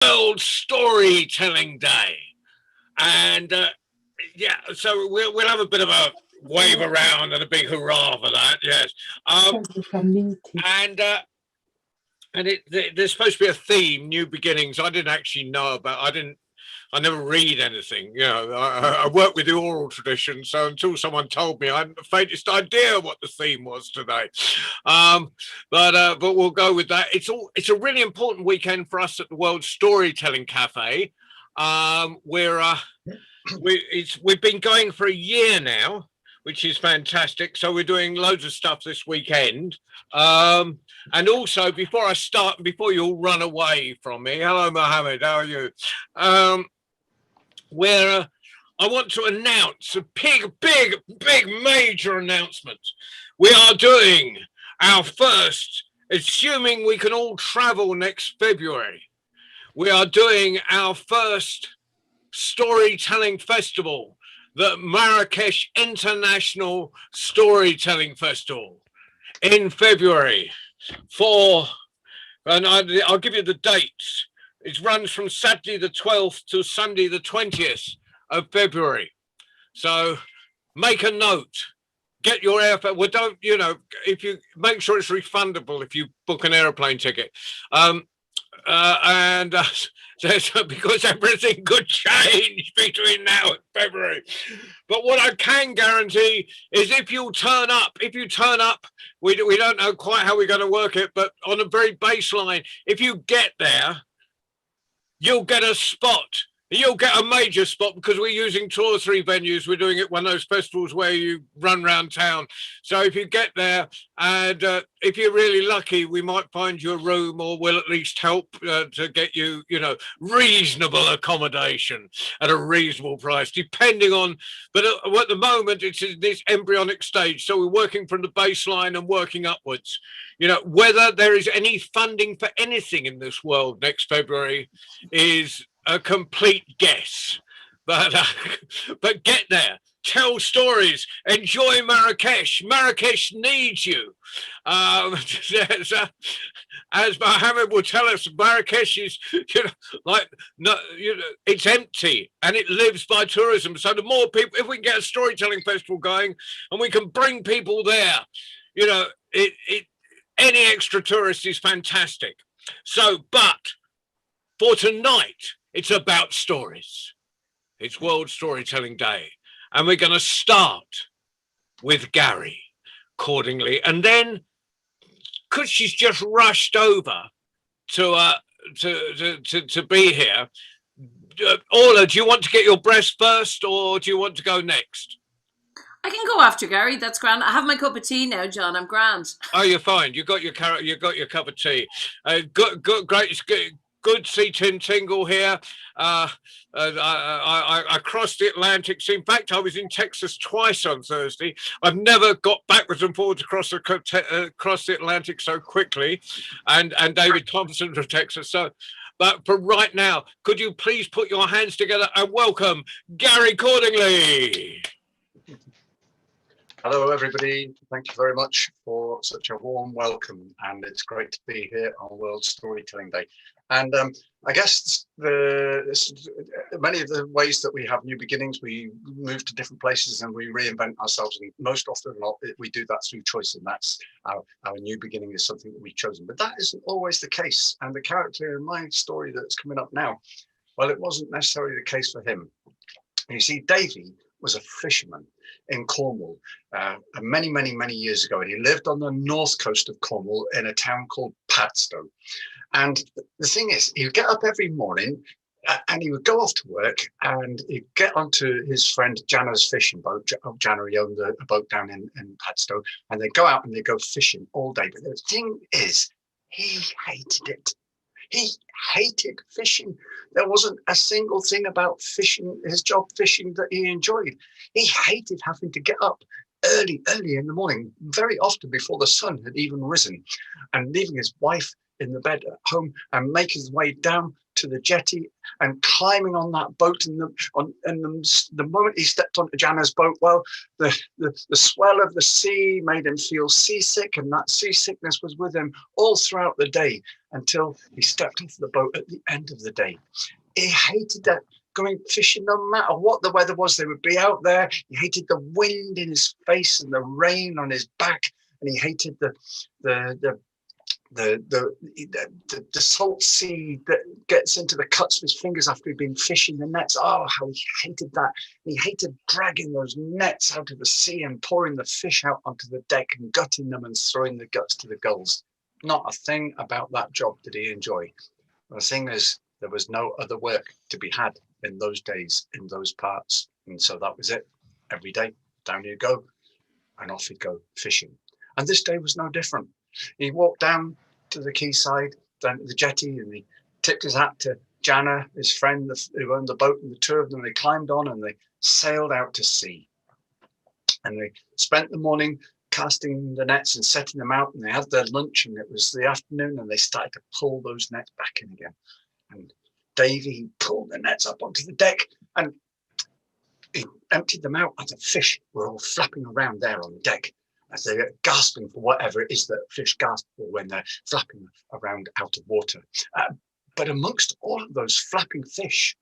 World Storytelling Day. And yeah, so we'll have a bit of a wave around and a big hurrah for that. Yes. There's supposed to be a theme, new beginnings. I didn't actually know about. I never read anything. You know, I work with the oral tradition, so until someone told me, I hadn't the faintest idea what the theme was today. But we'll go with that. It's a really important weekend for us at the World Storytelling Cafe. We've been going for a year now, which is fantastic. So we're doing loads of stuff this weekend. And also, before I start, before you all run away from me, hello, Mohammed, how are you? I want to announce a big major announcement. We are doing our first, assuming we can all travel next February, we are doing our first storytelling festival, the Marrakesh International Storytelling Festival in February and I'll give you the dates. It runs from Saturday the 12th to Sunday the 20th of February. So make a note, get your airfare. Well, don't, you know, if you make sure it's refundable if you book an airplane ticket. Because everything could change between now and February. But what I can guarantee is if you turn up, we don't know quite how we're going to work it, but on a very baseline, if you get there, you'll get a spot. You'll get a major spot because we're using 2 or 3 venues. We're doing it one of those festivals where you run around town. So if you get there and if you're really lucky, we might find you a room or we'll at least help to get you, you know, reasonable accommodation at a reasonable price, depending on, but at the moment it's in this embryonic stage. So we're working from the baseline and working upwards. You know, whether there is any funding for anything in this world next February is a complete guess, but get there, tell stories, enjoy Marrakesh. Marrakesh needs you. As Mohammed will tell us, Marrakesh is, you know, like, no, you know, it's empty and it lives by tourism. So the more people, if we can get a storytelling festival going and we can bring people there, you know, any extra tourist is fantastic. So, but for tonight, it's about stories. It's World Storytelling Day. And we're going to start with Gary, accordingly. And then, because she's just rushed over to be here, Orla, do you want to get your breast first or do you want to go next? I can go after Gary. That's grand. I have my cup of tea now, John. I'm grand. Oh, you're fine. You got your carrot. You got your cup of tea. Good, great. It's good to see Tim Tingle here. I crossed the Atlantic. In fact, I was in Texas twice on Thursday. I've never got backwards and forwards across the Atlantic so quickly. And David Thompson from Texas. So, but for right now, could you please put your hands together and welcome Gary Cordingley. Hello, everybody. Thank you very much for such a warm welcome. And it's great to be here on World Storytelling Day. And I guess many of the ways that we have new beginnings, we move to different places and we reinvent ourselves. And most often not, we do that through choice. And that's our new beginning is something that we've chosen. But that isn't always the case. And the character in my story that's coming up now, well, it wasn't necessarily the case for him. You see, Davy was a fisherman in Cornwall many years ago, and he lived on the north coast of Cornwall in a town called Padstow. And the thing is, he would get up every morning and he would go off to work and he'd get onto his friend Jana's fishing boat. Jana, he owned a boat down in Padstow, and they'd go out and they'd go fishing all day. But the thing is, he hated it. He hated fishing. There wasn't a single thing about fishing, his job fishing, that he enjoyed. He hated having to get up early in the morning, very often before the sun had even risen, and leaving his wife in the bed at home and make his way down to the jetty and climbing on that boat. And the moment he stepped onto Jana's boat, well, the swell of the sea made him feel seasick, and that seasickness was with him all throughout the day until he stepped off the boat at the end of the day. He hated that going fishing, no matter what the weather was. They would be out there. He hated the wind in his face and the rain on his back, and he hated the salt sea that gets into the cuts of his fingers after he'd been fishing the nets. Oh, how he hated that. And he hated dragging those nets out of the sea and pouring the fish out onto the deck and gutting them and throwing the guts to the gulls. Not a thing about that job did he enjoy. The thing is, there was no other work to be had in those days, in those parts. And so that was it. Every day, down he'd go, and off he'd go fishing. And this day was no different. He walked down to the quayside, down to the jetty, and he tipped his hat to Jana, his friend who owned the boat, and the two of them, they climbed on and they sailed out to sea. And they spent the morning casting the nets and setting them out, and they had their lunch, and it was the afternoon, and they started to pull those nets back in again. And Davy pulled the nets up onto the deck and he emptied them out, and the fish were all flapping around there on the deck as they're gasping for whatever it is that fish gasp for when they're flapping around out of water. But amongst all of those flapping fish,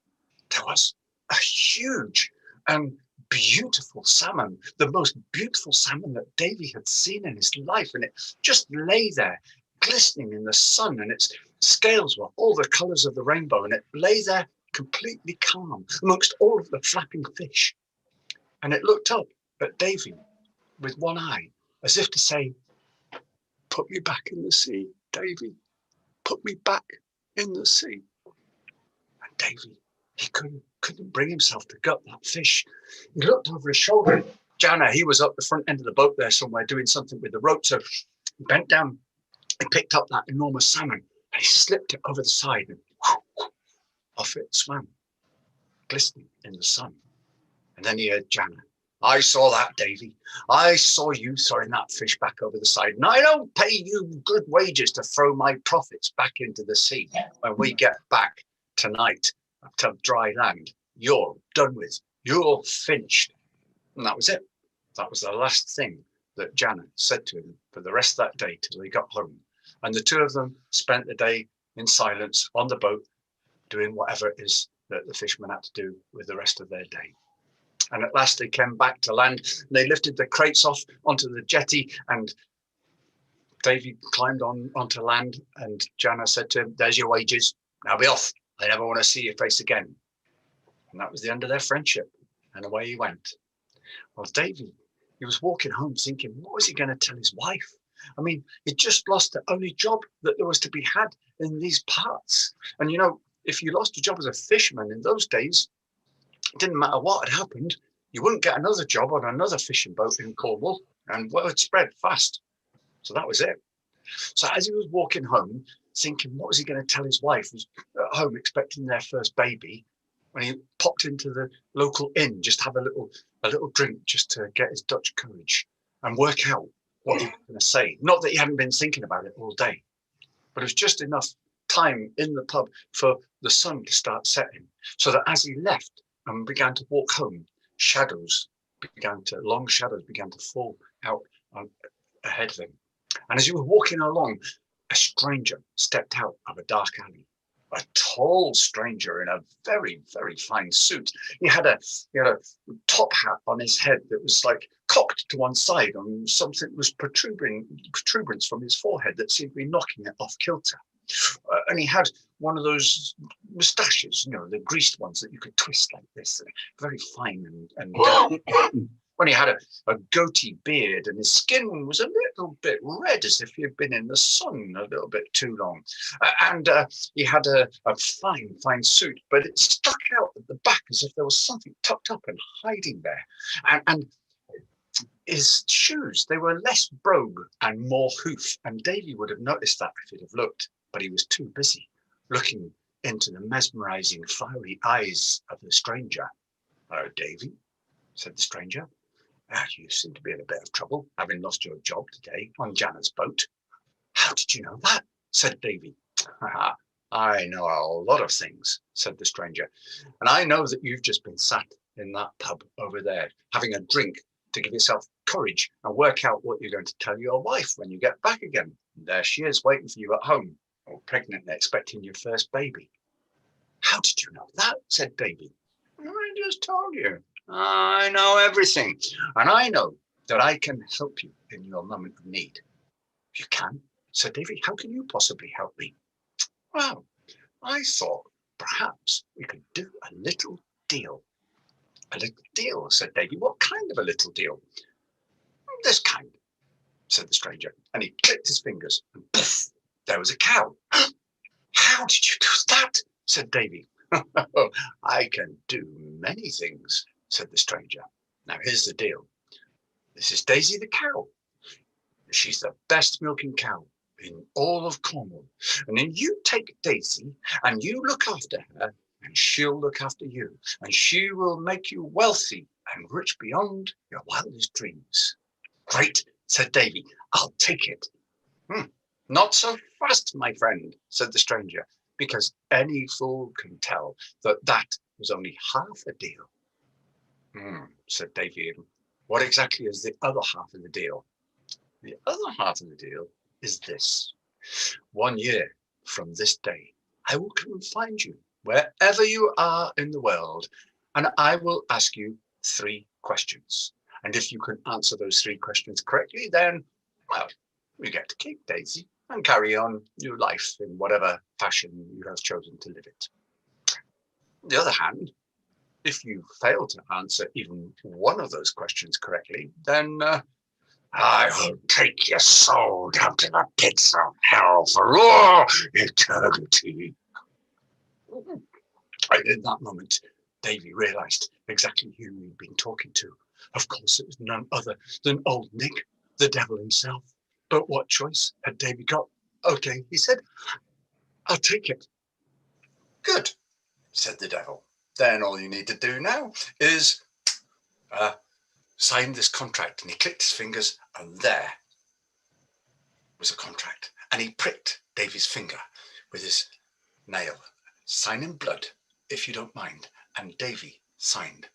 there was a huge and beautiful salmon, the most beautiful salmon that Davy had seen in his life. And it just lay there, glistening in the sun, and its scales were all the colours of the rainbow, and it lay there completely calm amongst all of the flapping fish. And it looked up at Davy with one eye, as if to say, "Put me back in the sea, Davy. Put me back in the sea." And Davy, he couldn't bring himself to gut that fish. He looked over his shoulder. Jana, he was up the front end of the boat there somewhere doing something with the rope. So he bent down and picked up that enormous salmon, and he slipped it over the side, and off it swam, glistening in the sun. And then he heard Jana, "I saw that, Davy. I saw you throwing that fish back over the side, and I don't pay you good wages to throw my profits back into the sea. When we get back tonight to dry land, you're done with. You're finished." And that was it. That was the last thing that Jana said to him for the rest of that day till he got home. And the two of them spent the day in silence on the boat, doing whatever it is that the fishermen had to do with the rest of their day. And at last they came back to land, and they lifted the crates off onto the jetty, and Davy climbed onto land, and Jana said to him, "There's your wages. Now be off. I never want to see your face again." And that was the end of their friendship, and away he went. Well, Davy, he was walking home thinking, what was he going to tell his wife? I mean, he'd just lost the only job that there was to be had in these parts. And, you know, if you lost your job as a fisherman in those days, it didn't matter what had happened, you wouldn't get another job on another fishing boat in Cornwall, and word spread fast. So that was it. So as he was walking home, thinking, what was he going to tell his wife? He was at home expecting their first baby, when he popped into the local inn, just have a little drink, just to get his Dutch courage and work out what he was going to say. Not that he hadn't been thinking about it all day, but it was just enough time in the pub for the sun to start setting, so that as he left and began to walk home, long shadows began to fall out ahead of him. And as he was walking along, a stranger stepped out of a dark alley. A tall stranger in a very, very fine suit. He had a top hat on his head that was like cocked to one side, and something was protuberance from his forehead that seemed to be knocking it off kilter. And he had one of those moustaches, you know, the greased ones that you could twist like this, very fine and when he had a goatee beard, and his skin was a little bit red, as if he had been in the sun a little bit too long. And he had a fine suit, but it stuck out at the back as if there was something tucked up and hiding there. And his shoes, they were less brogue and more hoof, and Davy would have noticed that if he'd have looked, but he was too busy looking into the mesmerizing, fiery eyes of the stranger. "Oh, Davy," said the stranger, "you seem to be in a bit of trouble, having lost your job today on Jana's boat." "How did you know that?" said Davy. I know a lot of things, said the stranger, and I know that you've just been sat in that pub over there, having a drink to give yourself courage and work out what you're going to tell your wife when you get back again. And there she is, waiting for you at home, all pregnant and expecting your first baby. How did you know that? Said Davy. I just told you. I know everything, and I know that I can help you in your moment of need. You can? Said Davy. How can you possibly help me? Well, I thought perhaps we could do a little deal. A little deal, said Davy. What kind of a little deal? This kind, said the stranger, and he clicked his fingers, and poof, there was a cow. How did you do that? Said Davy. I can do many things, said the stranger. Now here's the deal. This is Daisy the cow. She's the best milking cow in all of Cornwall. And then you take Daisy and you look after her, and she'll look after you, and she will make you wealthy and rich beyond your wildest dreams. Great, said Davy. I'll take it. Not so fast, my friend, said the stranger, because any fool can tell that that was only half a deal. Said Davy. What exactly is the other half of the deal? The other half of the deal is this. 1 year from this day, I will come and find you wherever you are in the world, and I will ask you 3 questions. And if you can answer those 3 questions correctly, then, well, you get to keep Daisy and carry on your life in whatever fashion you have chosen to live it. On the other hand, if you fail to answer even one of those questions correctly, then I will take your soul down to the pits of hell for all eternity. In that moment, Davy realised exactly who he'd been talking to. Of course, it was none other than old Nick, the devil himself. But what choice had Davy got? Okay, he said, I'll take it. Good, said the devil. Then all you need to do now is sign this contract. And he clicked his fingers, and there was a contract. And he pricked Davy's finger with his nail. Sign in blood, if you don't mind. And Davy signed.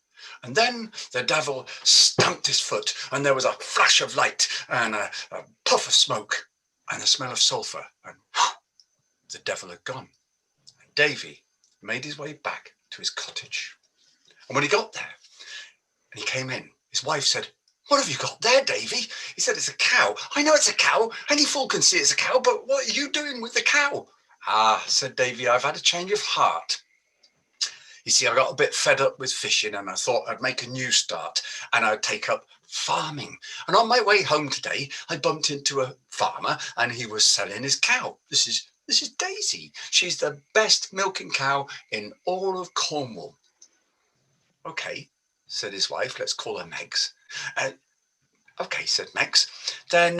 And then the devil stamped his foot, and there was a flash of light and a puff of smoke and the smell of sulphur, and the devil had gone. And Davy made his way back to his cottage. And when he got there and he came in, his wife said, "What have you got there, Davy?" He said, "It's a cow." "I know it's a cow. Any fool can see it's a cow, but what are you doing with the cow?" "Ah," said Davy, "I've had a change of heart. You see, I got a bit fed up with fishing, and I thought I'd make a new start and I'd take up farming. And on my way home today, I bumped into a farmer and he was selling his cow. This is Daisy. She's the best milking cow in all of Cornwall." "Okay," said his wife, "let's call her Megs." "Okay," said Megs, "then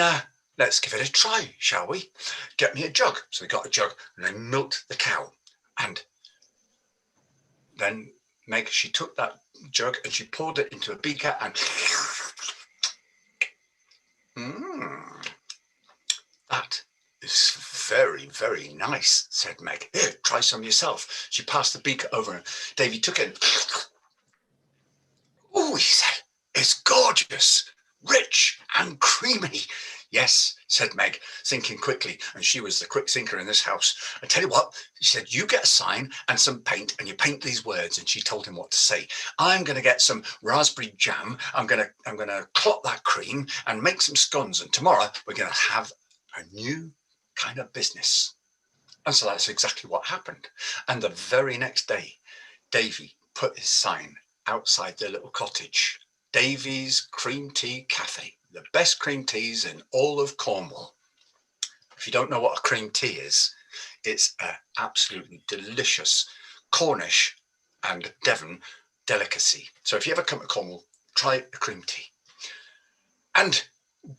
let's give it a try, shall we? Get me a jug." So they got a jug and they milked the cow. And then Meg, she took that jug and she poured it into a beaker and that is very, very nice, said Meg. "Here, try some yourself." She passed the beaker over and Davy took it. "Oh," he said, "it's gorgeous, rich and creamy." "Yes," said Meg, thinking quickly, and she was the quick thinker in this house. "I tell you what," she said, "you get a sign and some paint and you paint these words." And she told him what to say. "I'm going to get some raspberry jam. I'm going to clot that cream and make some scones. And tomorrow we're going to have a new kind of business." And so that's exactly what happened. And the very next day, Davy put his sign outside their little cottage. Davy's Cream Tea Cafe. The best cream teas in all of Cornwall. If you don't know what a cream tea is, it's an absolutely delicious Cornish and Devon delicacy. So if you ever come to Cornwall, try a cream tea. And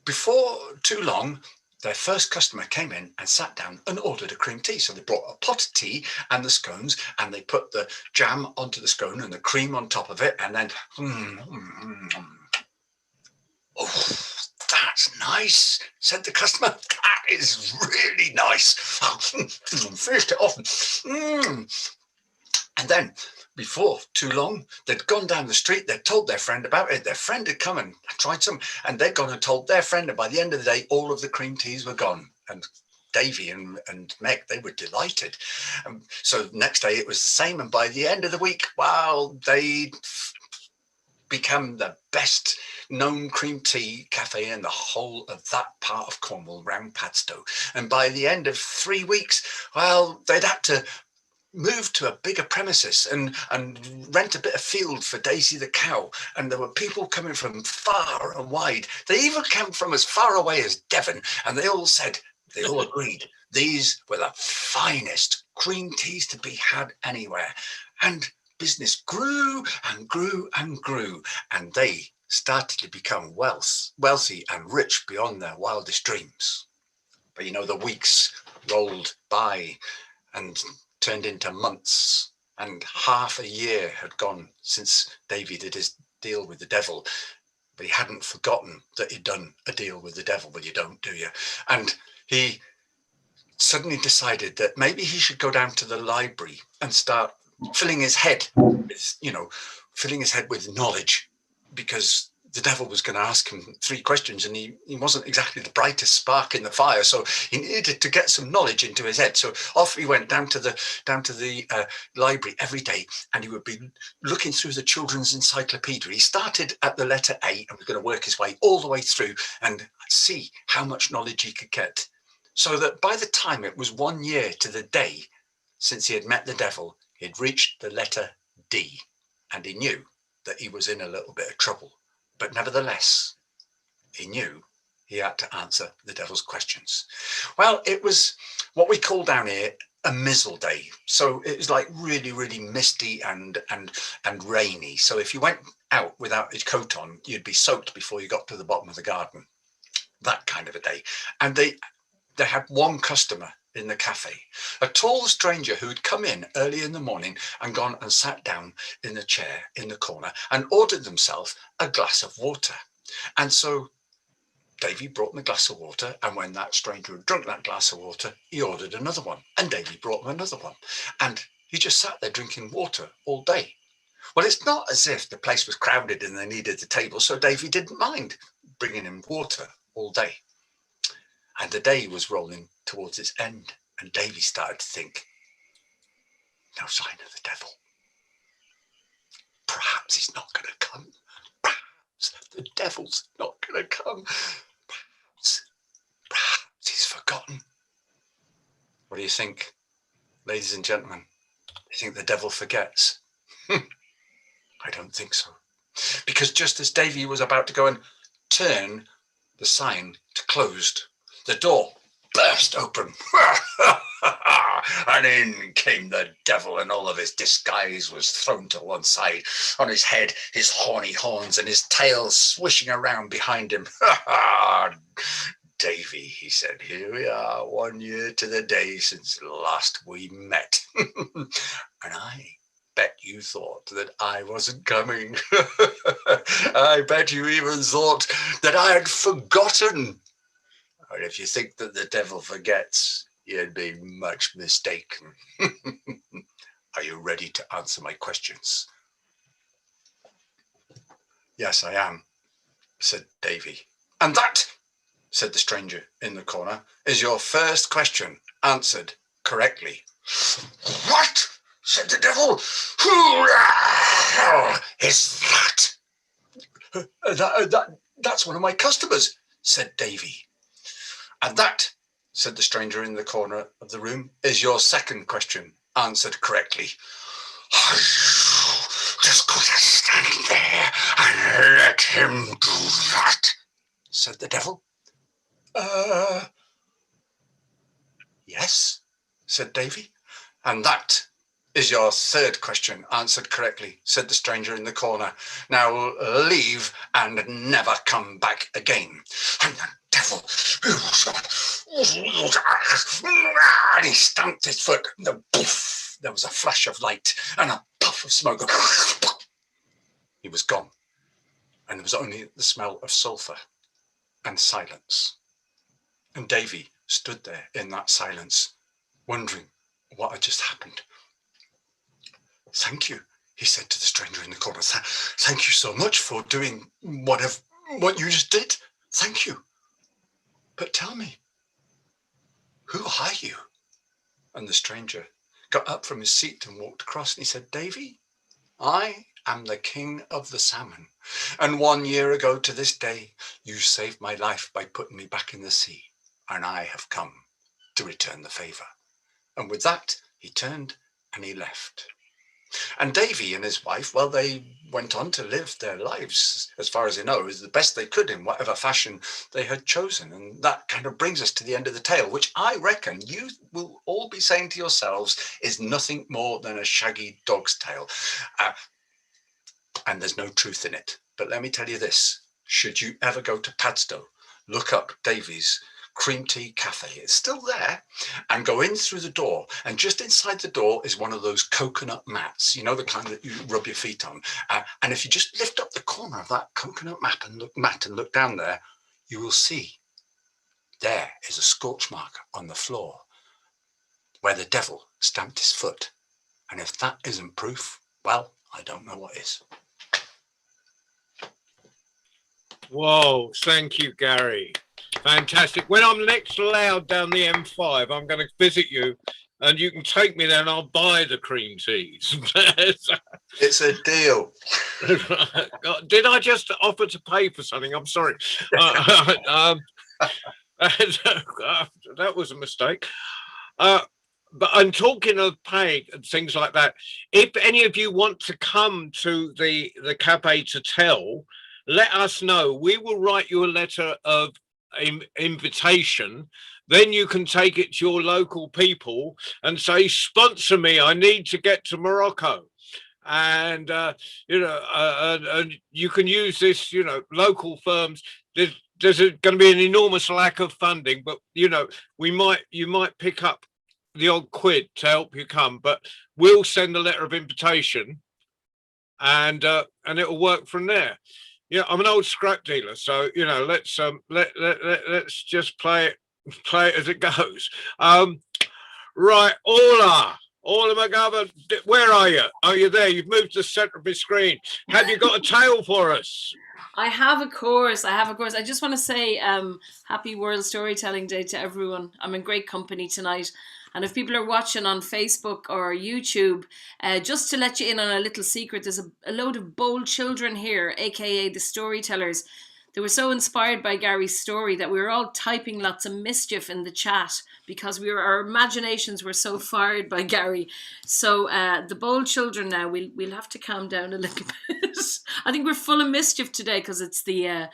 before too long, their first customer came in and sat down and ordered a cream tea. So they brought a pot of tea and the scones, and they put the jam onto the scone and the cream on top of it, and then oh, that "That's nice," said the customer. "That is really nice." Finished it off. And then, before too long, they'd gone down the street, they'd told their friend about it. Their friend had come and tried some, and they'd gone and told their friend, and by the end of the day, all of the cream teas were gone. And Davy and Meg, they were delighted. So the next day it was the same, and by the end of the week, wow, they'd become the best known cream tea cafe in the whole of that part of Cornwall, round Padstow. And by the end of 3 weeks, well, they'd had to move to a bigger premises and rent a bit of field for Daisy the cow. And there were people coming from far and wide. They even came from as far away as Devon, and they all agreed these were the finest cream teas to be had anywhere. And business grew and grew and grew, and they started to become wealthy and rich beyond their wildest dreams. But the weeks rolled by and turned into months, and half a year had gone since Davy did his deal with the devil. But he hadn't forgotten that he'd done a deal with the devil. Well, you don't, do you? And he suddenly decided that maybe he should go down to the library and start filling his head with knowledge, because the devil was going to ask him 3 questions, and he wasn't exactly the brightest spark in the fire, so he needed to get some knowledge into his head. So off he went down to the library every day, and he would be looking through the children's encyclopedia. He started at the letter A and was going to work his way all the way through and see how much knowledge he could get, so that by the time it was 1 year to the day since he had met the devil, he had reached the letter D, and he knew that he was in a little bit of trouble. But nevertheless, he knew he had to answer the devil's questions. Well, it was what we call down here a mizzle day. So it was like really, really misty and rainy. So if you went out without your coat on, you'd be soaked before you got to the bottom of the garden. That kind of a day. And they had one customer in the cafe, a tall stranger who had come in early in the morning and gone and sat down in the chair in the corner and ordered themselves a glass of water. And so Davy brought him a glass of water, and when that stranger had drunk that glass of water, he ordered another one, and Davy brought him another one, and he just sat there drinking water all day. Well, it's not as if the place was crowded and they needed the table, so Davy didn't mind bringing him water all day. And the day was rolling towards its end, and Davy started to think, no sign of the devil. Perhaps he's not going to come. Perhaps the devil's not going to come. Perhaps he's forgotten. What do you think, ladies and gentlemen? Do you think the devil forgets? I don't think so. Because just as Davy was about to go and turn the sign to closed, the door burst open, and in came the devil, and all of his disguise was thrown to one side. On his head, his horny horns, and his tail swishing around behind him. Davy, he said, here we are, 1 year to the day since last we met. And I bet you thought that I wasn't coming. I bet you even thought that I had forgotten. But if you think that the devil forgets, you'd be much mistaken. Are you ready to answer my questions? Yes, I am, said Davy. And that, said the stranger in the corner, is your first question answered correctly. What? Said the devil. Who is that? That's one of my customers, said Davy. And that, said the stranger in the corner of the room, is your second question answered correctly. Are you just going to stand there and let him do that? Said the devil. Yes, said Davy. And that is your third question answered correctly, said the stranger in the corner. Now leave and never come back again. And the devil, and he stamped his foot. There was a flash of light and a puff of smoke. He was gone, and there was only the smell of sulphur. and silence. And Davy stood there in that silence, wondering what had just happened. "Thank you," he said to the stranger in the corner. "Thank you so much for doing what you just did. Thank you. But tell me, who are you?" And the stranger got up from his seat and walked across, and he said, "Davy, I am the king of the salmon. And 1 year ago to this day, you saved my life by putting me back in the sea. And I have come to return the favor." And with that, he turned and he left. And Davy and his wife, well, they went on to live their lives, as far as they know, as the best they could in whatever fashion they had chosen. And that kind of brings us to the end of the tale, which I reckon you will all be saying to yourselves is nothing more than a shaggy dog's tale. And there's no truth in it. But let me tell you this, should you ever go to Padstow, look up Davy's Cream Tea Cafe. It's still there, and go in through the door, and just inside the door is one of those coconut mats, you know, the kind that you rub your feet on. And if you just lift up the corner of that coconut mat and look down there, you will see there is a scorch mark on the floor where the devil stamped his foot. And if that isn't proof, well, I don't know what is. Whoa, thank you, Gary. Fantastic. When I'm next allowed down the M5, I'm going to visit you, and you can take me there and I'll buy the cream teas. It's a deal. Did I just offer to pay for something? I'm sorry. That was a mistake. But I'm talking of paying and things like that. If any of you want to come to the cafe to tell, let us know. We will write you a letter of invitation. Then you can take it to your local people and say, "Sponsor me, I need to get to Morocco." And and you can use this, local firms. There's going to be an enormous lack of funding, but you might pick up the odd quid to help you come, but we'll send a letter of invitation, and it'll work from there. Yeah, I'm an old scrap dealer, so let's just play it as it goes. Right, Orla McGovern, where are you? Are you there? You've moved to the centre of my screen. Have you got a tale for us? I have a course. I just want to say happy World Storytelling Day to everyone. I'm in great company tonight. And if people are watching on Facebook or YouTube, just to let you in on a little secret, there's a load of bold children here, aka the storytellers. They were so inspired by Gary's story that we were all typing lots of mischief in the chat because our imaginations were so fired by Gary. So the bold children now, we'll have to calm down a little bit. I think we're full of mischief today because it's the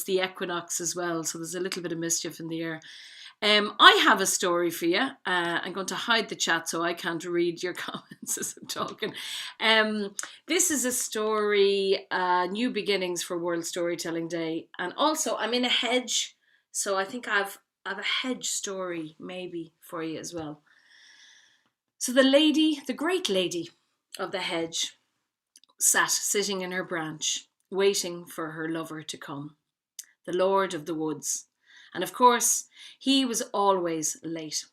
equinox as well. So there's a little bit of mischief in the air. I have a story for you. I'm going to hide the chat so I can't read your comments as I'm talking. This is a story, New Beginnings for World Storytelling Day. And also, I'm in a hedge, so I think I've a hedge story maybe for you as well. So the great lady of the hedge, sat sitting in her branch, waiting for her lover to come, the Lord of the Woods. And of course, he was always late.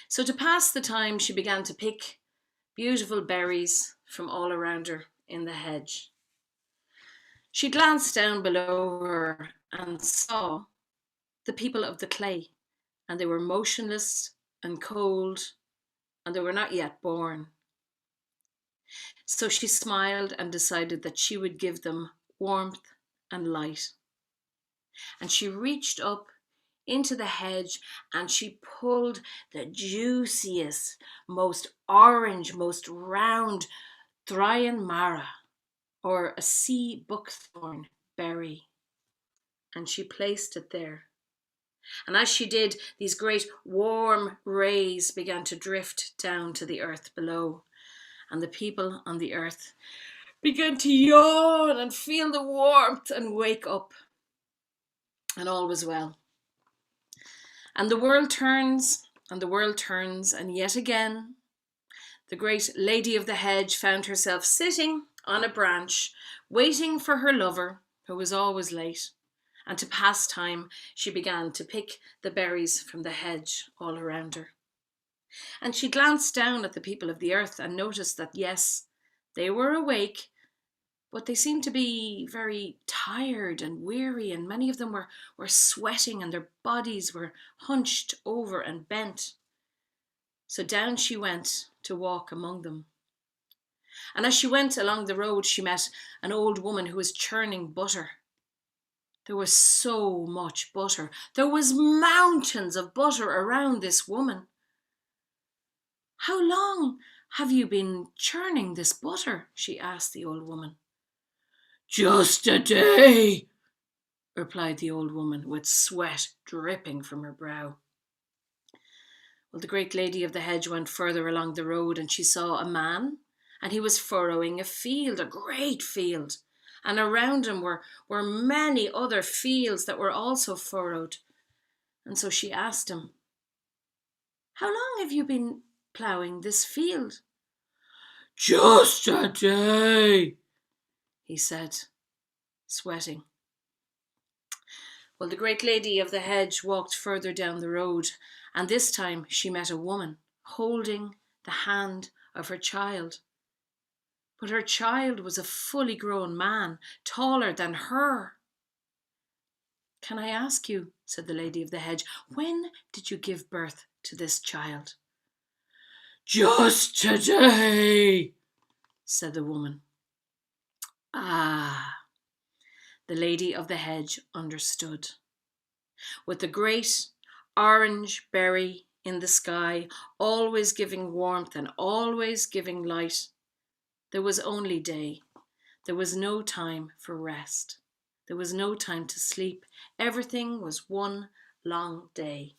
So to pass the time, she began to pick beautiful berries from all around her in the hedge. She glanced down below her and saw the people of the clay, and they were motionless and cold, and they were not yet born. So she smiled and decided that she would give them warmth and light. And she reached up into the hedge and she pulled the juiciest, most orange, most round Thrian Mara, or a sea buckthorn berry, and she placed it there. And as she did, these great warm rays began to drift down to the earth below, and the people on the earth began to yawn and feel the warmth and wake up, and all was well. And the world turns, and the world turns, and yet again, the great lady of the hedge found herself sitting on a branch, waiting for her lover, who was always late. and to pass time she began to pick the berries from the hedge all around her. And she glanced down at the people of the earth and noticed that, yes, they were awake, but they seemed to be very tired and weary, and many of them were sweating and their bodies were hunched over and bent. So down she went to walk among them. And as she went along the road, she met an old woman who was churning butter. There was so much butter. There was mountains of butter around this woman. "How long have you been churning this butter?" she asked the old woman. "Just a day," replied the old woman, with sweat dripping from her brow. Well, the great lady of the hedge went further along the road, and she saw a man, and he was furrowing a field, a great field. And around him were many other fields that were also furrowed. And so she asked him, "How long have you been ploughing this field?" "Just a day," he said, sweating. Well, the great lady of the hedge walked further down the road, and this time she met a woman holding the hand of her child. But her child was a fully grown man, taller than her. "Can I ask you," said the lady of the hedge, "when did you give birth to this child?" "Just today," said the woman. Ah, the lady of the hedge understood. With the great orange berry in the sky, always giving warmth and always giving light, there was only day. There was no time for rest. There was no time to sleep. Everything was one long day,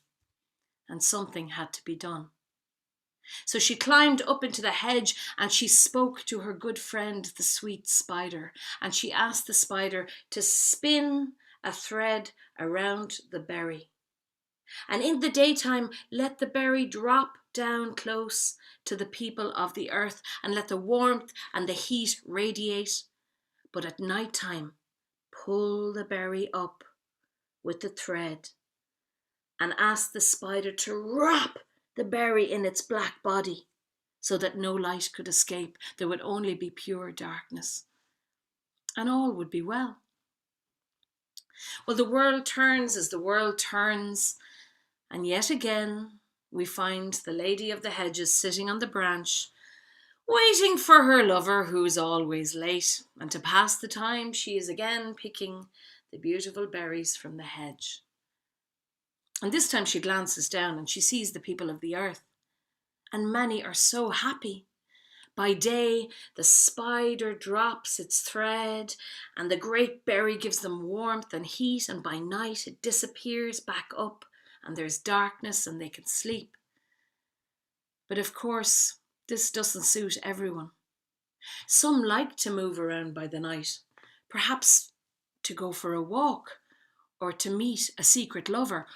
and something had to be done. So she climbed up into the hedge and she spoke to her good friend, the sweet spider, and she asked the spider to spin a thread around the berry. And in the daytime, let the berry drop down close to the people of the earth and let the warmth and the heat radiate. But at night time, pull the berry up with the thread and ask the spider to wrap the berry in its black body so that no light could escape. There would only be pure darkness, and all would be well. Well, the world turns as the world turns, and yet again we find the lady of the hedges sitting on the branch, waiting for her lover who is always late, and to pass the time she is again picking the beautiful berries from the hedge. And this time she glances down and she sees the people of the earth, and many are so happy. By day, the spider drops its thread and the great berry gives them warmth and heat, and by night it disappears back up and there's darkness and they can sleep. But of course, this doesn't suit everyone. Some like to move around by the night, perhaps to go for a walk, or to meet a secret lover,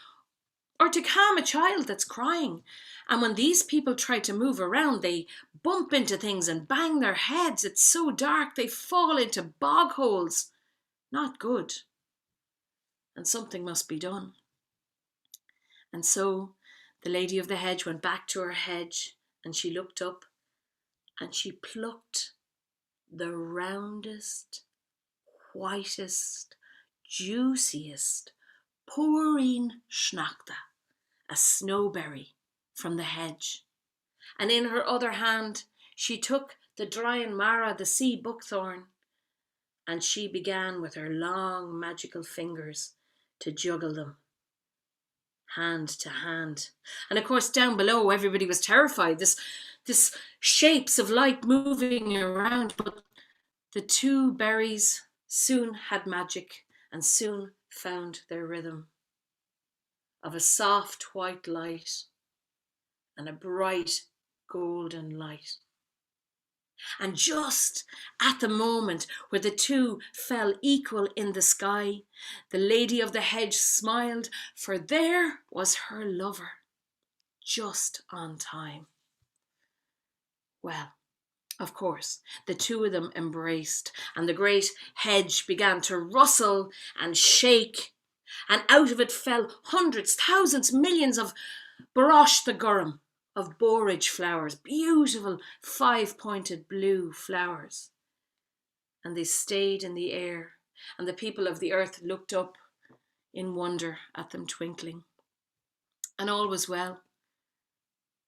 or to calm a child that's crying. And when these people try to move around, they bump into things and bang their heads. It's so dark, they fall into bog holes. Not good. And something must be done. And so the lady of the hedge went back to her hedge and she looked up and she plucked the roundest, whitest, juiciest Poreen Schnachta, a snowberry, from the hedge. And in her other hand she took the drying mara, the sea buckthorn, and she began with her long magical fingers to juggle them, hand to hand. And of course down below everybody was terrified, this shapes of light moving around, but the two berries soon had magic and soon found their rhythm of a soft white light and a bright golden light. And just at the moment where the two fell equal in the sky, the lady of the hedge smiled, for there was her lover, just on time. Well, of course, the two of them embraced, and the great hedge began to rustle and shake, and out of it fell hundreds, thousands, millions of barosh the Gurrum, of borage flowers, beautiful 5-pointed blue flowers. And they stayed in the air, and the people of the earth looked up in wonder at them twinkling. And all was well,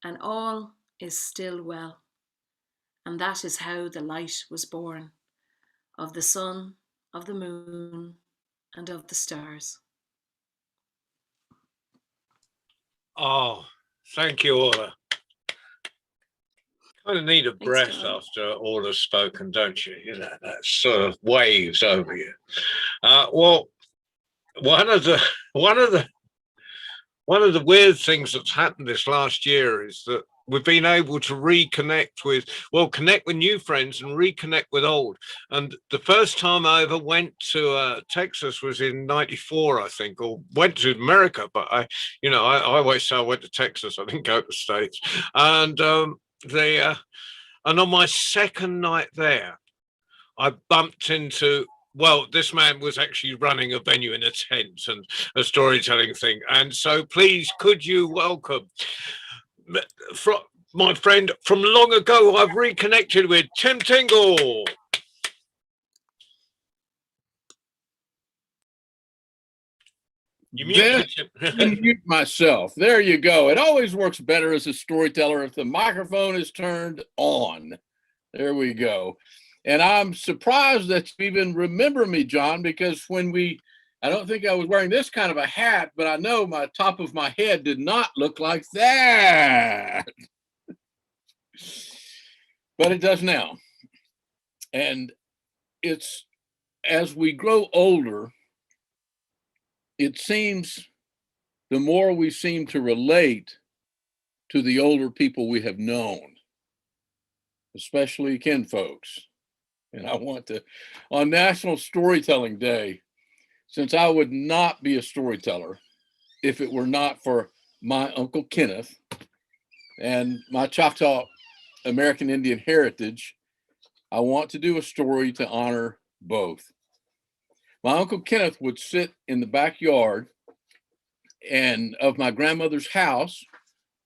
and all is still well. And that is how the light was born, of the sun, of the moon, and of the stars. Oh, thank you, Orla. Kind of need a breath John. after all is spoken, don't you? You know, that sort of waves over you. Well, one of the weird things that's happened this last year is that we've been able to connect with new friends and reconnect with old. And the first time I ever went to Texas was in '94, I think, or went to America. But I always say I went to Texas. I didn't go to the States. And and on my second night there, I bumped into, well, this man was actually running a venue in a tent and a storytelling thing. And so please, could you welcome from my friend from long ago I've reconnected with, Tim Tingle. You mute myself. There you go. It always works better as a storyteller if the microphone is turned on. There we go. And I'm surprised that you even remember me, John, because I don't think I was wearing this kind of a hat, but I know my top of my head did not look like that. But it does now. And it's, as we grow older, it seems the more we seem to relate to the older people we have known, especially kinfolks. And I want to, on National Storytelling Day, since I would not be a storyteller if it were not for my Uncle Kenneth and my Choctaw American Indian heritage, I want to do a story to honor both. My Uncle Kenneth would sit in the backyard of my grandmother's house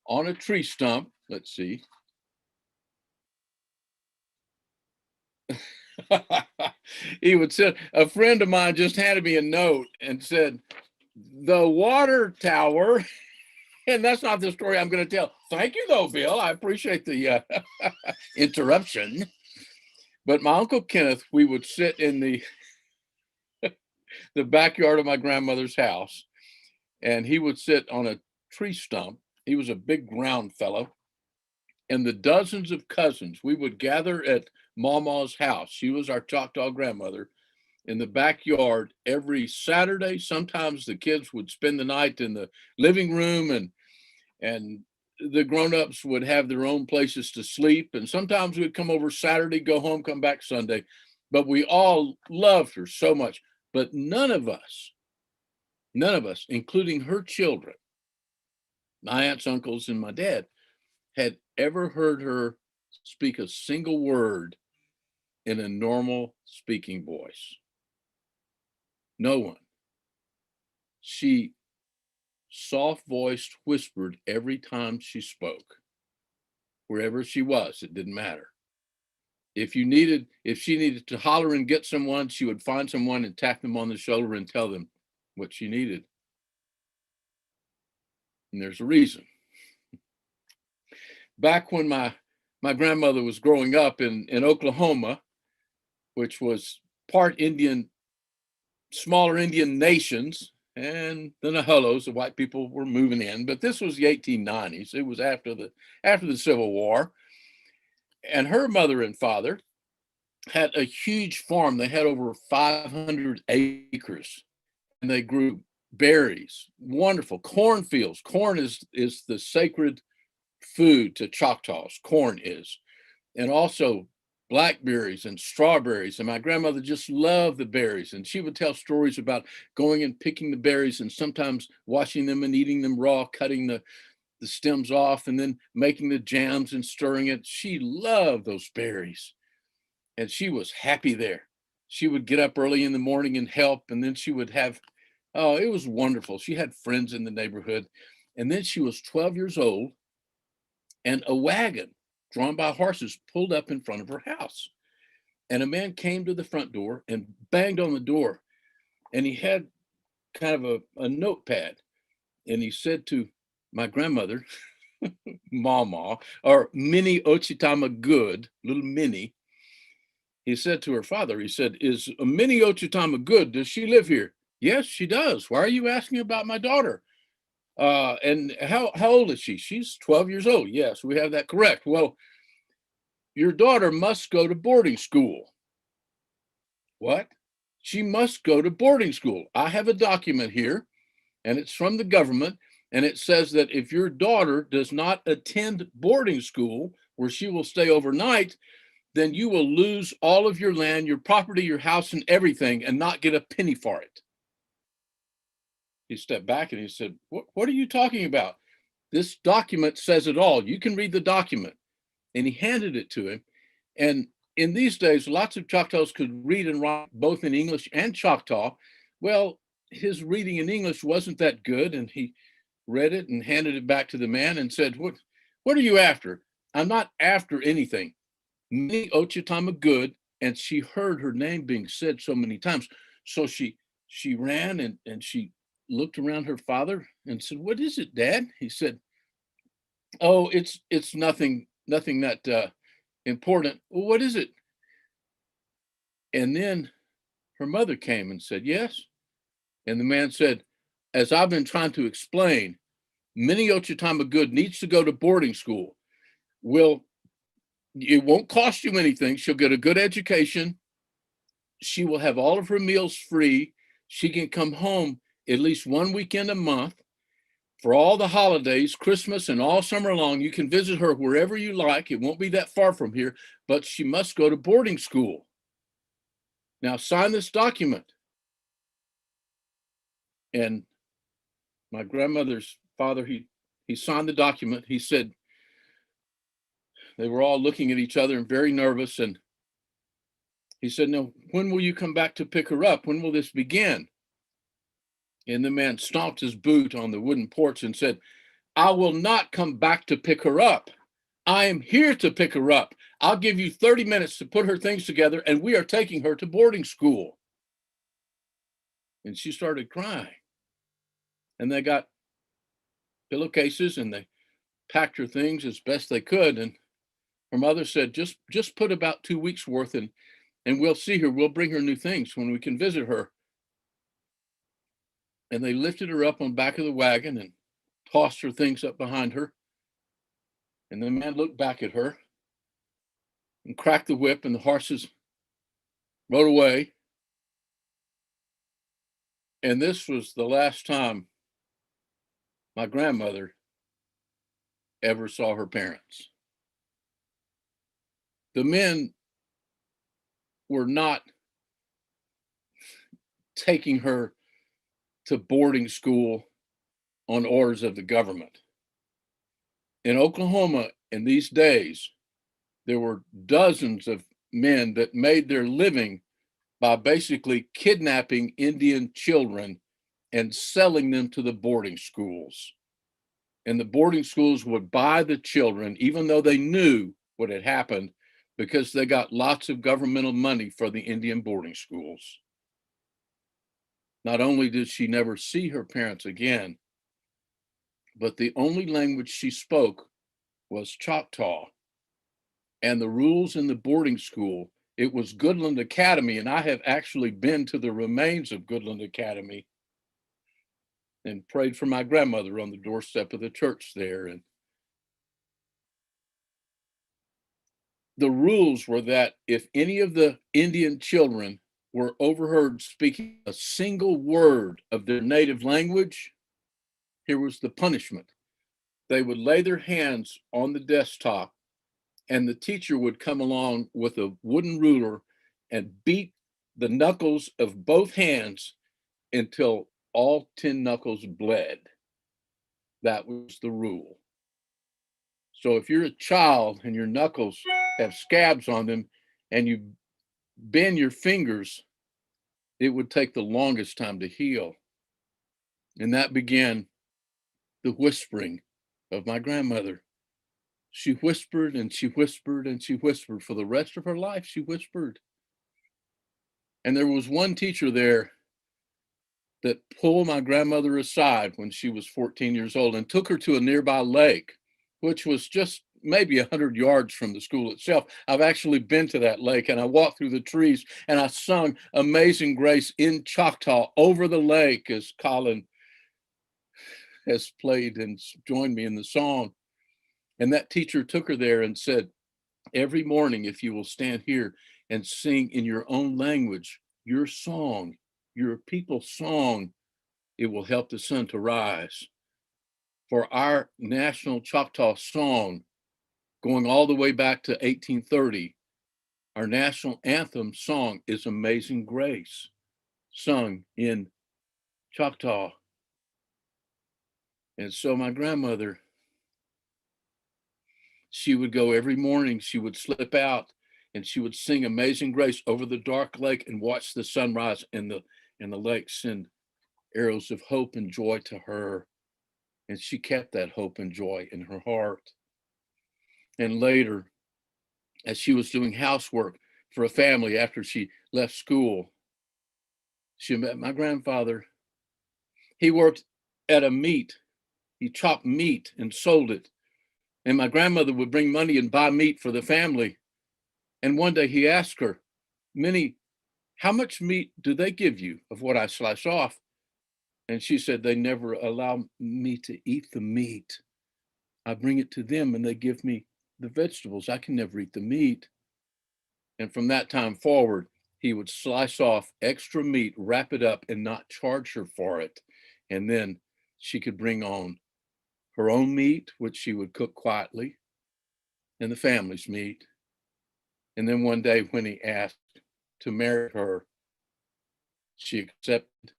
on a tree stump. Let's see. He would sit. A friend of mine just handed me a note and said, "The water tower." And that's not the story I'm going to tell. Thank you, though, Bill. I appreciate the interruption. But my Uncle Kenneth, we would sit in the backyard of my grandmother's house, and he would sit on a tree stump. He was a big round fellow. And the dozens of cousins, we would gather at Mama's house. She was our Choctaw grandmother, in the backyard every Saturday. Sometimes the kids would spend the night in the living room, and the grown-ups would have their own places to sleep. And sometimes we'd come over Saturday, go home, come back Sunday. But we all loved her so much. But none of us, including her children, my aunts, uncles, and my dad, had ever heard her speak a single word in a normal speaking voice. No one. She soft-voiced whispered every time she spoke. Wherever she was, it didn't matter. If she needed to holler and get someone, she would find someone and tap them on the shoulder and tell them what she needed. And there's a reason. Back when my grandmother was growing up in Oklahoma, which was part Indian, smaller Indian nations, and the Nahulos, the white people, were moving in. But this was the 1890s. It was after the Civil War. And her mother and father had a huge farm. They had over 500 acres, and they grew berries, wonderful cornfields. Corn is the sacred food to Choctaws. Corn is. And also blackberries and strawberries. And my grandmother just loved the berries. And she would tell stories about going and picking the berries and sometimes washing them and eating them raw, cutting the stems off and then making the jams and stirring it. She loved those berries. And she was happy there. She would get up early in the morning and help. And then she would have Oh, it was wonderful. She had friends in the neighborhood. And then she was 12 years old, and a wagon drawn by horses pulled up in front of her house. And a man came to the front door and banged on the door. And he had kind of a notepad. And he said to my grandmother, Mama, or Minnie Ochitama Good, little Minnie, he said to her father, he said, is Minnie Ochitama Good? Does she live here? Yes, she does. Why are you asking about my daughter? And how old is she? She's 12 years old. Yes, we have that correct. Well, your daughter must go to boarding school. What? She must go to boarding school. I have a document here, and it's from the government, and it says that if your daughter does not attend boarding school where she will stay overnight, then you will lose all of your land, your property, your house, and everything, and not get a penny for it. He stepped back and he said, what are you talking about? This document says it all. You can read the document. And he handed it to him. And in these days, lots of Choctaws could read and write both in English and Choctaw. Well, his reading in English wasn't that good. And he read it and handed it back to the man and said, what are you after? I'm not after anything. Minnie Ochitama Good. And she heard her name being said so many times. So she ran and she looked around her father and said, what is it, Dad? He said, oh, it's nothing that important. Well, what is it? And then her mother came and said, yes. And the man said, as I've been trying to explain, Minnie Ochitama Good needs to go to boarding school. Well, it won't cost you anything. She'll get a good education. She will have all of her meals free. She can come home at least one weekend a month. For all the holidays, Christmas and all summer long, you can visit her wherever you like. It won't be that far from here, but she must go to boarding school. Now sign this document. And my grandmother's father, he signed the document. He said, they were all looking at each other and very nervous. And he said, no, when will you come back to pick her up? When will this begin? And the man stomped his boot on the wooden porch and said, I will not come back to pick her up. I am here to pick her up. I'll give you 30 minutes to put her things together, and we are taking her to boarding school. And she started crying. And they got pillowcases and they packed her things as best they could. And her mother said, just put about 2 weeks worth and we'll see her. We'll bring her new things when we can visit her. And they lifted her up on the back of the wagon and tossed her things up behind her. And the man looked back at her and cracked the whip, and the horses rode away. And this was the last time my grandmother ever saw her parents. The men were not taking her to boarding school on orders of the government. In Oklahoma in these days, there were dozens of men that made their living by basically kidnapping Indian children and selling them to the boarding schools. And the boarding schools would buy the children, even though they knew what had happened, because they got lots of governmental money for the Indian boarding schools. Not only did she never see her parents again, but the only language she spoke was Choctaw. And the rules in the boarding school, it was Goodland Academy, and I have actually been to the remains of Goodland Academy and prayed for my grandmother on the doorstep of the church there. And the rules were that if any of the Indian children were overheard speaking a single word of their native language, here was the punishment. They would lay their hands on the desktop, and the teacher would come along with a wooden ruler and beat the knuckles of both hands until all 10 knuckles bled. That was the rule. So if you're a child and your knuckles have scabs on them and you bend your fingers, it would take the longest time to heal. And that began the whispering of my grandmother. She whispered and she whispered and she whispered. For the rest of her life, she whispered. And there was one teacher there that pulled my grandmother aside when she was 14 years old and took her to a nearby lake, which was just maybe 100 yards from the school itself. I've actually been to that lake, and I walked through the trees and I sung Amazing Grace in Choctaw over the lake as Colin has played and joined me in the song. And that teacher took her there and said, every morning, if you will stand here and sing in your own language, your song, your people's song, it will help the sun to rise. For our national Choctaw song, going all the way back to 1830, our national anthem song is Amazing Grace, sung in Choctaw. And so my grandmother, she would go every morning, she would slip out and she would sing Amazing Grace over the dark lake and watch the sunrise and the lake send arrows of hope and joy to her. And she kept that hope and joy in her heart. And later, as she was doing housework for a family after she left school, she met my grandfather. He worked at a meat. He chopped meat and sold it. And my grandmother would bring money and buy meat for the family. And one day he asked her, Minnie, how much meat do they give you of what I slice off? And she said, they never allow me to eat the meat. I bring it to them and they give me the vegetables. I can never eat the meat. And from that time forward, he would slice off extra meat, wrap it up, and not charge her for it. And then she could bring on her own meat, which she would cook quietly, and the family's meat. And then one day when he asked to marry her, she accepted.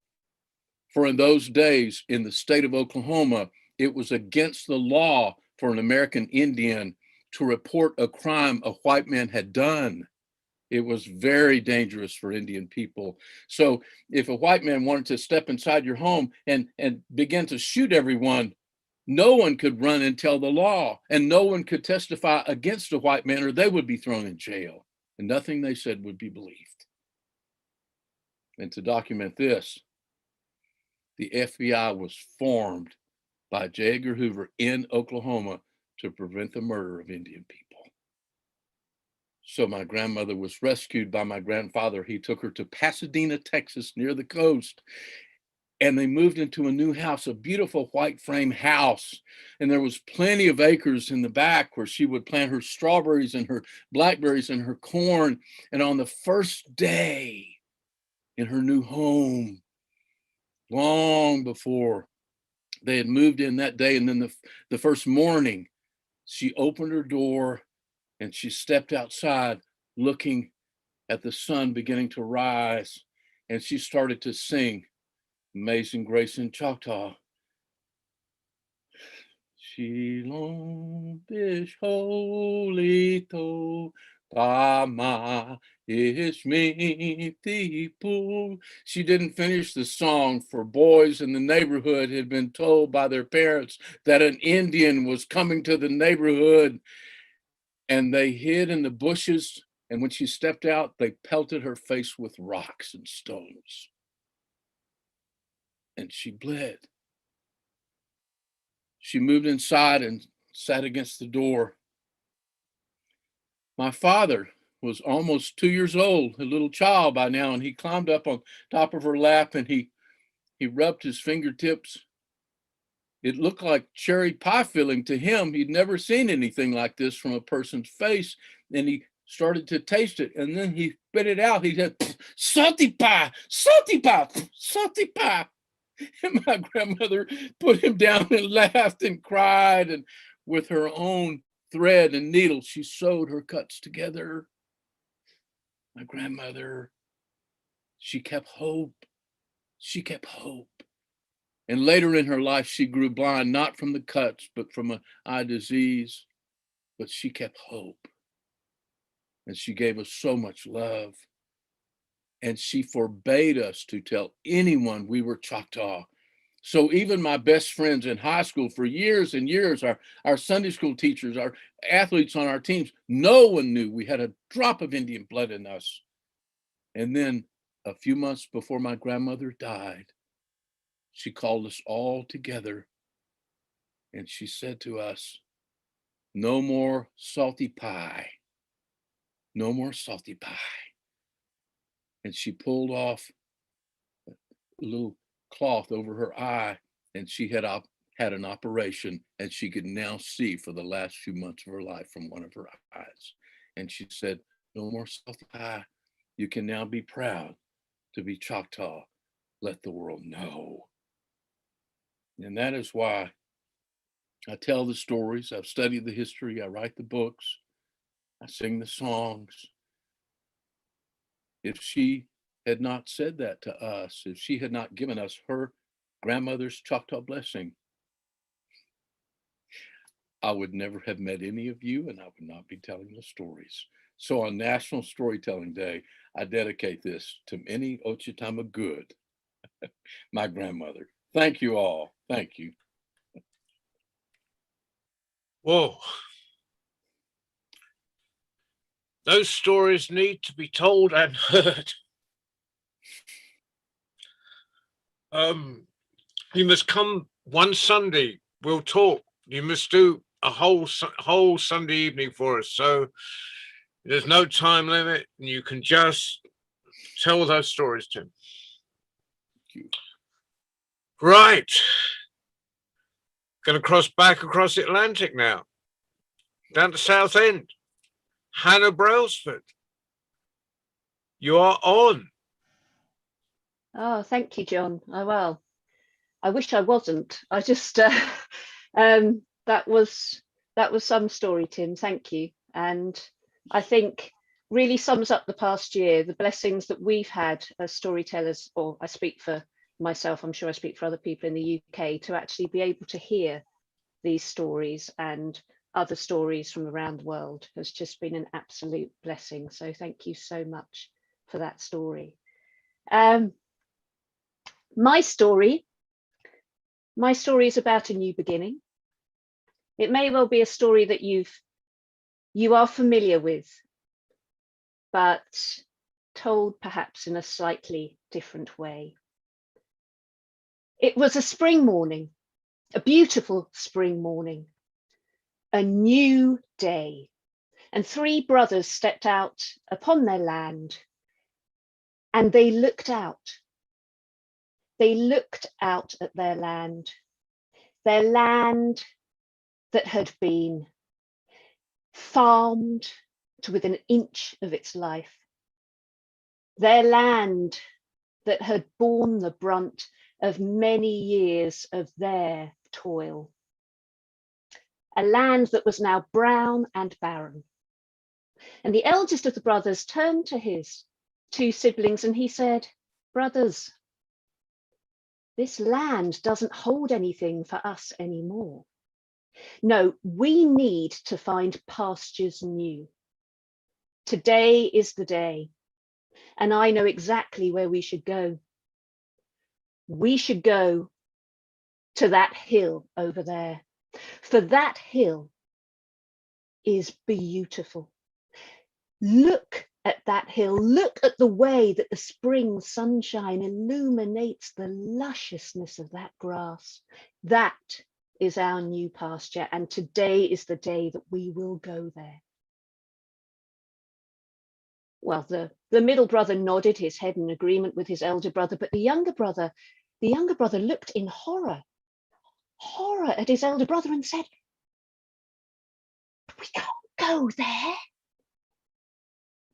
For in those days in the state of Oklahoma, it was against the law for an American Indian to report a crime a white man had done. It was very dangerous for Indian people. So if a white man wanted to step inside your home and begin to shoot everyone, no one could run and tell the law, and no one could testify against a white man or they would be thrown in jail, and nothing they said would be believed. And to document this, the FBI was formed by J. Edgar Hoover in Oklahoma to prevent the murder of Indian people. So my grandmother was rescued by my grandfather. He took her to Pasadena, Texas, near the coast. And they moved into a new house, a beautiful white frame house. And there was plenty of acres in the back where she would plant her strawberries and her blackberries and her corn. And on the first day in her new home, long before they had moved in that day, and then the first morning, she opened her door and she stepped outside looking at the sun beginning to rise. And she started to sing Amazing Grace in Choctaw. Shilong bish holy to Pama ish me tipu. She didn't finish the song, for boys in the neighborhood had been told by their parents that an Indian was coming to the neighborhood, and they hid in the bushes. And when she stepped out, they pelted her face with rocks and stones. And she bled. She moved inside and sat against the door. My father was almost 2 years old, a little child by now, and he climbed up on top of her lap and he rubbed his fingertips. It looked like cherry pie filling to him. He'd never seen anything like this from a person's face, and he started to taste it, and then he spit it out. He said, salty pie, salty pie, salty pie. And my grandmother put him down and laughed and cried, and with her own thread and needle, she sewed her cuts together. My grandmother, she kept hope. She kept hope. And later in her life, she grew blind, not from the cuts, but from an eye disease. But she kept hope. And she gave us so much love. And she forbade us to tell anyone we were Choctaw. So even my best friends in high school for years and years, our Sunday school teachers, our athletes on our teams, no one knew we had a drop of Indian blood in us. And then a few months before my grandmother died, she called us all together and she said to us, "No more salty pie. No more salty pie." And she pulled off a little cloth over her eye, and she had an operation, and she could now see for the last few months of her life from one of her eyes. And she said, "No more salty pie. You can now be proud to be Choctaw. Let the world know." And that is why I tell the stories. I've studied the history. I write the books. I sing the songs. If she had not said that to us, if she had not given us her grandmother's Choctaw blessing, I would never have met any of you, and I would not be telling the stories. So on National Storytelling Day, I dedicate this to Minnie Ochitama Good, my grandmother. Thank you all. Thank you. Whoa. Those stories need to be told and heard. You must come one Sunday. We'll talk. You must do a whole Sunday evening for us. So there's no time limit, and you can just tell those stories, Tim. Thank you. Right. Going to cross back across the Atlantic now, down to Southend. Hannah Brailsford, you are on. Oh, thank you, John. Oh, well, I wish I wasn't. I just that was some story, Tim. Thank you. And I think really sums up the past year, the blessings that we've had as storytellers, or I speak for myself, I'm sure I speak for other people in the UK, to actually be able to hear these stories and other stories from around the world has just been an absolute blessing. So thank you so much for that story. My story is about a new beginning. It may well be a story that you are familiar with, but told perhaps in a slightly different way. It was a spring morning, a beautiful spring morning, a new day, and three brothers stepped out upon their land, and they looked out. They looked out at their land that had been farmed to within an inch of its life, their land that had borne the brunt of many years of their toil, a land that was now brown and barren. And the eldest of the brothers turned to his two siblings and he said, "Brothers, this land doesn't hold anything for us anymore. No, we need to find pastures new. Today is the day, and I know exactly where we should go. We should go to that hill over there, for that hill is beautiful. Look at that hill. Look at the way that the spring sunshine illuminates the lusciousness of that grass. That is our new pasture, and today is the day that we will go there." Well, the middle brother nodded his head in agreement with his elder brother, but the younger brother looked in horror at his elder brother and said, "We can't go there,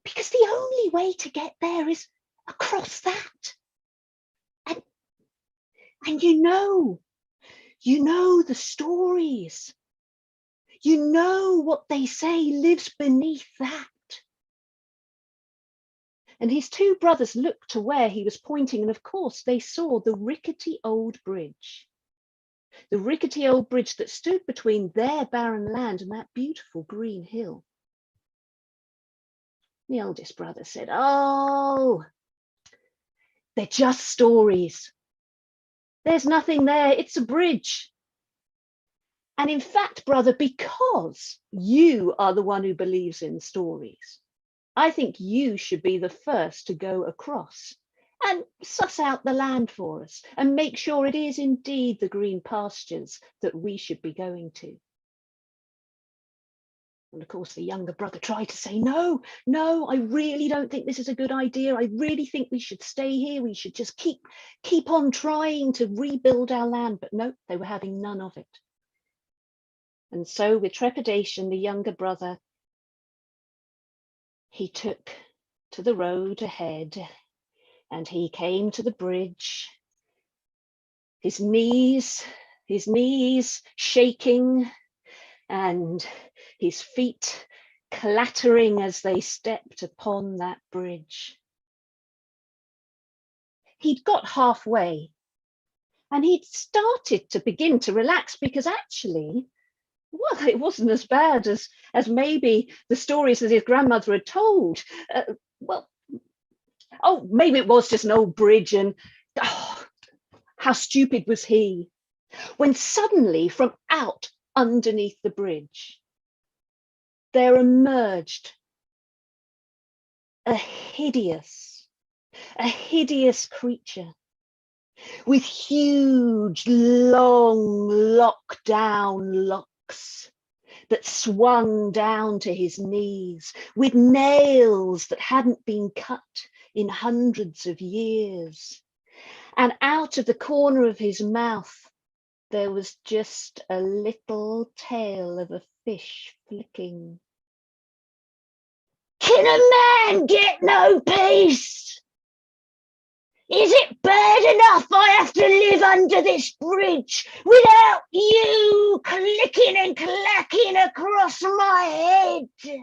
because the only way to get there is across that. And you know the stories. You know what they say lives beneath that." And his two brothers looked to where he was pointing, and of course they saw the rickety old bridge. The rickety old bridge that stood between their barren land and that beautiful green hill. The eldest brother said, "Oh, they're just stories. There's nothing there. It's a bridge. And in fact, brother, because you are the one who believes in stories, I think you should be the first to go across and suss out the land for us and make sure it is indeed the green pastures that we should be going to. And of course, the younger brother tried to say, no, I really don't think this is a good idea. I really think we should stay here. We should just keep on trying to rebuild our land. But no, they were having none of it. And so with trepidation, the younger brother, he took to the road ahead and he came to the bridge, his knees shaking and his feet clattering as they stepped upon that bridge. He'd got halfway and he'd started to begin to relax because actually, well, it wasn't as bad as maybe the stories that his grandmother had told. Maybe it was just an old bridge and how stupid was he? When suddenly from out underneath the bridge, there emerged a hideous creature with huge, long, lockdown locks that swung down to his knees, with nails that hadn't been cut in hundreds of years. And out of the corner of his mouth, there was just a little tail of a fish flicking. Can a man get no peace? Is it bad enough I have to live under this bridge without you clicking and clacking across my head?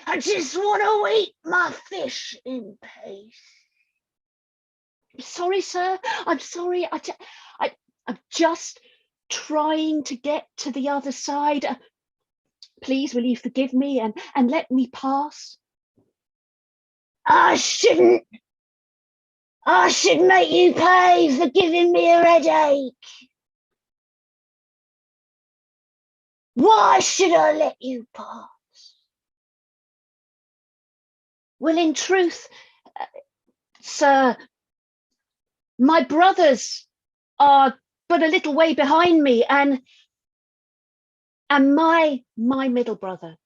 I just want to eat my fish in peace. I'm sorry, sir. I'm sorry. I'm just trying to get to the other side. Please, will you forgive me and let me pass? I should make you pay for giving me a headache. Why should I let you pass? Well, in truth, sir, my brothers are but a little way behind me, and my middle brother.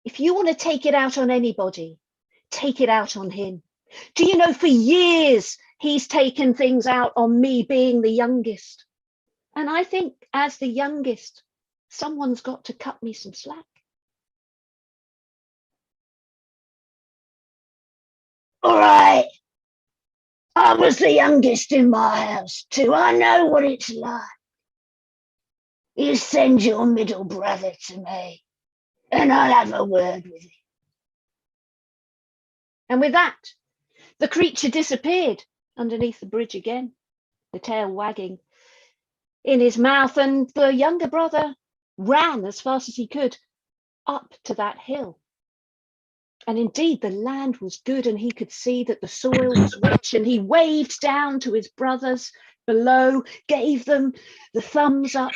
If you want to take it out on anybody, take it out on him. Do you know, for years, he's taken things out on me being the youngest. And I think as the youngest, someone's got to cut me some slack. All right. I was the youngest in my house too. I know what it's like. You send your middle brother to me and I'll have a word with him. And with that, the creature disappeared underneath the bridge again, the tail wagging in his mouth, and the younger brother ran as fast as he could up to that hill. And indeed, the land was good and he could see that the soil was rich, and he waved down to his brothers below, gave them the thumbs up.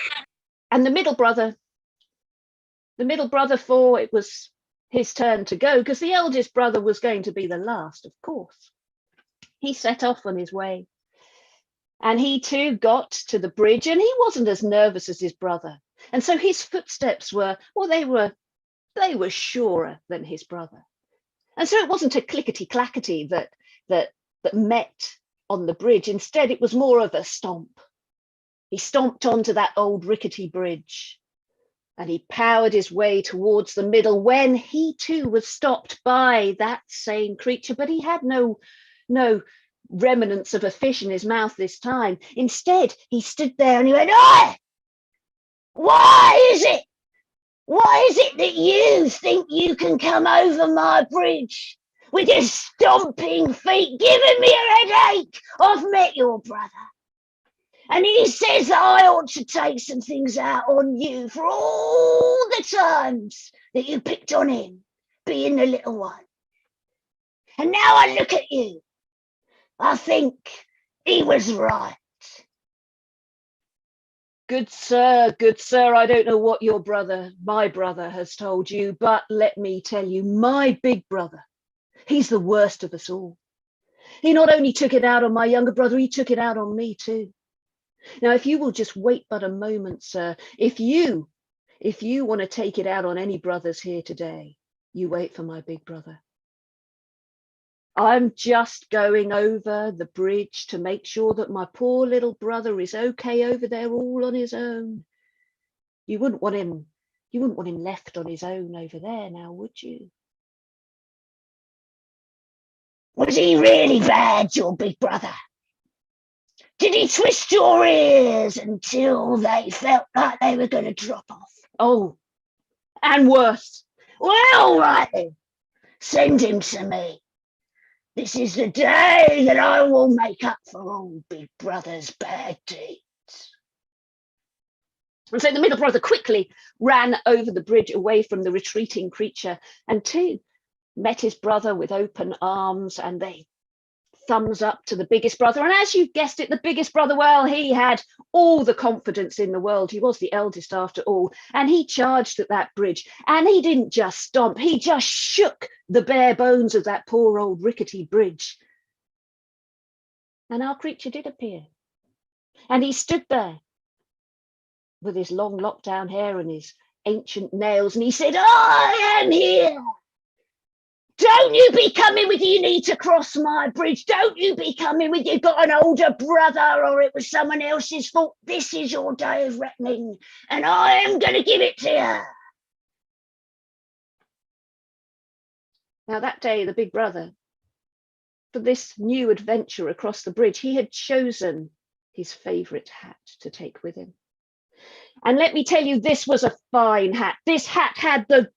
And the middle brother, thought it was his turn to go because the eldest brother was going to be the last, of course. He set off on his way. And he too got to the bridge, and he wasn't as nervous as his brother. And so his footsteps were surer than his brother. And so it wasn't a clickety-clackety that met on the bridge. Instead, it was more of a stomp. He stomped onto that old rickety bridge, and he powered his way towards the middle when he too was stopped by that same creature, but he had no remnants of a fish in his mouth this time. Instead, he stood there and he went, "Oi! Why is it that you think you can come over my bridge with your stomping feet giving me a headache? I've met your brother, and he says that I ought to take some things out on you for all the times that you picked on him, being the little one. And now I look at you, I think he was right. good sir, I don't know what your brother, my brother, has told you, but let me tell you, my big brother, he's the worst of us all. He not only took it out on my younger brother, he took it out on me too. Now, if you will just wait but a moment, sir, if you want to take it out on any brothers here today, you wait for my big brother. I'm just going over the bridge to make sure that my poor little brother is okay over there all on his own. You wouldn't want him left on his own over there now, would you? Was he really bad, your big brother? Did he twist your ears until they felt like they were going to drop off? Oh, and worse. Well, right then, send him to me. This is the day that I will make up for all big brother's bad deeds. And so the middle brother quickly ran over the bridge away from the retreating creature, and too met his brother with open arms, and they thumbs up to the biggest brother. And as you've guessed it, the biggest brother, well, he had all the confidence in the world. He was the eldest after all, and he charged at that bridge, and he didn't just stomp, he just shook the bare bones of that poor old rickety bridge. And our creature did appear, and he stood there with his long locked-down hair and his ancient nails, and he said, "I am here. Don't you be coming with you need to cross my bridge. Don't you be coming with you got an older brother or it was someone else's fault. This is your day of reckoning, and I am going to give it to you." Now that day, the big brother, for this new adventure across the bridge, he had chosen his favourite hat to take with him. And let me tell you, this was a fine hat. This hat had the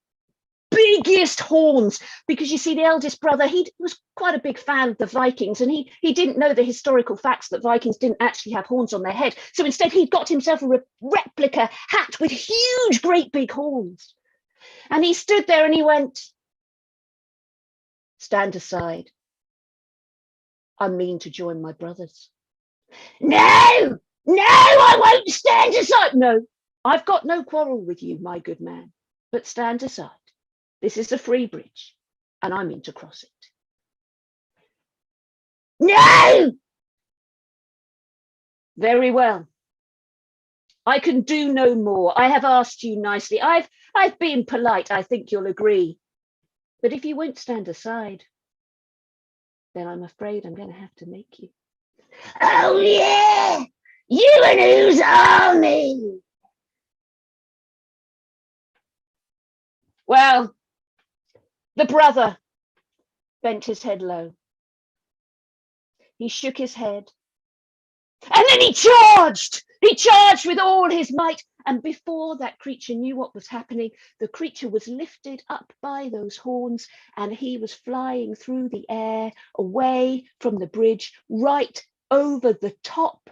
biggest horns, because you see, the eldest brother, he was quite a big fan of the Vikings, and he didn't know the historical facts that Vikings didn't actually have horns on their head. So instead he got himself a replica hat with huge, great big horns. And he stood there and he went, "Stand aside. I mean to join my brothers." No, I won't stand aside. "No, I've got no quarrel with you, my good man, but stand aside. This is a free bridge, and I mean to cross it." No! "Very well. I can do no more. I have asked you nicely. I've been polite, I think you'll agree. But if you won't stand aside, then I'm afraid I'm going to have to make you." Oh, yeah! You and whose army? Well, the brother bent his head low. He shook his head, and then he charged! He charged with all his might, and before that creature knew what was happening, the creature was lifted up by those horns, and he was flying through the air, away from the bridge, right over the top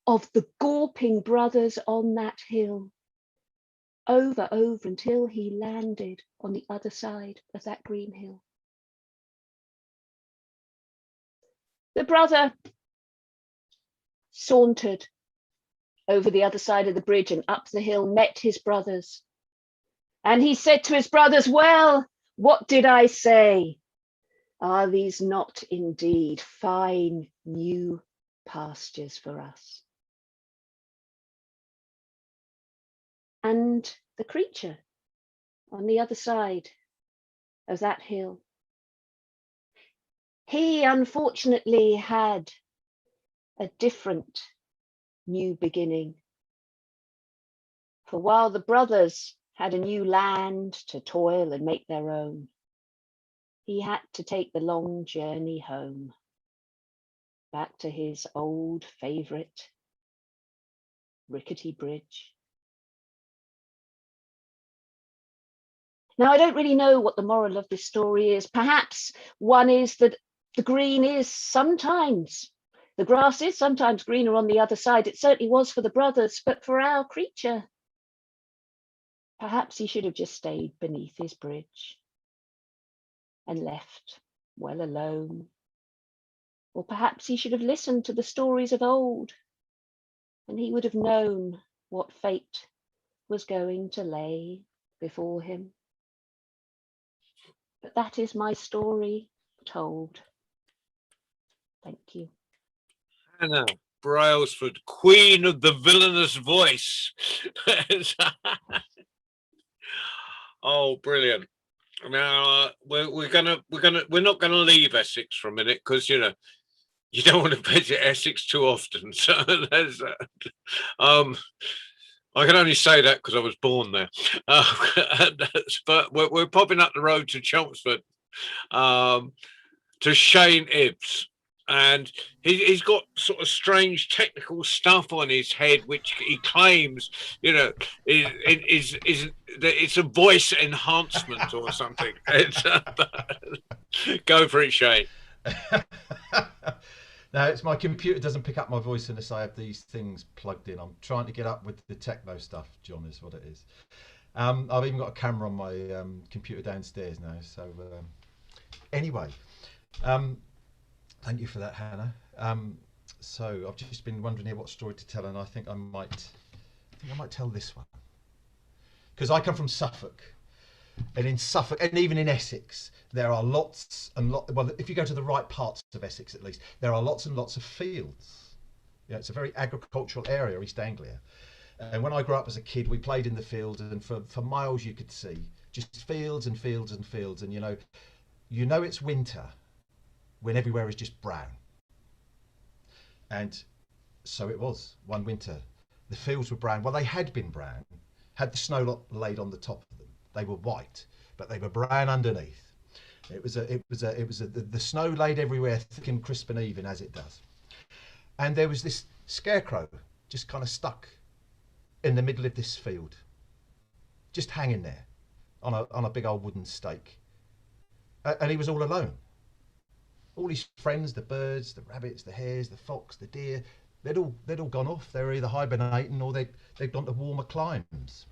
of the gawping brothers on that hill. Over until he landed on the other side of that green hill. The brother sauntered over the other side of the bridge and up the hill, met his brothers. And he said to his brothers, "Well, what did I say? Are these not indeed fine new pastures for us?" And the creature on the other side of that hill, he unfortunately had a different new beginning. For while the brothers had a new land to toil and make their own, he had to take the long journey home, back to his old favourite rickety bridge. Now, I don't really know what the moral of this story is. Perhaps one is that the green is sometimes, the grass is sometimes greener on the other side. It certainly was for the brothers, but for our creature, perhaps he should have just stayed beneath his bridge and left well alone. Or perhaps he should have listened to the stories of old, and he would have known what fate was going to lay before him. But that is my story told. Thank you. Hannah Brailsford, queen of the villainous voice. Oh, brilliant. Now we're not gonna leave Essex for a minute, because you know you don't want to visit Essex too often. So there's I can only say that because I was born there. But we're popping up the road to Chelmsford, to Shane Ibbs. And he's got sort of strange technical stuff on his head, which he claims, you know, is it's a voice enhancement or something. Go for it, Shane. No, it's my computer doesn't pick up my voice unless I have these things plugged in. I'm trying to get up with the techno stuff, John, is what it is. I've even got a camera on my computer downstairs now. So anyway, thank you for that, Hannah. So I've just been wondering here what story to tell, and I think I might tell this one, because I come from Suffolk, and in Suffolk, and even in Essex, there are lots and lots. Well, if you go to the right parts of Essex, at least, there are lots and lots of fields. Yeah, it's a very agricultural area, East Anglia. And when I grew up as a kid, we played in the fields, and for miles you could see just fields and fields and fields, and you know it's winter when everywhere is just brown. And so it was one winter. The fields were brown. Well, they had been brown, had the snow laid on the top of them. They were white, but they were brown underneath. The snow laid everywhere, thick and crisp and even, as it does. And there was this scarecrow just kind of stuck in the middle of this field, just hanging there on a big old wooden stake. And he was all alone. All his friends, the birds, the rabbits, the hares, the fox, the deer, they'd all gone off. They were either hibernating or they'd gone to warmer climes.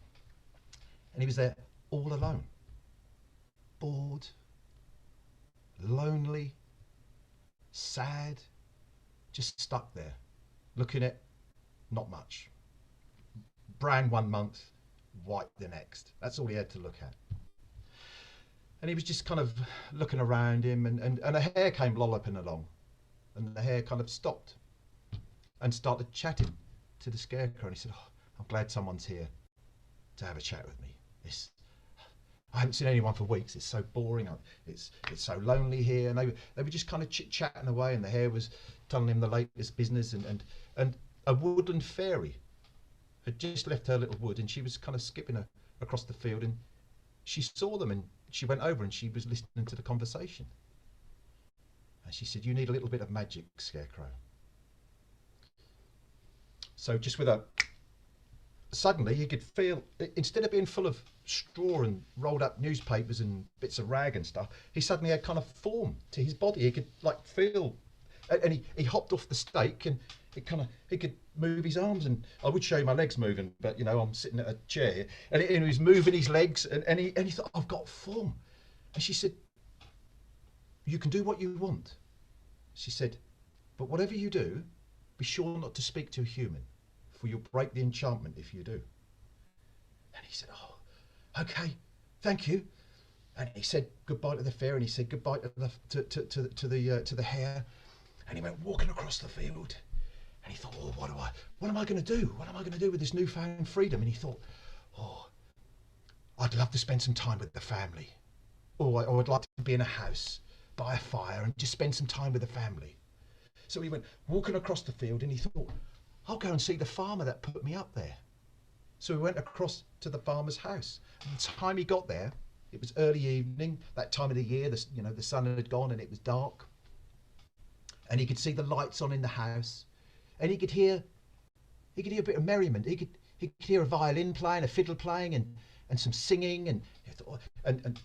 And he was there all alone, bored, lonely, sad, just stuck there, looking at not much. Brown one month, white the next. That's all he had to look at. And he was just kind of looking around him, and a hare came lolloping along, and the hare kind of stopped and started chatting to the scarecrow. And he said, "Oh, I'm glad someone's here to have a chat with me. I haven't seen anyone for weeks. It's so boring. It's so lonely here." And they were just kind of chit-chatting away, and the hare was telling him the latest business. And a woodland fairy had just left her little wood, and she was kind of skipping across the field, and she saw them, and she went over and she was listening to the conversation. And she said, "You need a little bit of magic, Scarecrow." So just with suddenly you could feel, instead of being full of straw and rolled up newspapers and bits of rag and stuff, he suddenly had kind of form to his body. He could like feel, and he hopped off the stake, and he could move his arms. And I would show you my legs moving, but you know, I'm sitting at a chair, and he was moving his legs, and he thought, "I've got form." And she said, "You can do what you want." She said, "But whatever you do, be sure not to speak to a human, for you'll break the enchantment if you do." And he said, "Oh, okay, thank you." And he said goodbye to the fairy, and he said goodbye to the hare, and he went walking across the field. And he thought, "Oh, what am I going to do? What am I going to do with this newfound freedom?" And he thought, "Oh, I'd love to spend some time with the family. Or I'd like to be in a house by a fire and just spend some time with the family." So he went walking across the field, and he thought, "I'll go and see the farmer that put me up there." So he went across to the farmer's house. And by the time he got there, it was early evening, that time of the year. The sun had gone and it was dark. And he could see the lights on in the house, and he could hear a bit of merriment. He could hear a violin playing, a fiddle playing, and some singing. And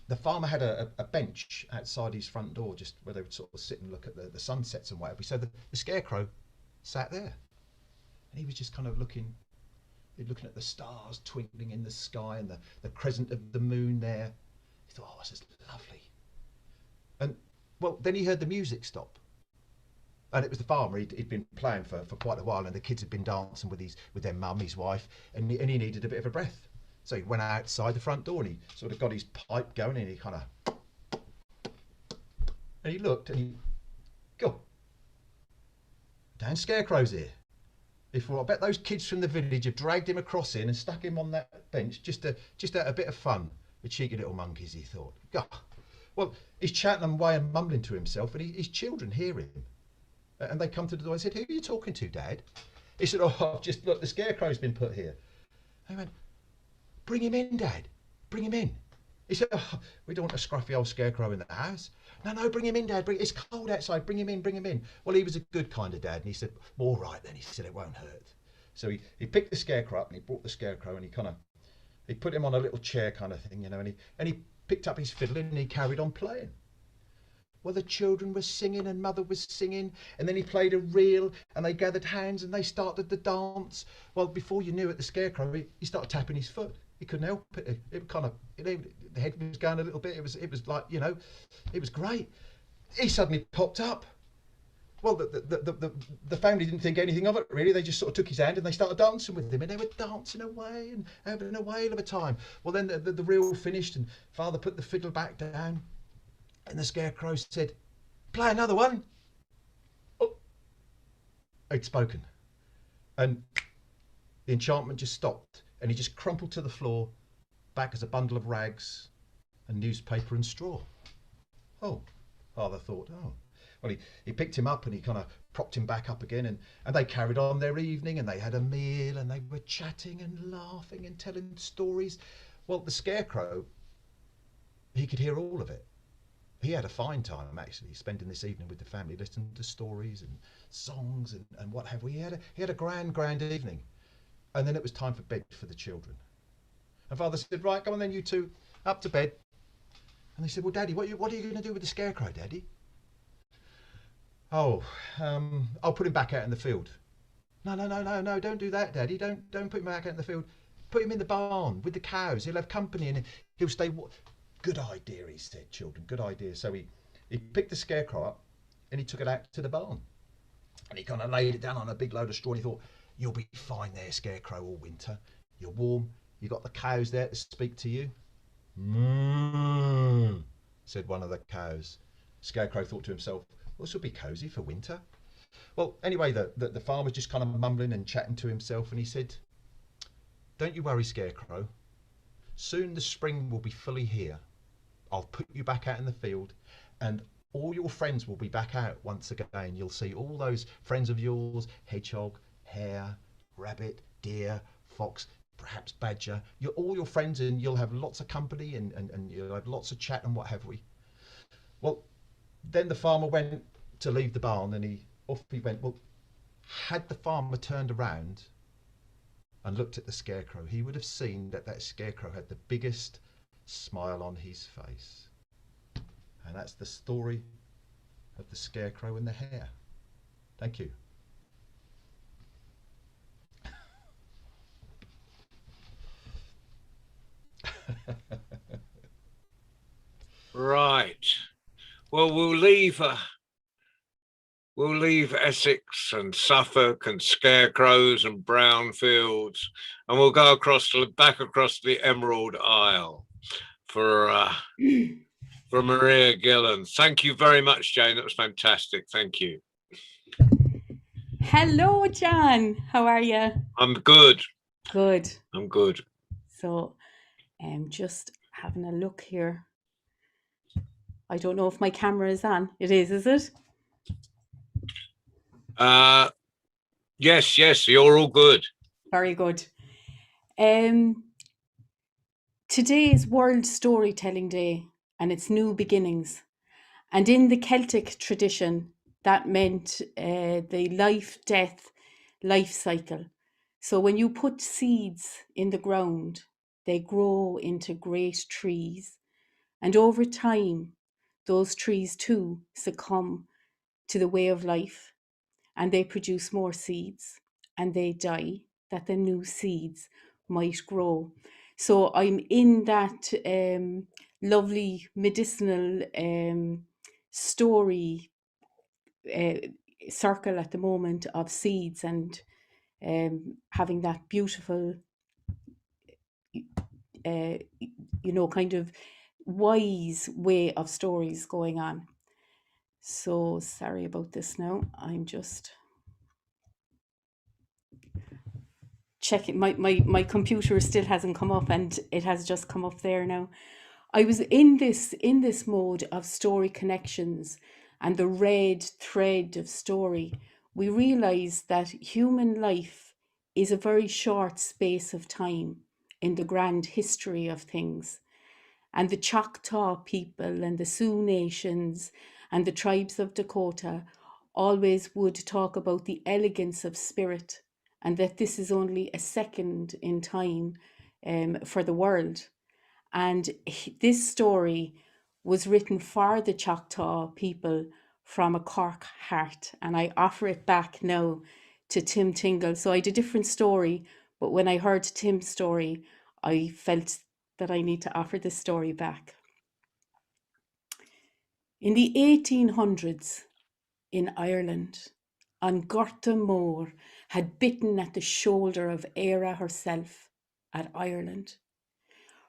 the farmer had a bench outside his front door, just where they would sort of sit and look at the sunsets and whatever. So the scarecrow sat there, and he was just kind of looking at the stars twinkling in the sky, and the crescent of the moon there. He thought, "Oh, this is lovely." And well, then he heard the music stop, And it was the farmer. He'd been playing for quite a while, and the kids had been dancing with their mum, his wife, and he needed a bit of a breath. So he went outside the front door and he sort of got his pipe going, and he kind of, and he looked and he, go, Dan Scarecrow's here. He thought, I bet those kids from the village have dragged him across in and stuck him on that bench just out a bit of fun. The cheeky little monkeys, he thought. God. Well, he's chatting away and mumbling to himself, and his children hear him. And they come to the door and said, who are you talking to, Dad? He said, oh, just look, the Scarecrow's been put here. They went, bring him in, Dad. Bring him in. He said, oh, we don't want a scruffy old Scarecrow in the house. No, bring him in, Dad. It's cold outside. Bring him in. Well, he was a good kind of dad, and he said, all right then. He said, it won't hurt. So he picked the Scarecrow up, and he brought the Scarecrow, and he put him on a little chair kind of thing, and he picked up his fiddle and he carried on playing. Well, the children were singing and Mother was singing, and then he played a reel and they gathered hands and they started the dance. Well, before you knew it, the Scarecrow, he started tapping his foot. He couldn't help it. It kind of, the head was going a little bit. It was like, it was great. He suddenly popped up. Well, the family didn't think anything of it, really. They just sort of took his hand and they started dancing with him, and they were dancing away and having a whale of a time. Well, then the reel finished and Father put the fiddle back down, and the Scarecrow said, play another one. Oh, he'd spoken. And the enchantment just stopped, and he just crumpled to the floor, back as a bundle of rags and newspaper and straw. Oh, Father thought, oh. Well, he picked him up and he kind of propped him back up again, and they carried on their evening, and they had a meal and they were chatting and laughing and telling stories. Well, the Scarecrow, he could hear all of it. He had a fine time, actually, spending this evening with the family, listening to stories and songs and what have we. He had a grand evening. And then it was time for bed for the children. And Father said, right, come on then, you two, up to bed. And they said, well, Daddy, what are you going to do with the Scarecrow, Daddy? Oh, I'll put him back out in the field. No, don't do that, Daddy. Don't put him back out in the field. Put him in the barn with the cows. He'll have company and he'll stay. Good idea, he said, children, good idea. So he picked the Scarecrow up and he took it out to the barn. And he kind of laid it down on a big load of straw, and he thought, you'll be fine there, Scarecrow, all winter. You're warm. You got the cows there to speak to you. Moo, said one of the cows. Scarecrow thought to himself, well, this will be cosy for winter. Well, anyway, the farmer's just kind of mumbling and chatting to himself, and he said, don't you worry, Scarecrow. Soon the spring will be fully here. I'll put you back out in the field, and all your friends will be back out once again. You'll see all those friends of yours, hedgehog, hare, rabbit, deer, fox, perhaps badger. All your friends, and you'll have lots of company and you'll have lots of chat and what have we. Well, then the farmer went to leave the barn, and off he went. Well, had the farmer turned around and looked at the Scarecrow, he would have seen that Scarecrow had the biggest smile on his face. And that's the story of the Scarecrow and the hare. Thank you. Right. Well, we'll leave Essex and Suffolk and Scarecrows and Brownfields, and we'll go back across the Emerald Isle for Maria Gillen. Thank you very much, Jane. That was fantastic. Thank you. Hello, John. How are you? I'm good. Good. I'm good. So, just having a look here. I don't know if my camera is on. It is it? Yes, you're all good. Very good. Today is World Storytelling Day, and it's New Beginnings. And in the Celtic tradition, that meant the life-death life cycle. So when you put seeds in the ground, they grow into great trees. And over time, those trees too succumb to the way of life, and they produce more seeds, and they die, that the new seeds might grow. So I'm in that lovely medicinal story circle at the moment of seeds and having that beautiful, kind of wise way of stories going on. So sorry about this now. I'm just checking. My computer still hasn't come up, and it has just come up there now. I was in this mode of story connections and the red thread of story. We realize that human life is a very short space of time in the grand history of things. And the Choctaw people and the Sioux nations and the tribes of Dakota always would talk about the elegance of spirit, and that this is only a second in time for the world. And this story was written for the Choctaw people from a Cork heart. And I offer it back now to Tim Tingle. So I had a different story, but when I heard Tim's story, I felt that I need to offer this story back. In the 1800s in Ireland, An Gorta Mór had bitten at the shoulder of Éire herself at Ireland.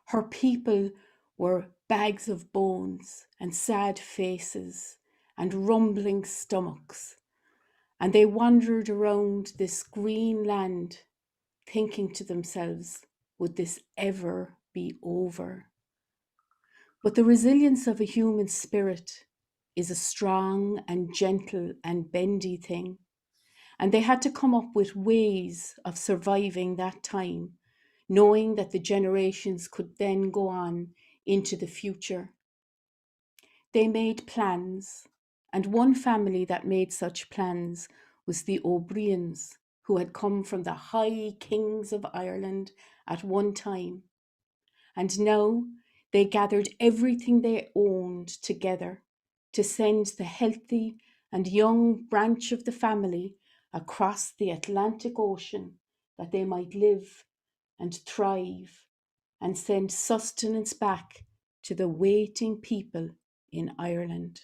Her people were bags of bones and sad faces and rumbling stomachs, and they wandered around this green land thinking to themselves, would this ever be over? But the resilience of a human spirit is a strong and gentle and bendy thing, and they had to come up with ways of surviving that time, knowing that the generations could then go on into the future. They made plans, and one family that made such plans was the O'Briens, who had come from the high kings of Ireland at one time. And now they gathered everything they owned together to send the healthy and young branch of the family across the Atlantic Ocean, that they might live and thrive and send sustenance back to the waiting people in Ireland.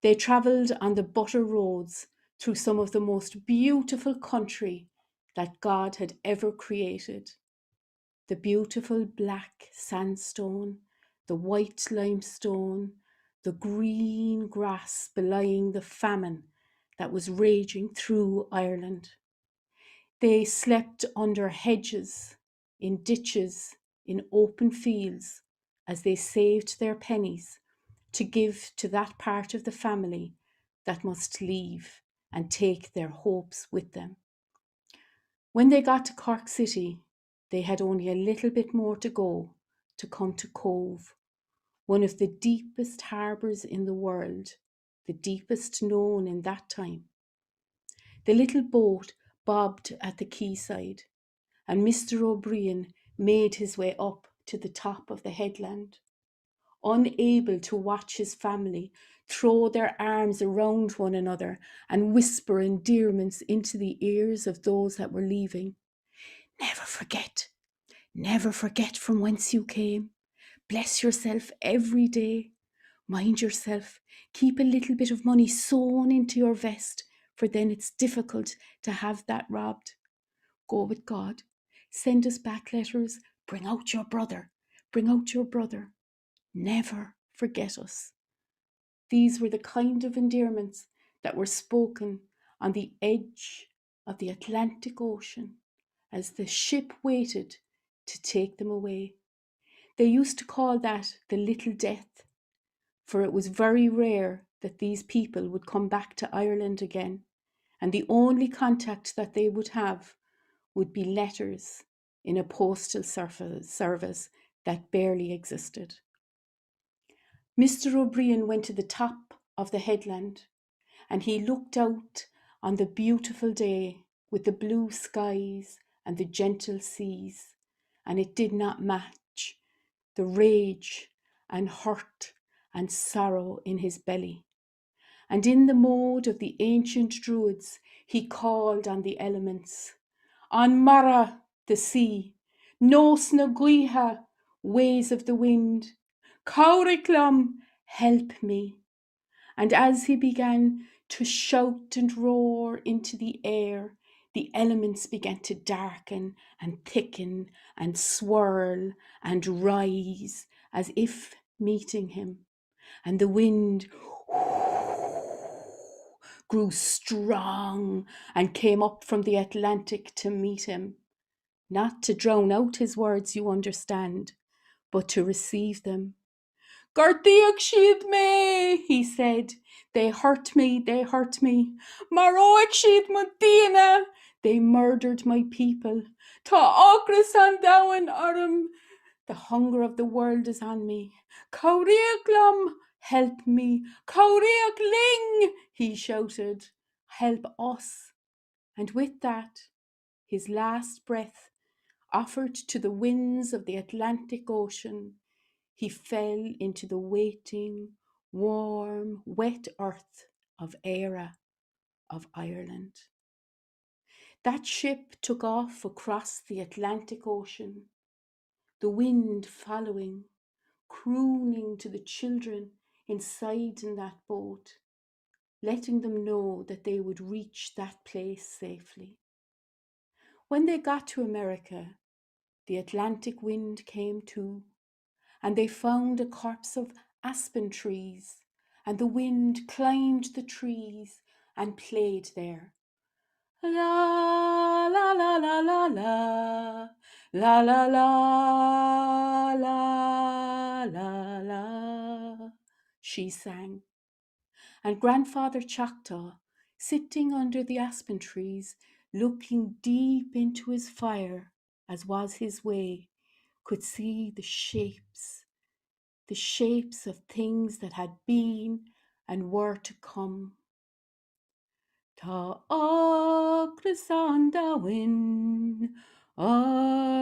They travelled on the butter roads through some of the most beautiful country that God had ever created. The beautiful black sandstone, the white limestone, the green grass belying the famine that was raging through Ireland. They slept under hedges, in ditches, in open fields, as they saved their pennies to give to that part of the family that must leave and take their hopes with them. When they got to Cork City, they had only a little bit more to go to come to Cove, one of the deepest harbours in the world, the deepest known in that time. The little boat bobbed at the quayside, and Mr. O'Brien made his way up to the top of the headland. Unable to watch his family throw their arms around one another and whisper endearments into the ears of those that were leaving. Never forget from whence you came. Bless yourself every day. Mind yourself. Keep a little bit of money sewn into your vest, for then it's difficult to have that robbed. Go with God. Send us back letters. Bring out your brother. Bring out your brother. Never forget us. These were the kind of endearments that were spoken on the edge of the Atlantic Ocean as the ship waited to take them away. They used to call that the little death, for it was very rare that these people would come back to Ireland again, and the only contact that they would have would be letters in a postal service that barely existed. Mr. O'Brien went to the top of the headland, and he looked out on the beautiful day with the blue skies and the gentle seas, and it did not match the rage and hurt and sorrow in his belly. And in the mode of the ancient druids, he called on the elements. An Mara, the sea, Nos na Guiha, ways of the wind, Cauriclam, help me. And as he began to shout and roar into the air. The elements began to darken and thicken and swirl and rise as if meeting him. And the wind grew strong and came up from the Atlantic to meet him. Not to drown out his words, you understand, but to receive them. Gardiach siad me, he said. They hurt me, they hurt me. Maroic siad Modena. They murdered my people. Ta ogras an dawan arum. The hunger of the world is on me. Kauriach lam, help me. Kauriach ling, he shouted. Help us. And with that, his last breath, offered to the winds of the Atlantic Ocean, he fell into the waiting, warm, wet earth of Éire of Ireland. That ship took off across the Atlantic Ocean, the wind following, crooning to the children inside in that boat, letting them know that they would reach that place safely. When they got to America, the Atlantic wind came too, and they found a copse of aspen trees, and the wind climbed the trees and played there. La la la la la la, la la la la la la, she sang. And Grandfather Choctaw, sitting under the aspen trees, looking deep into his fire, as was his way, could see the shapes of things that had been and were to come. Ta ogras an dawin, Aramanish,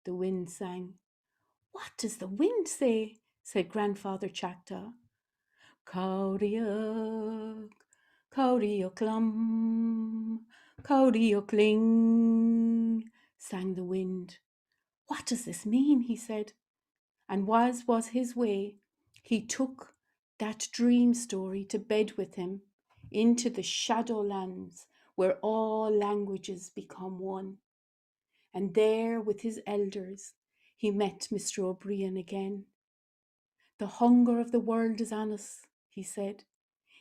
the wind sang. What does the wind say? Said Grandfather Choctaw. Kauriach, kauriach lum, kauriach ling, sang the wind. What does this mean? He said. And as was his way, he took that dream story to bed with him into the shadowlands where all languages become one. And there with his elders, he met Mr. O'Brien again. The hunger of the world is on us, he said.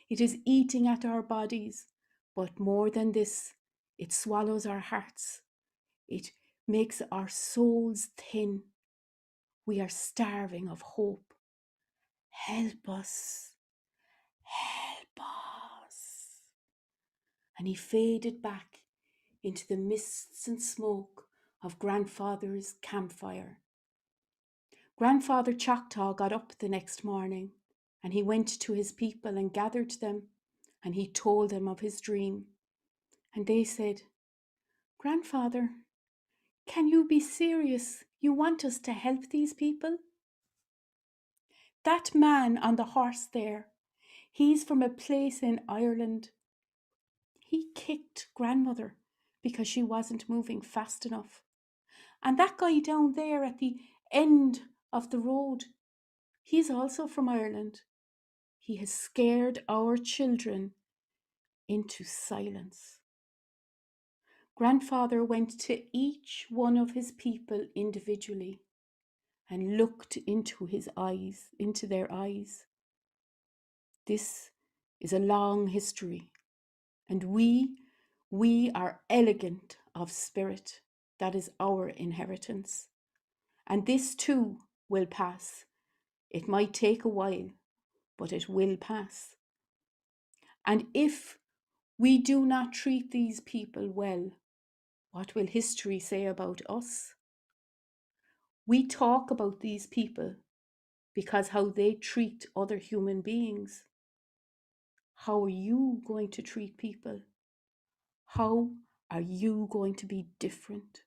It is eating at our bodies, but more than this, it swallows our hearts. It makes our souls thin. We are starving of hope. Help us, help us. And he faded back into the mists and smoke of Grandfather's campfire. Grandfather Choctaw got up the next morning, and he went to his people and gathered them, and he told them of his dream. And they said, Grandfather, can you be serious? You want us to help these people? That man on the horse there, he's from a place in Ireland. He kicked Grandmother because she wasn't moving fast enough. And that guy down there at the end of the road, he's also from Ireland. He has scared our children into silence. Grandfather went to each one of his people individually and looked into their eyes. This is a long history, and we are elegant of spirit. That is our inheritance. And this too will pass. It might take a while, but it will pass. And if we do not treat these people well, what will history say about us? We talk about these people because how they treat other human beings. How are you going to treat people? How are you going to be different?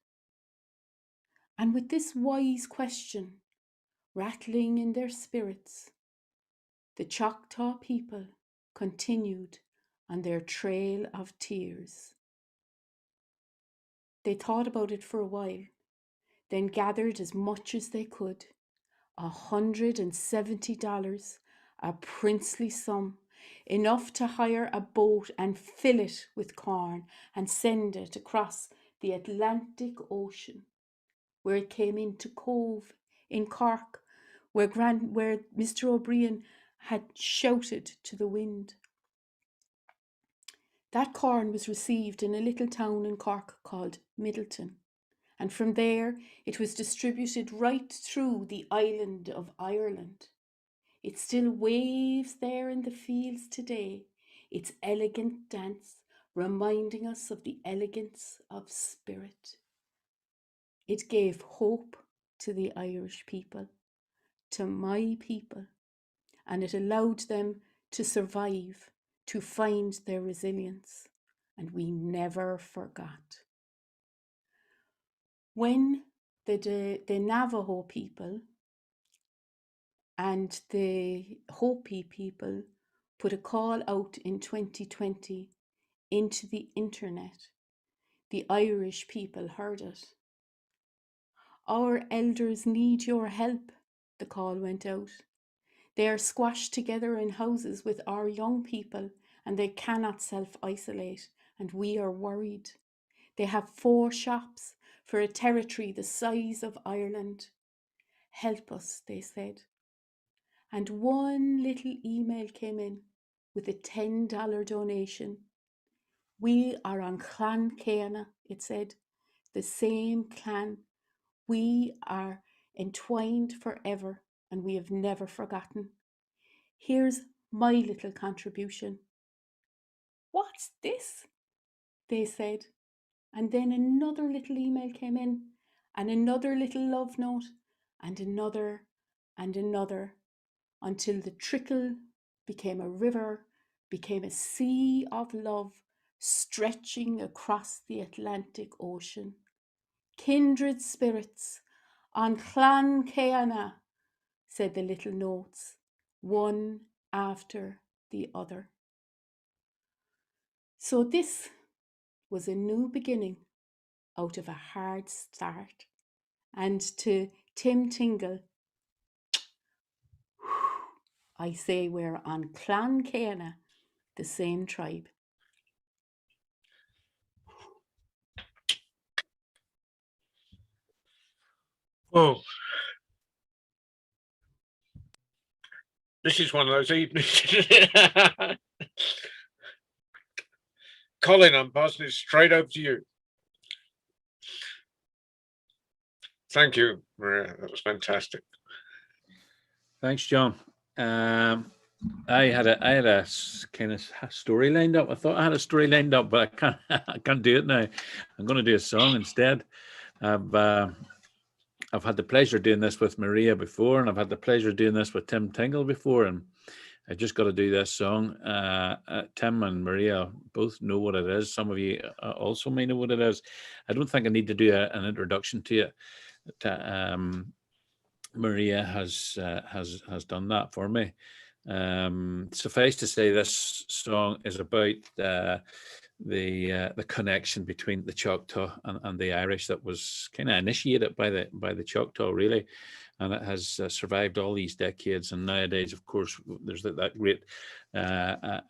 And with this wise question rattling in their spirits, the Choctaw people continued on their trail of tears. They thought about it for a while, then gathered as much as they could, $170, a princely sum. enough to hire a boat and fill it with corn and send it across the Atlantic Ocean, where it came into Cove in Cork, where Mr. O'Brien had shouted to the wind. That corn was received in a little town in Cork called Middleton, and from there it was distributed right through the island of Ireland. It still waves there in the fields today, its elegant dance reminding us of the elegance of spirit. It gave hope to the Irish people, to my people, and it allowed them to survive, to find their resilience, and we never forgot. When the Navajo people and the Hopi people put a call out in 2020 into the internet, the Irish people heard it. Our elders need your help, the call went out. They are squashed together in houses with our young people and they cannot self-isolate, and we are worried. They have 4 shops for a territory the size of Ireland. Help us, they said. And one little email came in with a $10 donation. We are on Clan Céanna, it said, the same clan. We are entwined forever and we have never forgotten. Here's my little contribution. What's this? They said. And then another little email came in, and another little love note, and another, until the trickle became a river, became a sea of love stretching across the Atlantic Ocean. Kindred spirits on Clan Céanna, said the little notes, one after the other. So this was a new beginning out of a hard start. And to Tim Tingle, I say we're on Clan Céanna, the same tribe. Oh, this is one of those evenings. Colin, I'm passing it straight over to you. Thank you, Maria. That was fantastic. Thanks, John. I had a kind of story lined up. I thought I had a story lined up, but I can't do it now. I'm going to do a song instead. I've had the pleasure of doing this with Maria before, and I've had the pleasure of doing this with Tim Tingle before, and I just got to do this song. Tim and Maria both know what it is. Some of you also may know what it is. I don't think I need to do an introduction to it. Maria has done that for me. Suffice to say, this song is about the connection between the Choctaw and the Irish that was kind of initiated by the Choctaw, really, and it has survived all these decades. And nowadays, of course, there's that great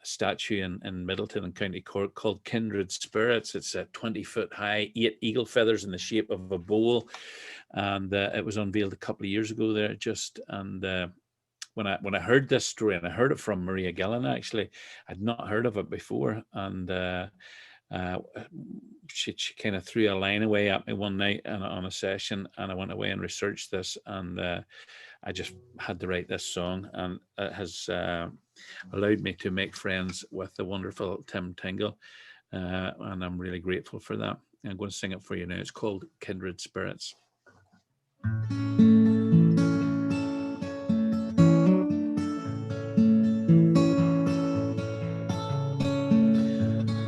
statue in Middleton in County Cork called Kindred Spirits. It's 20 foot high, 8 eagle feathers in the shape of a bowl, and it was unveiled a couple of years ago there. When I heard this story, and I heard it from Maria Gillen, actually, I'd not heard of it before, and she kind of threw a line away at me one night on a session, and I went away and researched this, and I just had to write this song, and it has allowed me to make friends with the wonderful Tim Tingle, and I'm really grateful for that. I'm going to sing it for you now. It's called Kindred Spirits.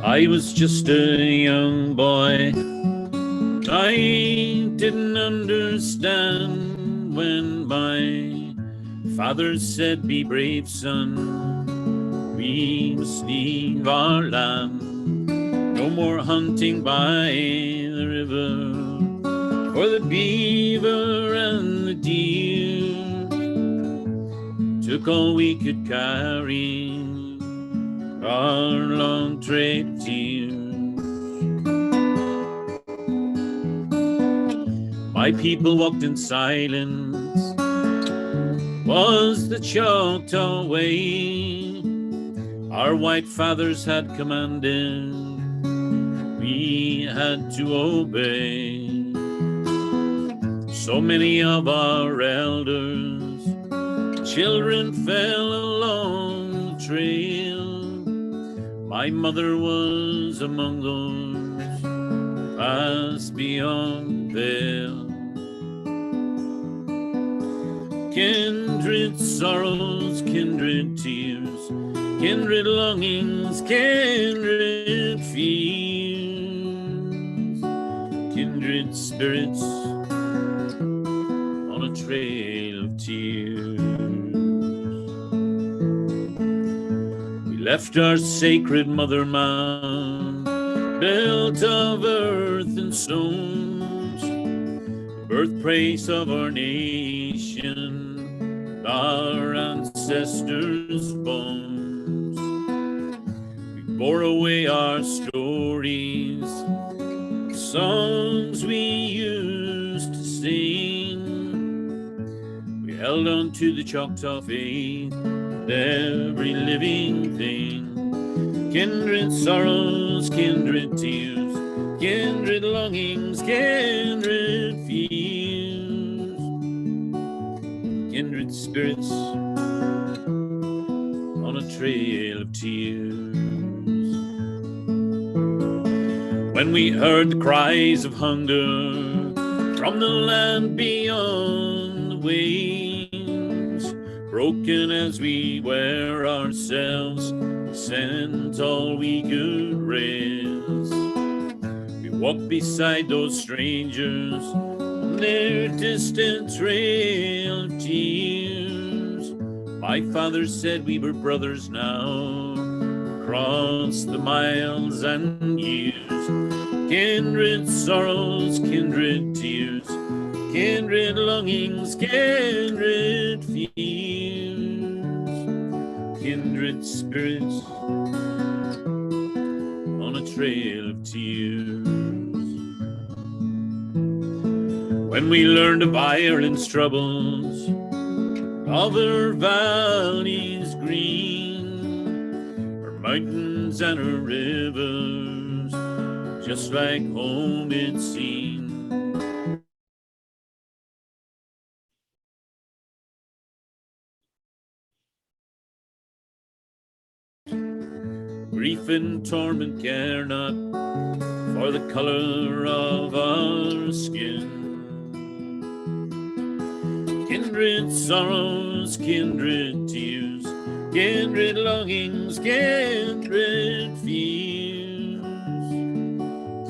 I was just a young boy. I didn't understand when my father said, "Be brave, son, we must leave our land. No more hunting by the river for the beaver and the deer. Took all we could carry, our long trail of tears. My people walked in silence, was the Choctaw way. Our white fathers had commanded, we had to obey. So many of our elders, children fell along the trail. My mother was among those who passed beyond the veil. Kindred sorrows, kindred tears, kindred longings, kindred fears, kindred spirits on a trail of tears. We left our sacred mother mound, built of earth and stones, the birthplace of our nation, our ancestors' bones. We bore away our stories, songs we used to sing. We held on to the Choctaw faith, every living thing. Kindred sorrows, kindred tears, kindred longings, kindred fears, kindred spirits on a trail of tears. When we heard the cries of hunger from the land beyond the waves, broken as we were ourselves, sent all we could raise. We walked beside those strangers on their distant trail of tears. My father said we were brothers now, across the miles and years. Kindred sorrows, kindred tears, kindred longings, kindred fears, kindred spirits on a trail of tears. When we learned of Ireland's troubles, of her valleys green, her mountains and her rivers, just like home it seemed. Grief and torment care not for the color of our skin. Kindred sorrows, kindred tears, kindred longings, kindred fears,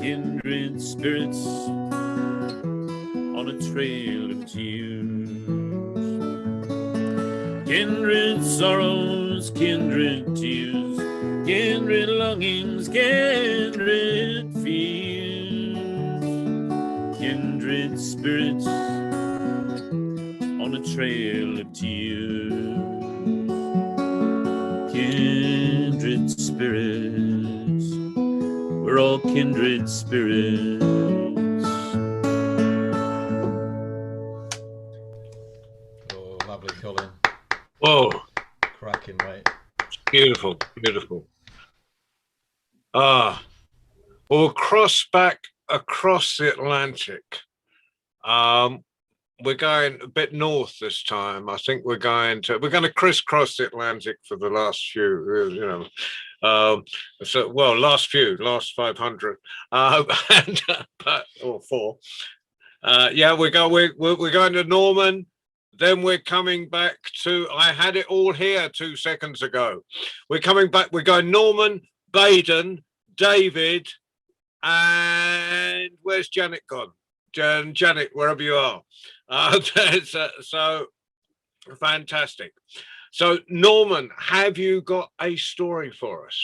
kindred spirits on a trail of tears. Kindred sorrows, kindred tears, kindred longings, kindred fears, kindred spirits on a trail of tears. Kindred spirits, we're all kindred spirits. Oh, lovely, Colin. Whoa, Cracking, mate. beautiful, beautiful. Well, we'll cross back across the Atlantic. We're going a bit north this time. I think we're going to crisscross the Atlantic for the last few, last 500, or four. We're going to Norman. Then we're coming back to, I had it all here 2 seconds ago. We're coming back, we're going Norman, Baden, David, and where's Janet gone? Janet, wherever you are. So fantastic. So Norman, have you got a story for us?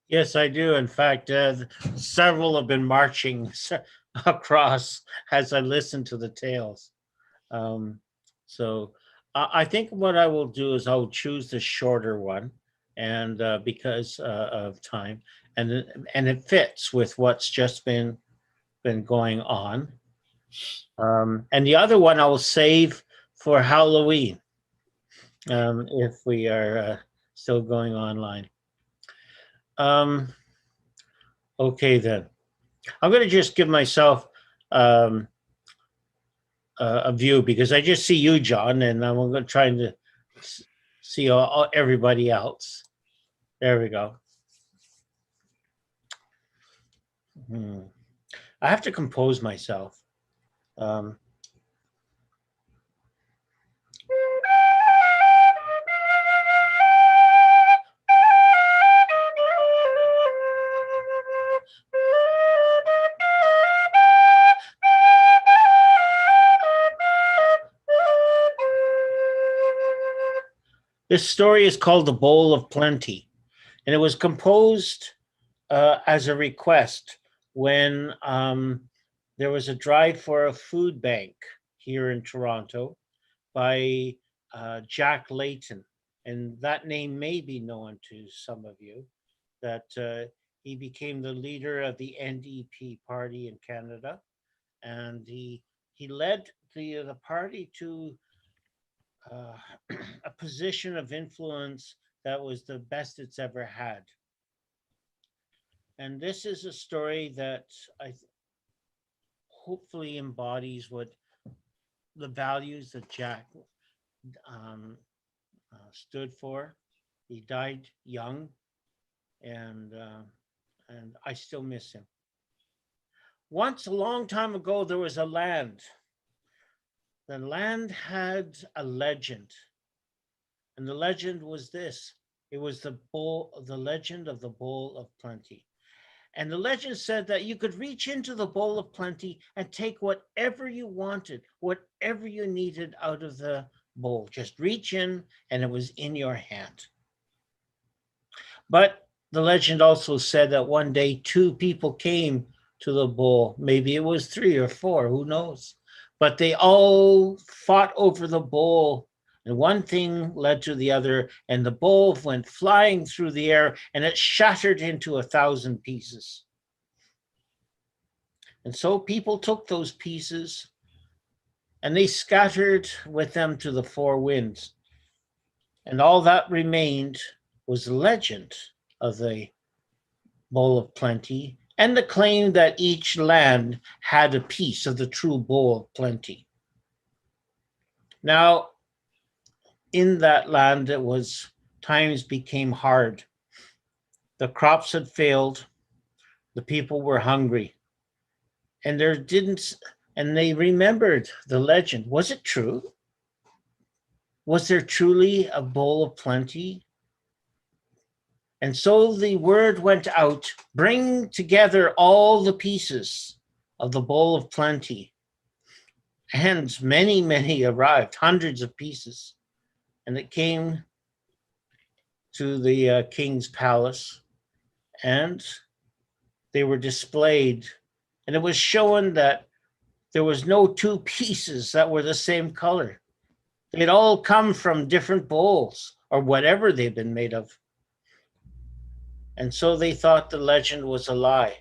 Yes, I do. In fact, several have been marching across as I listen to the tales. So I think what I will do is I'll choose the shorter one and because of time, and it fits with what's just been going on. And the other one I will save for Halloween, if we are still going online. Okay, then. I'm going to just give myself a view, because I just see you, John, and I'm going to try to see everybody else. There we go. I have to compose myself. This story is called The Bowl of Plenty, and it was composed as a request when there was a drive for a food bank here in Toronto by Jack Layton. And that name may be known to some of you, that he became the leader of the NDP party in Canada. And he led the party to a position of influence that was the best it's ever had. And this is a story that hopefully embodies what the values that Jack stood for. He died young, and I still miss him. Once, a long time ago, there was a land. The land had a legend, and the legend was this. It was the legend of the Bowl of Plenty. And the legend said that you could reach into the Bowl of Plenty and take whatever you wanted, whatever you needed out of the bowl. Just reach in, and it was in your hand. But the legend also said that one day 2 people came to the bowl. Maybe it was 3 or 4, who knows? But they all fought over the bowl, and one thing led to the other, and the bowl went flying through the air, and it shattered into 1,000 pieces. And so people took those pieces, and they scattered with them to the 4 winds. And all that remained was the legend of the Bowl of Plenty, and the claim that each land had a piece of the true Bowl of Plenty. Now, in that land, times became hard. The crops had failed. The people were hungry. And they remembered the legend. Was it true? Was there truly a Bowl of Plenty? And so the word went out, bring together all the pieces of the Bowl of Plenty. And many, many arrived, hundreds of pieces. And it came to the king's palace, and they were displayed. And it was shown that there was no 2 pieces that were the same color. They'd all come from different bowls, or whatever they'd been made of. And so they thought the legend was a lie.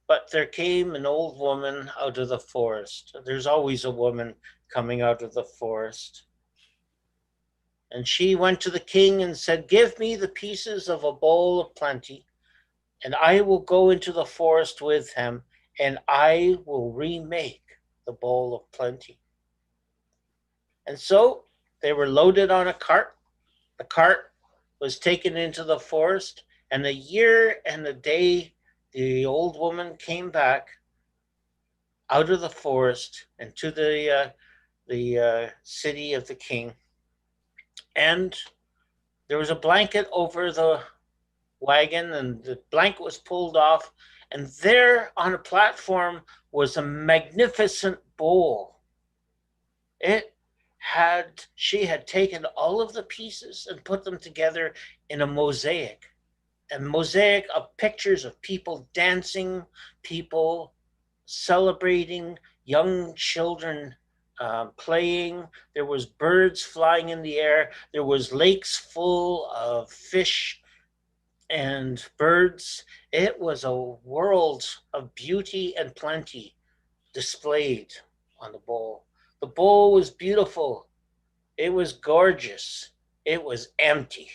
But there came an old woman out of the forest. There's always a woman coming out of the forest. And she went to the king and said, give me the pieces of a Bowl of Plenty, and I will go into the forest with him, and I will remake the Bowl of Plenty. And so they were loaded on a cart. The cart was taken into the forest, and a year and a day, the old woman came back out of the forest and to the city of the king. And there was a blanket over the wagon, and the blanket was pulled off, and there on a platform was a magnificent bowl. She had taken all of the pieces and put them together in a mosaic of pictures of people dancing, people celebrating, young children playing. There was birds flying in the air. There was lakes full of fish and birds. It was a world of beauty and plenty displayed on the bowl. The bowl was beautiful. It was gorgeous. It was empty.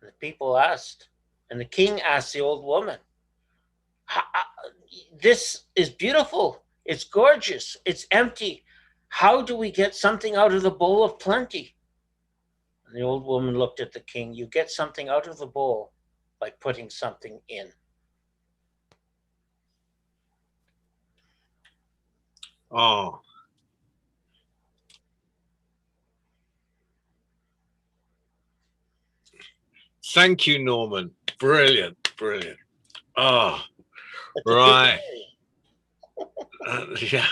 The people asked, and the king asked the old woman, "This is beautiful. It's gorgeous. It's empty. How do we get something out of the bowl of plenty?" And the old woman looked at the king. "You get something out of the bowl by putting something in." Oh. Thank you, Norman. Brilliant, brilliant. Oh, right. Yeah.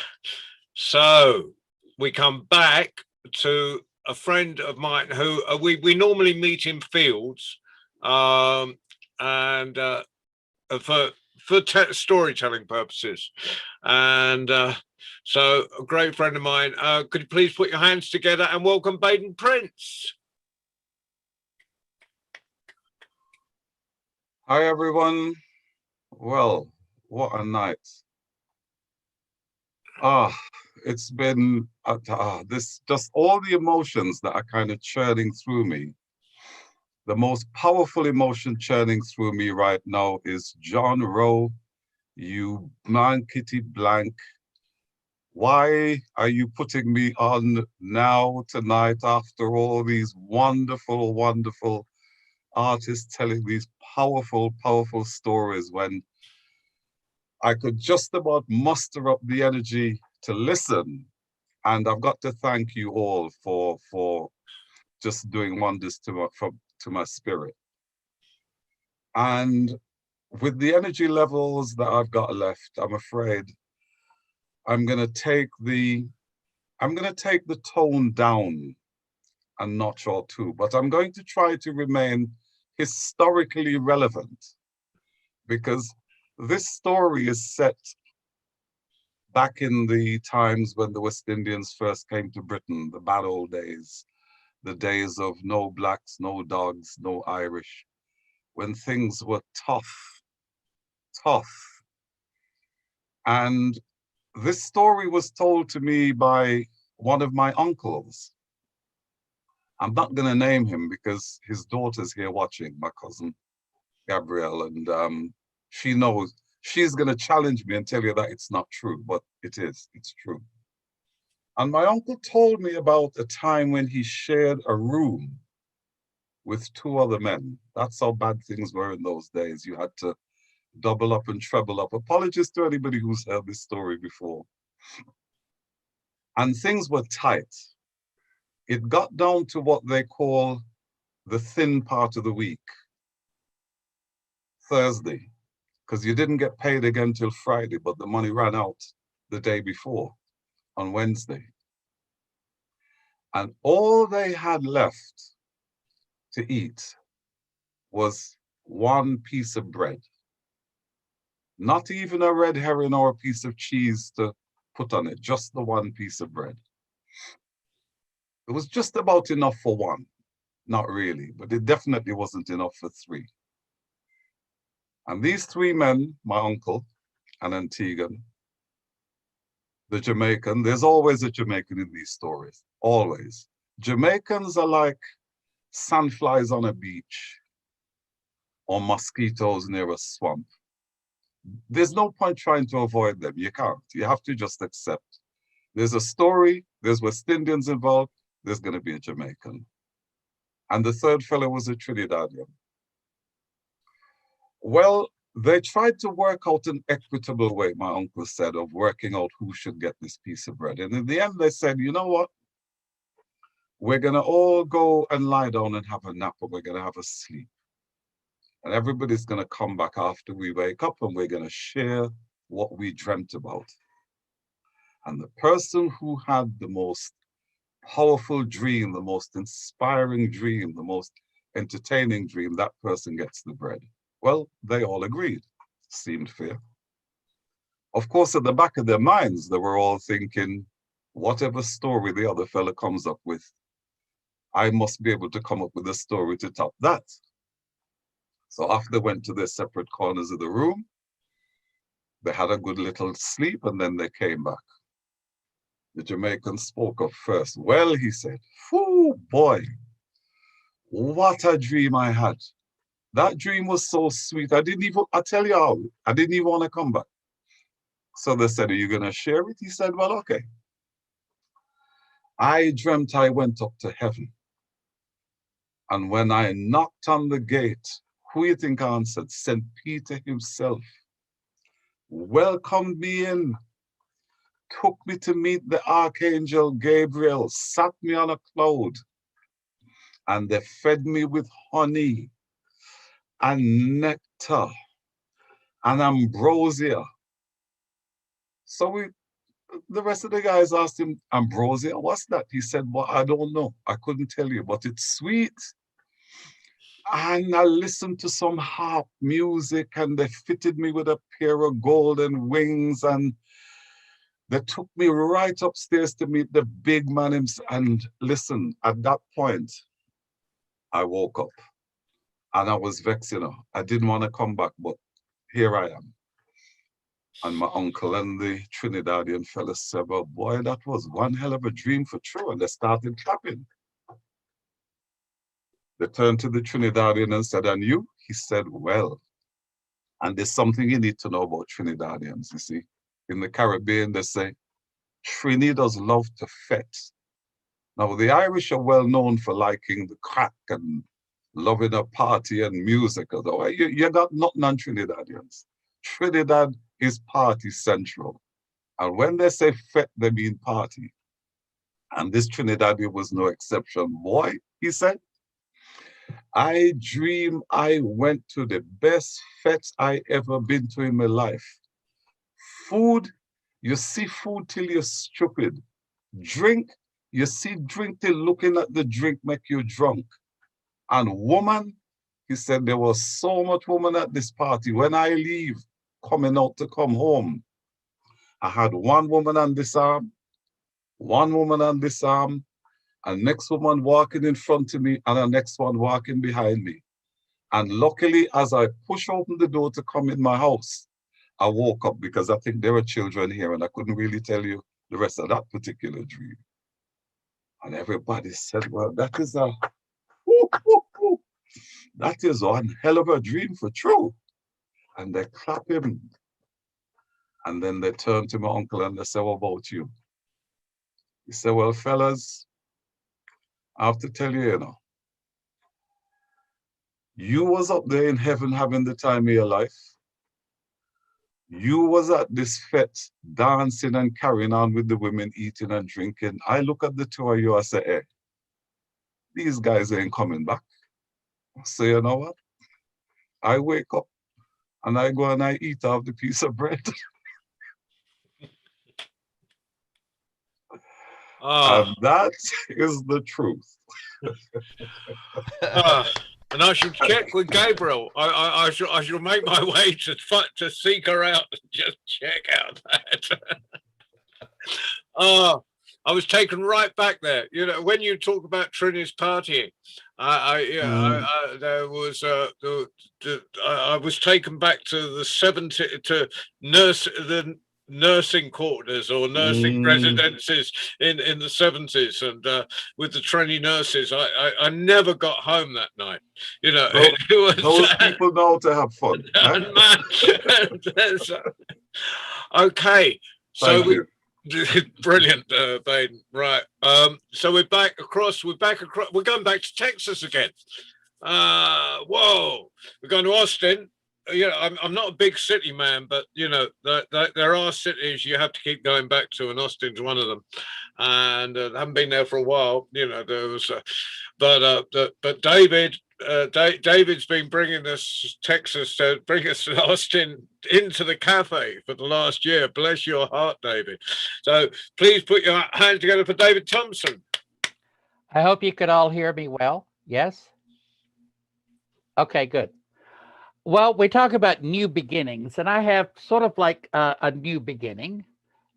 So we come back to a friend of mine who we normally meet in fields, and for storytelling purposes, and so a great friend of mine. Could you please put your hands together and welcome Baden Prince? Hi everyone. Well, what a night. It's been this, just all the emotions that are kind of churning through me. The most powerful emotion churning through me right now is John Rowe, you blankety blank. Why are you putting me on now tonight after all these wonderful, wonderful artists telling these powerful, powerful stories when I could just about muster up the energy to listen? And I've got to thank you all for just doing wonders to my spirit. And with the energy levels that I've got left, I'm afraid I'm gonna take the tone down a notch or two, but I'm going to try to remain historically relevant, because this story is set back in the times when the West Indians first came to Britain, the bad old days, the days of no blacks, no dogs, no Irish, when things were tough. And this story was told to me by one of my uncles. I'm not going to name him because his daughter's here watching, my cousin Gabrielle, and she knows. She's going to challenge me and tell you that it's not true, but it is. It's true. And my uncle told me about a time when he shared a room with two other men. That's how bad things were in those days. You had to double up and treble up. Apologies to anybody who's heard this story before. And things were tight. It got down to what they call the thin part of the week, Thursday, because you didn't get paid again till Friday, but the money ran out the day before on Wednesday. And all they had left to eat was one piece of bread. Not even a red herring or a piece of cheese to put on it, just the one piece of bread. It was just about enough for one. Not really, but it definitely wasn't enough for three. And these three men, my uncle and Antiguan, the Jamaican, there's always a Jamaican in these stories, always. Jamaicans are like sandflies on a beach or mosquitoes near a swamp. There's no point trying to avoid them. You can't. You have to just accept. There's a story, there's West Indians involved, there's going to be a Jamaican. And the third fellow was a Trinidadian. Well, they tried to work out an equitable way, my uncle said, of working out who should get this piece of bread. And in the end, they said, you know what? We're going to all go and lie down and have a nap, and we're going to have a sleep. And everybody's going to come back after we wake up, and we're going to share what we dreamt about. And the person who had the most powerful dream, the most inspiring dream, the most entertaining dream, that person gets the bread. Well, they all agreed. Seemed fair. Of course, at the back of their minds, they were all thinking, whatever story the other fella comes up with, I must be able to come up with a story to top that. So after they went to their separate corners of the room, they had a good little sleep and then they came back. The Jamaican spoke up first. Well, he said, "Whoo, boy, what a dream I had. That dream was so sweet. I tell you how, I didn't even want to come back." So they said, "Are you going to share it?" He said, "Well, okay. I dreamt I went up to heaven. And when I knocked on the gate, who you think answered? St. Peter himself welcomed me in, took me to meet the Archangel Gabriel, sat me on a cloud, and they fed me with honey and nectar and ambrosia." So the rest of the guys asked him, "Ambrosia, what's that?" He said, "Well, I don't know. I couldn't tell you, but it's sweet." And I listened to some harp music and they fitted me with a pair of golden wings and they took me right upstairs to meet the big man himself. And listen, at that point, I woke up and I was vexed, you know. I didn't want to come back, but here I am. And my uncle and the Trinidadian fellas said, "Well, boy, that was one hell of a dream for true." And they started clapping. They turned to the Trinidadian and said, "And you?" He said, "Well," and there's something you need to know about Trinidadians, you see. In the Caribbean, they say, Trini does love to fete. Now, the Irish are well known for liking the crack and loving a party and music. Although you got nothing on Trinidadians. Trinidad is party central. And when they say fete, they mean party. And this Trinidadian was no exception. "Boy," he said, "I dream I went to the best fete I ever been to in my life. Food, you see food till you're stupid. Drink, you see drink till looking at the drink make you drunk. And woman," he said, "there was so much woman at this party. When I leave, coming out to come home, I had one woman on this arm, one woman on this arm, and next woman walking in front of me, and the next one walking behind me. And luckily, as I push open the door to come in my house, I woke up because I think there were children here and I couldn't really tell you the rest of that particular dream." And everybody said, "Well, that is that is one hell of a dream for true." And they clap him. And then they turned to my uncle and they said, "What about you?" He said, "Well, fellas, I have to tell you, you know, you was up there in heaven having the time of your life. You was at this fete dancing and carrying on with the women, eating and drinking. I look at the two of you, I say, hey, these guys ain't coming back. So you know what? I wake up and I go and I eat off the piece of bread." And that is the truth. And I should check with Gabriel. I shall make my way to seek her out and just check out that. I was taken right back there. You know, when you talk about Trini's partying, there was I was taken back to the nursing quarters or nursing residences in the 70s, and with the Trini nurses, I never got home that night. You know, those people know how to have fun. Okay, so Thank you. Brilliant, Baden. Right. So we're going back to Texas again. Whoa, we're going to Austin. You know, I'm not a big city man, but you know, there are cities you have to keep going back to, and Austin's one of them. And I haven't been there for a while. You know, there was, but David's been bringing us Texas to bring us to Austin into the cafe for the last year. Bless your heart, David. So please put your hands together for David Thompson. I hope you could all hear me well. Yes? Okay, good. Well, we talk about new beginnings, and I have sort of like a new beginning.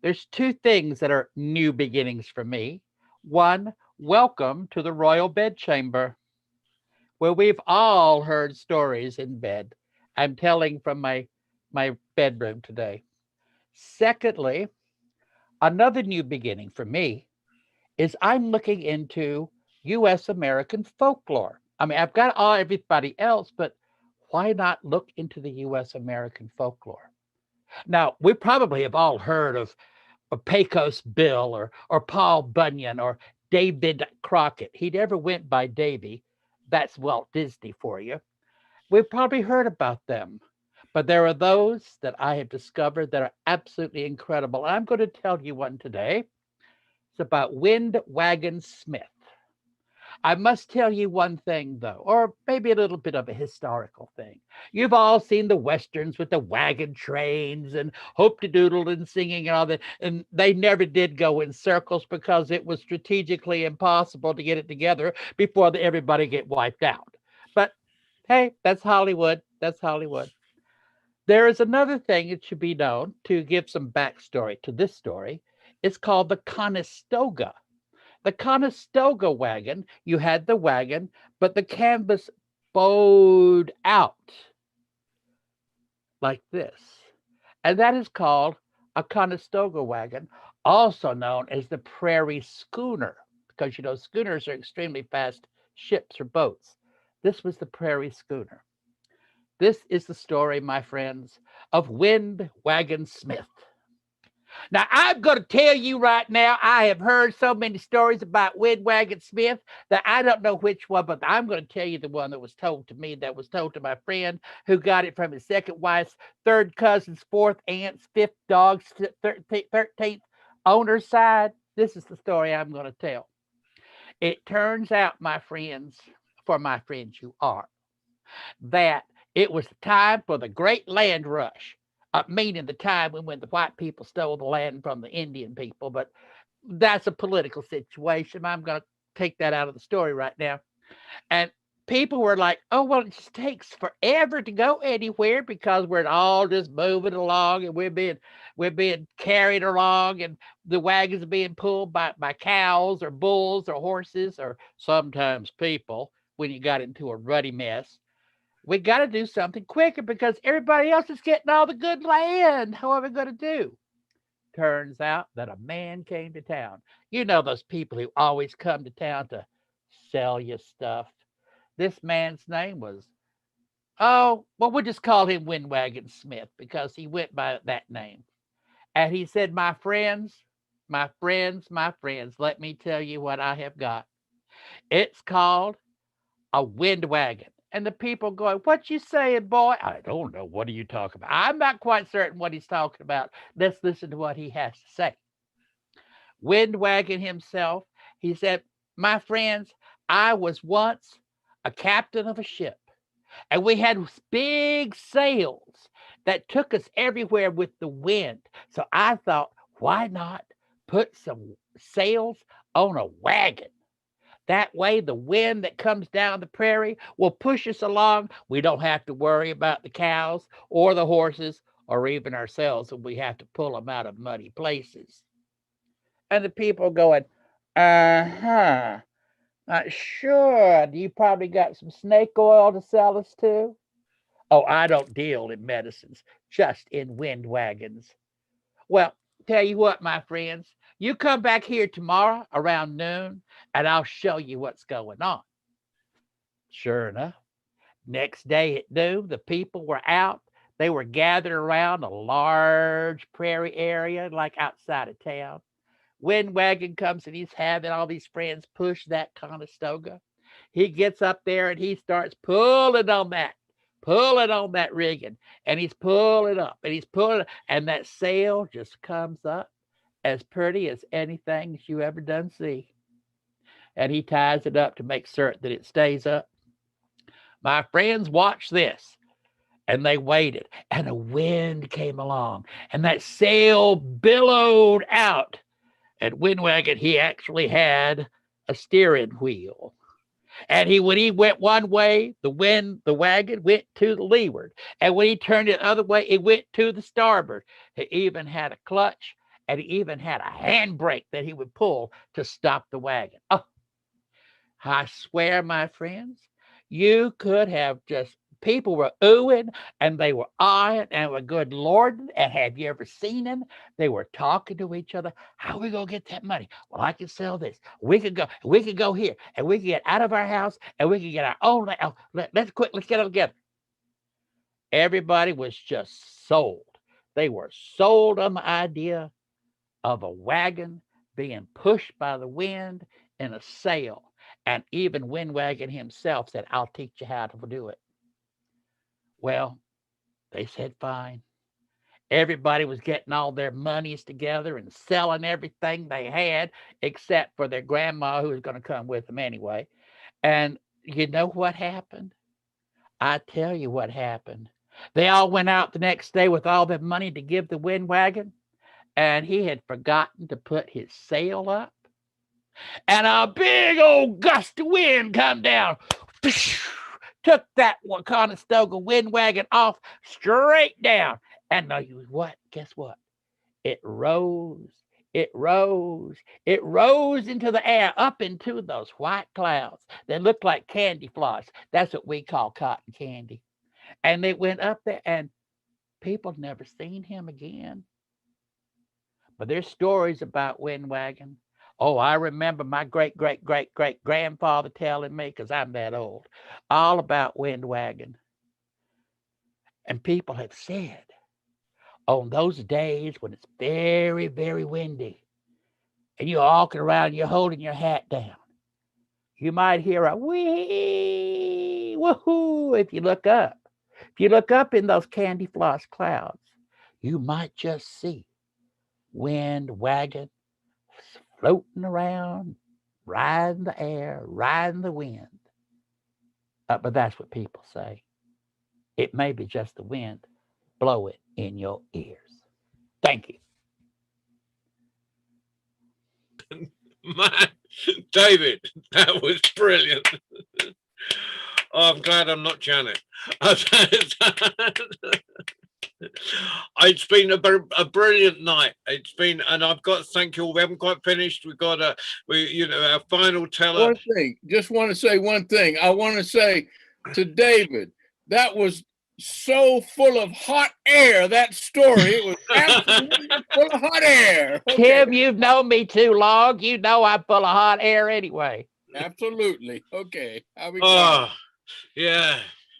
There's two things that are new beginnings for me. One, welcome to the royal bedchamber, where we've all heard stories in bed. I'm telling from my bedroom today. Secondly, another new beginning for me is I'm looking into U.S. American folklore. I mean, I've got all everybody else, but why not look into the U.S. American folklore? Now, we probably have all heard of Pecos Bill or Paul Bunyan or David Crockett. He never went by Davy. That's Walt Disney for you. We've probably heard about them, but there are those that I have discovered that are absolutely incredible. I'm going to tell you one today. It's about Wagon Smith. I must tell you one thing, though, or maybe a little bit of a historical thing. You've all seen the Westerns with the wagon trains and hoop-de-doodle and singing and all that, and they never did go in circles because it was strategically impossible to get it together before everybody get wiped out. But hey, that's Hollywood. That's Hollywood. There is another thing that should be known to give some backstory to this story. It's called the Conestoga. The Conestoga wagon, you had the wagon, but the canvas bowed out like this. And that is called a Conestoga wagon, also known as the prairie schooner, because you know schooners are extremely fast ships or boats. This was the prairie schooner. This is the story, my friends, of Wagon Smith. Now, I'm going to tell you right now, I have heard so many stories about Wagon Smith that I don't know which one, but I'm going to tell you the one that was told to me, that was told to my friend who got it from his second wife's third cousin's fourth aunt's fifth dog's 13th owner's side. This is the story I'm going to tell. It turns out, my friends, for my friends you are, that it was the time for the great land rush. Meaning the time when the white people stole the land from the Indian people, but that's a political situation. I'm going to take that out of the story right now. And people were like, oh, well, it just takes forever to go anywhere because we're all just moving along and we're being carried along and the wagons are being pulled by cows or bulls or horses or sometimes people when you got into a ruddy mess. We got to do something quicker because everybody else is getting all the good land. How are we going to do? Turns out that a man came to town. You know those people who always come to town to sell you stuff. This man's name was, oh, well, we'll just call him Wagon Smith because he went by that name. And he said, my friends, let me tell you what I have got. It's called a wind wagon. And the people going, what you saying, boy? I don't know. What are you talking about? I'm not quite certain what he's talking about. Let's listen to what he has to say. Wagon himself, he said, my friends, I was once a captain of a ship, and we had big sails that took us everywhere with the wind. So I thought, why not put some sails on a wagon? That way, the wind that comes down the prairie will push us along. We don't have to worry about the cows or the horses or even ourselves if we have to pull them out of muddy places. And the people going, uh-huh, sure. You probably got some snake oil to sell us too? Oh, I don't deal in medicines, just in wind wagons. Well, tell you what, my friends, you come back here tomorrow around noon and I'll show you what's going on. Sure enough, next day at noon, the people were out. They were gathered around a large prairie area, like outside of town. Wagon comes and he's having all these friends push that Conestoga. He gets up there and he starts pulling on that rigging, and he's pulling up and he's pulling, and that sail just comes up as pretty as anything you ever done see. And he ties it up to make certain that it stays up. My friends, watch this. And they waited, and a wind came along, and that sail billowed out. At Wagon, he actually had a steering wheel. And when he went one way, the wagon went to the leeward. And when he turned it the other way, it went to the starboard. He even had a clutch, and he even had a handbrake that he would pull to stop the wagon. Oh, I swear, my friends, you could have just, people were oohing and they were eyeing and were good Lord. And have you ever seen them? They were talking to each other. How are we gonna get that money? Well, I can sell this. We could go here, and we can get out of our house, and we can get our own. Oh, let's get it together. Everybody was just sold. They were sold on the idea of a wagon being pushed by the wind in a sail. And even Windwagon himself said, I'll teach you how to do it. Well, they said, fine. Everybody was getting all their monies together and selling everything they had, except for their grandma, who was going to come with them anyway. And you know what happened? I tell you what happened. They all went out the next day with all their money to give the Windwagon, and he had forgotten to put his sail up. And a big old gust of wind come down, took that Conestoga Windwagon off straight down. And what? Guess what? It rose into the air, up into those white clouds that looked like candy floss. That's what we call cotton candy. And they went up there, and people never seen him again. But there's stories about Windwagon. Oh, I remember my great-great-great-great-grandfather telling me, because I'm that old, all about Windwagon. And people have said, on those days when it's very, very windy, and you're walking around, you're holding your hat down, you might hear a wee, woohoo, if you look up. If you look up in those candy floss clouds, you might just see Windwagon floating around, riding the air, riding the wind. But that's what people say. It may be just the wind blowing in your ears. Thank you. Man, David, that was brilliant. Oh, I'm glad I'm not Janet. It's been a brilliant night. It's been, and I've got to thank you all. We haven't quite finished. We've got our final teller. One thing, just want to say one thing. I want to say to David, that was so full of hot air, that story. It was absolutely full of hot air. Okay. Tim, you've known me too long. You know I'm full of hot air anyway. Absolutely. Okay. Yeah.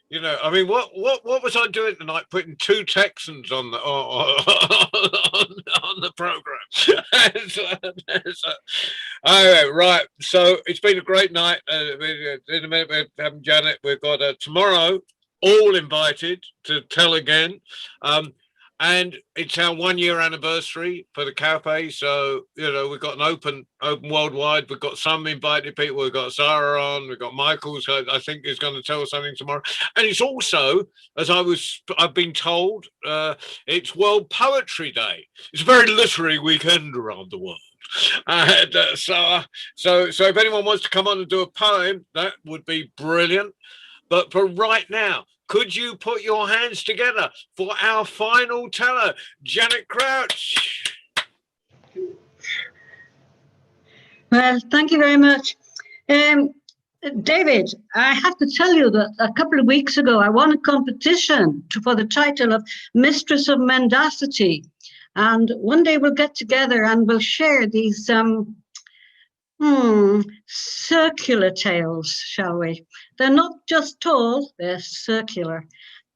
You know, I mean, what was I doing tonight? Putting two Texans on the on the program. All right. So it's been a great night. In a minute we're having Janet. We've got tomorrow, all invited to tell again. And it's our 1 year anniversary for the cafe. So, you know, we've got an open worldwide. We've got some invited people. We've got Sarah on. We've got Michael, so I think is going to tell us something tomorrow. And it's also, as I've been told, it's World Poetry Day. It's a very literary weekend around the world. And so if anyone wants to come on and do a poem, that would be brilliant. But for right now, could you put your hands together for our final teller, Janet Crouch? Well, thank you very much. David, I have to tell you that a couple of weeks ago, I won a competition for the title of Mistress of Mendacity. And one day we'll get together and we'll share these circular tales, shall we? They're not just tall, they're circular.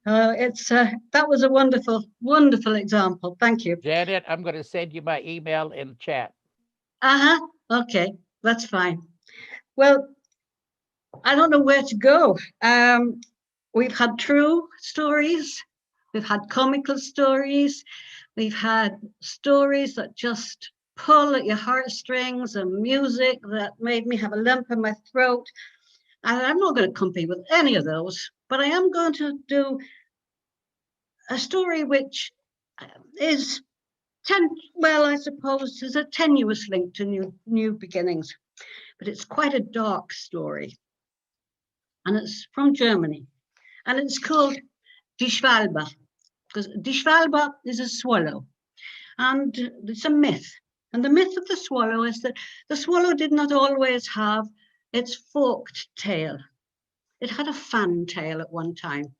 That was a wonderful, wonderful example. Thank you. Janet, I'm going to send you my email in the chat. Okay, that's fine. Well, I don't know where to go. We've had true stories. We've had comical stories. We've had stories that just pull at your heartstrings and music that made me have a lump in my throat. And I'm not going to compete with any of those, but I am going to do a story which is, I suppose, is a tenuous link to new beginnings, but it's quite a dark story. and it's from Germany, and it's called Die Schwalbe, because Die Schwalbe is a swallow, and it's a myth. And the myth of the swallow is that the swallow did not always have its forked tail. It had a fan tail at one time.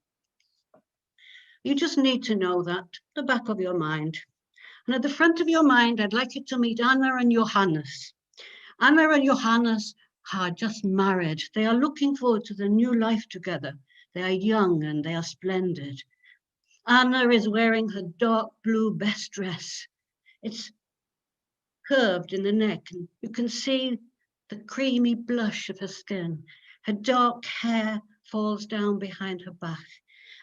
You just need to know that, the back of your mind. And at the front of your mind, I'd like you to meet Anna and Johannes. Anna and Johannes are just married. They are looking forward to the new life together. They are young and they are splendid. Anna is wearing her dark blue best dress. It's curved in the neck, and you can see the creamy blush of her skin. Her dark hair falls down behind her back,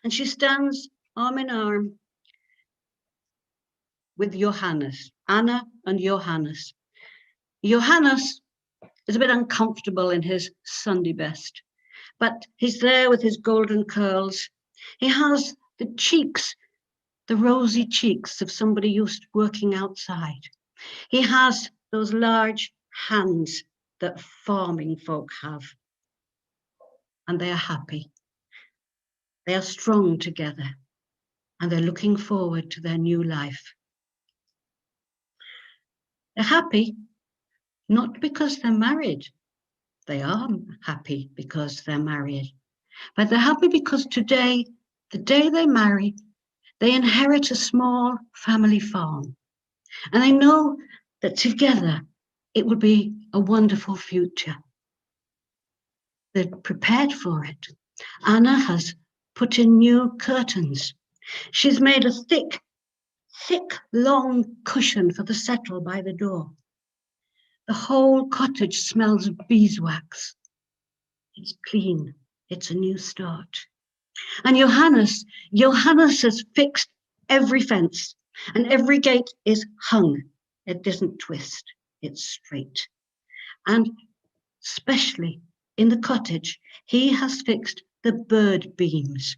and she stands arm in arm with Johannes, Anna and Johannes. Johannes is a bit uncomfortable in his Sunday best, but he's there with his golden curls. He has the cheeks, the rosy cheeks of somebody used to working outside. He has those large hands that farming folk have, and they are happy. They are strong together, and they're looking forward to their new life. They're happy, not because they're married. They are happy because they're married, but they're happy because today, the day they marry, they inherit a small family farm, and they know that together it will be a wonderful future. They're prepared for it. Anna has put in new curtains. She's made a thick, long cushion for the settle by the door. The whole cottage smells of beeswax. It's clean. It's a new start. And Johannes has fixed every fence, and every gate is hung. It doesn't twist. It's straight. And especially in the cottage, he has fixed the bird beams.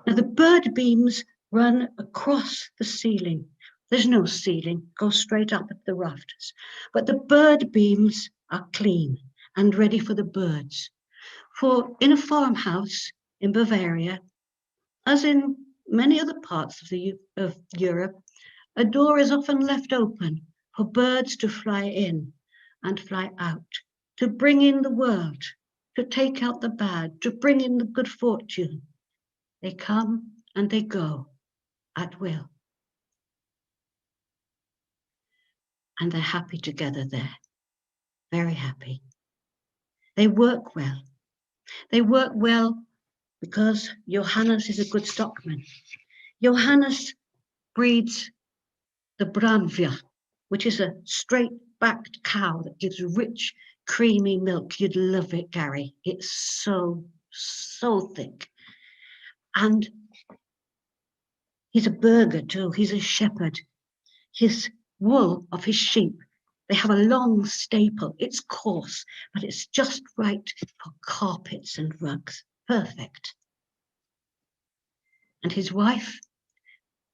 Now the bird beams run across the ceiling. There's no ceiling, go straight up at the rafters. But the bird beams are clean and ready for the birds. For in a farmhouse in Bavaria, as in many other parts of Europe, a door is often left open for birds to fly in and fly out, to bring in the world, to take out the bad, to bring in the good fortune. They come and they go at will. And they're happy together there, very happy. They work well. They work well because Johannes is a good stockman. Johannes breeds the Bravia, which is a straight-backed cow that gives rich, creamy milk. You'd love it, Gary. It's so thick. And he's a burgher too. He's a shepherd. His wool of his sheep, they have a long staple. It's coarse, but it's just right for carpets and rugs. Perfect. And his wife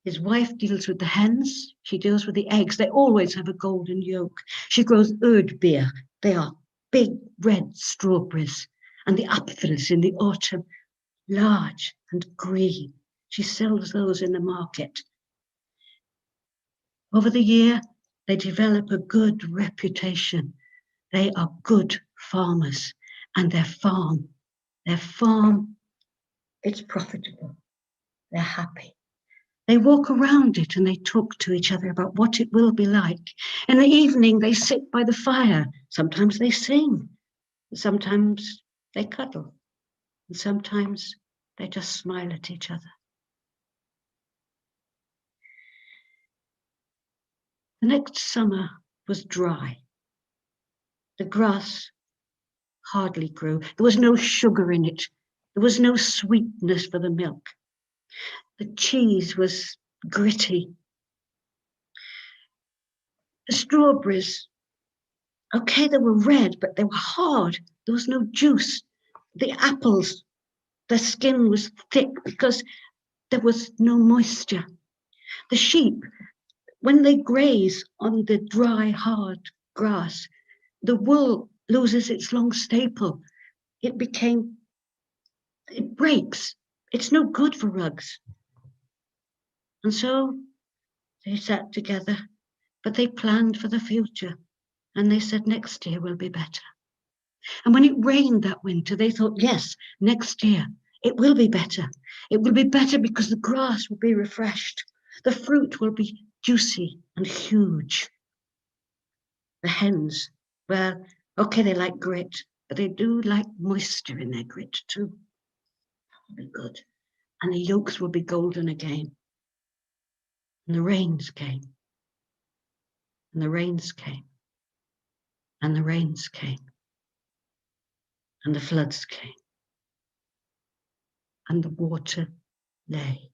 deals with the hens. She deals with the eggs. They always have a golden yolk. She grows Erdbeer. They are big red strawberries. And the apfels in the autumn, large and green. She sells those in the market. Over the year, they develop a good reputation. They are good farmers, and their farm, it's profitable. They're happy. They walk around it and they talk to each other about what it will be like. In the evening, they sit by the fire. Sometimes they sing. Sometimes they cuddle. And sometimes they just smile at each other. The next summer was dry. The grass hardly grew. There was no sugar in it. There was no sweetness for the milk. The cheese was gritty. The strawberries, okay, they were red, but they were hard. There was no juice. The apples, their skin was thick because there was no moisture. The sheep, when they graze on the dry, hard grass, the wool loses its long staple. It became It breaks. It's no good for rugs. And so they sat together, but they planned for the future. And they said, next year will be better. And when it rained that winter, they thought, yes, next year it will be better. It will be better because the grass will be refreshed. The fruit will be juicy and huge. The hens, well, okay, they like grit, but they do like moisture in their grit too. That'll be good. And the yolks will be golden again. And the rains came. And the rains came. And the rains came. And the floods came. And the water lay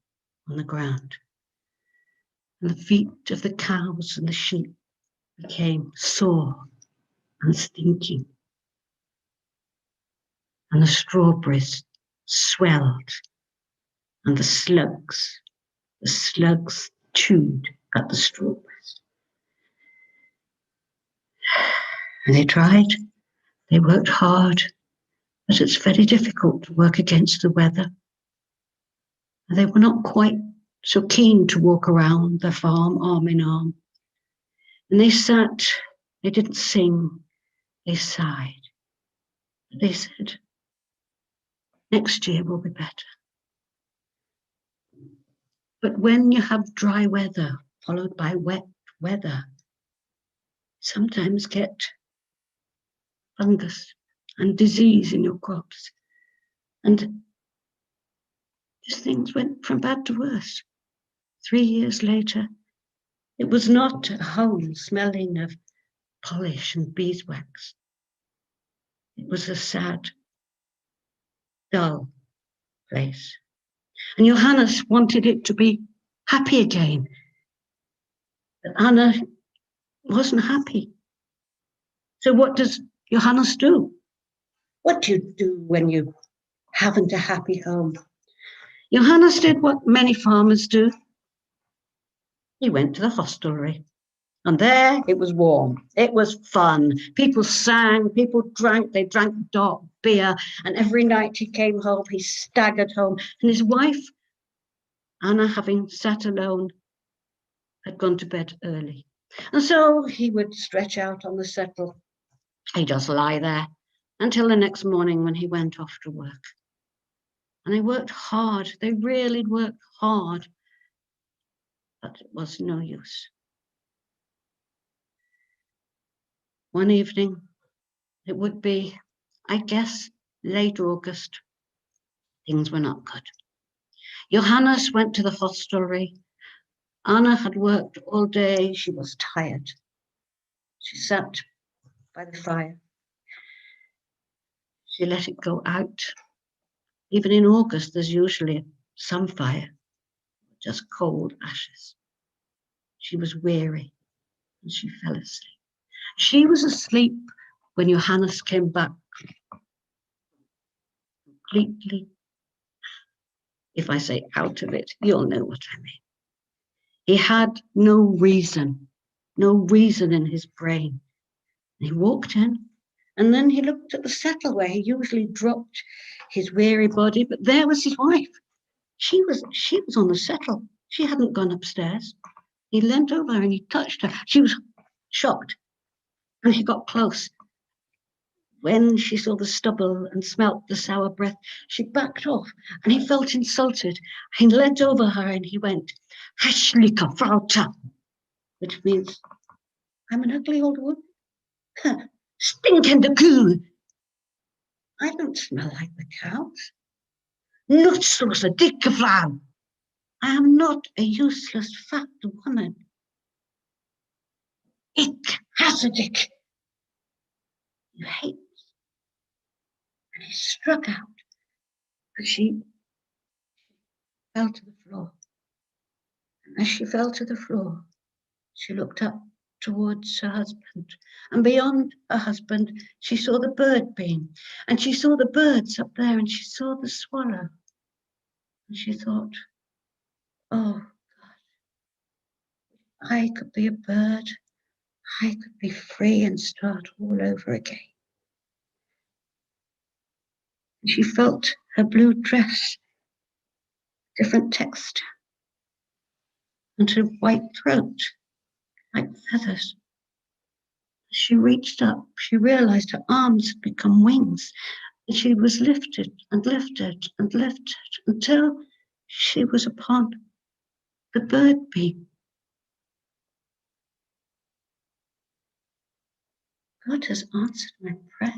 on the ground. And the feet of the cows and the sheep became sore and stinking. And the strawberries swelled. And the slugs chewed at the strawberries. And they tried, they worked hard, but it's very difficult to work against the weather. And they were not quite so keen to walk around the farm arm in arm. And they sat, they didn't sing, they sighed. They said, next year will be better. But when you have dry weather followed by wet weather, sometimes get fungus and disease in your crops. And these things went from bad to worse. 3 years later, it was not a home smelling of polish and beeswax. It was a sad, dull place. And Johannes wanted it to be happy again. But Anna wasn't happy. So what does Johannes do? What do you do when you haven't a happy home? Johannes did what many farmers do. He went to the hostelry. And there it was warm. It was fun. People sang, people drank. They drank dark beer. And every night he came home, he staggered home. And his wife, Anna, having sat alone, had gone to bed early. And so he would stretch out on the settle. He'd just lie there until the next morning when he went off to work. And they worked hard. They really worked hard. But it was no use. One evening, it would be, I guess, late August. Things were not good. Johannes went to the hostelry. Anna had worked all day. She was tired. She sat by the fire. She let it go out. Even in August, there's usually some fire, just cold ashes. She was weary and she fell asleep. She was asleep when Johannes came back, completely, if I say out of it, you'll know what I mean. He had no reason in his brain. He walked in, and then he looked at the settle where he usually dropped his weary body, but there was his wife. She was on the settle. She hadn't gone upstairs. He leant over her and he touched her. She was shocked. And he got close. When she saw the stubble and smelt the sour breath, she backed off and he felt insulted. He leant over her and he went, Hässliche Frauta, which means, I'm an ugly old woman. Stinkende Kuh. I don't smell like the cows. Nutzlose, dicke Frau. I am not a useless fat woman. Ich hasse dich. You hate me. And he struck out, but she fell to the floor. And as she fell to the floor, she looked up towards her husband. And beyond her husband, she saw the bird beam. And she saw the birds up there, and she saw the swallow. And she thought, oh, God, I could be a bird. I could be free and start all over again. She felt her blue dress, different text, and her white throat like feathers. As she reached up, she realized her arms had become wings, and she was lifted and lifted and lifted until she was upon the bird beam. God has answered my prayer.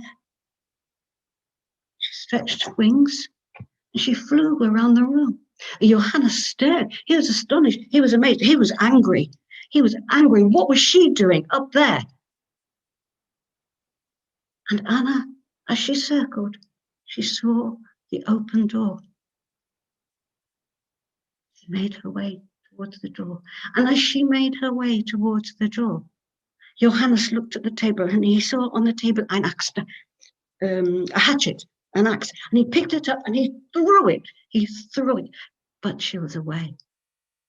She stretched her wings and she flew around the room. Johannes stared. He was astonished. He was amazed. He was angry. He was angry. What was she doing up there? And Anna, as she circled, she saw the open door. She made her way towards the door. And as she made her way towards the door, Johannes looked at the table and he saw on the table an axe, a hatchet, an axe, and he picked it up and he threw it. He threw it, but she was away.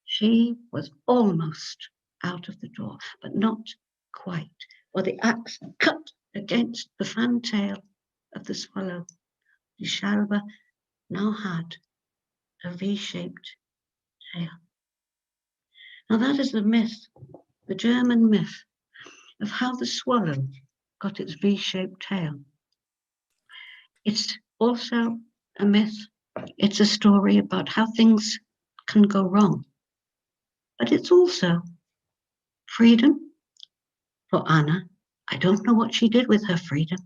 She was almost out of the door, but not quite, for the axe cut against the fantail of the swallow. The Shalba now had a V-shaped tail. Now that is the myth, the German myth, of how the swallow got its V-shaped tail. It's also a myth. It's a story about how things can go wrong. But it's also freedom for Anna. I don't know what she did with her freedom.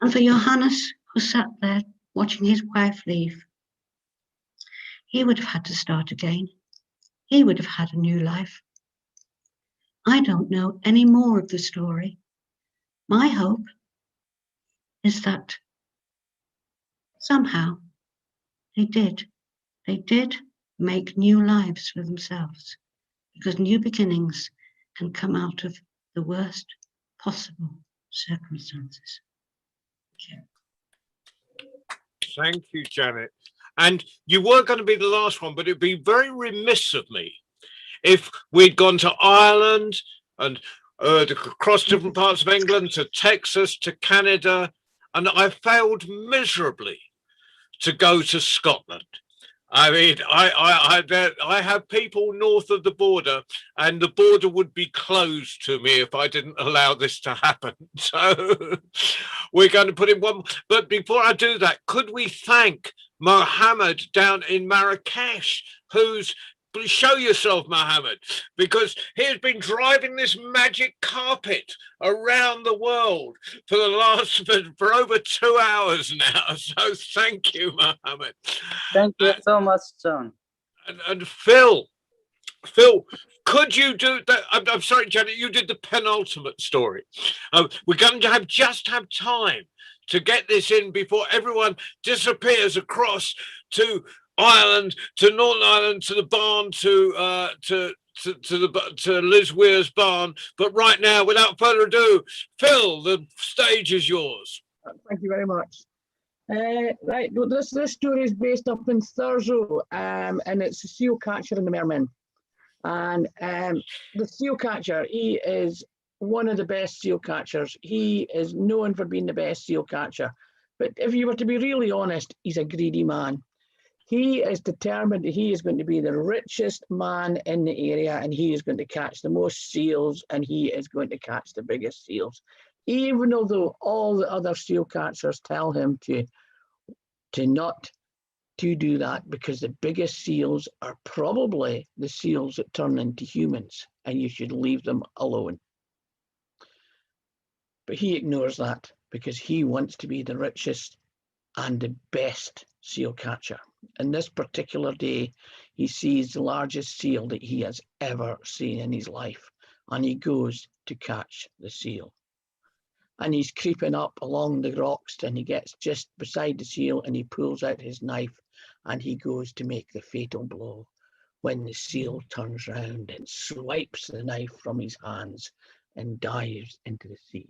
And for Johannes, who sat there watching his wife leave, he would have had to start again. He would have had a new life. I don't know any more of the story. My hope is that somehow they did make new lives for themselves, because new beginnings can come out of the worst possible circumstances. Thank you, Janet. And you were going to be the last one, but it'd be very remiss of me if we'd gone to Ireland and across different parts of England, to Texas, to Canada, and I failed miserably to go to Scotland. I mean, I have people north of the border, and the border would be closed to me if I didn't allow this to happen. So we're going to put in one. But before I do that, could we thank Mohammed down in Marrakesh, who's show yourself, Mohammed, because he has been driving this magic carpet around the world for the last for over 2 hours now. So thank you, Mohammed. Thank you so much, John. And Phil, could you do that? I'm sorry, Janet, you did the penultimate story. We're going to have time to get this in before everyone disappears across to Ireland, to Northern Ireland, to the barn, to Liz Weir's barn. But right now, without further ado, Phil, the stage is yours. Thank you very much. Right, this story is based up in Thurso, and it's a seal catcher and the merman. And the seal catcher, he is one of the best seal catchers. He is known for being the best seal catcher. But if you were to be really honest, he's a greedy man. He is determined that he is going to be the richest man in the area, and he is going to catch the most seals, and he is going to catch the biggest seals. Even although all the other seal catchers tell him to not to do that, because the biggest seals are probably the seals that turn into humans, and you should leave them alone. But he ignores that because he wants to be the richest and the best seal catcher. And this particular day, he sees the largest seal that he has ever seen in his life, and he goes to catch the seal. And he's creeping up along the rocks, and he gets just beside the seal, and he pulls out his knife, and he goes to make the fatal blow, when the seal turns round and swipes the knife from his hands and dives into the sea.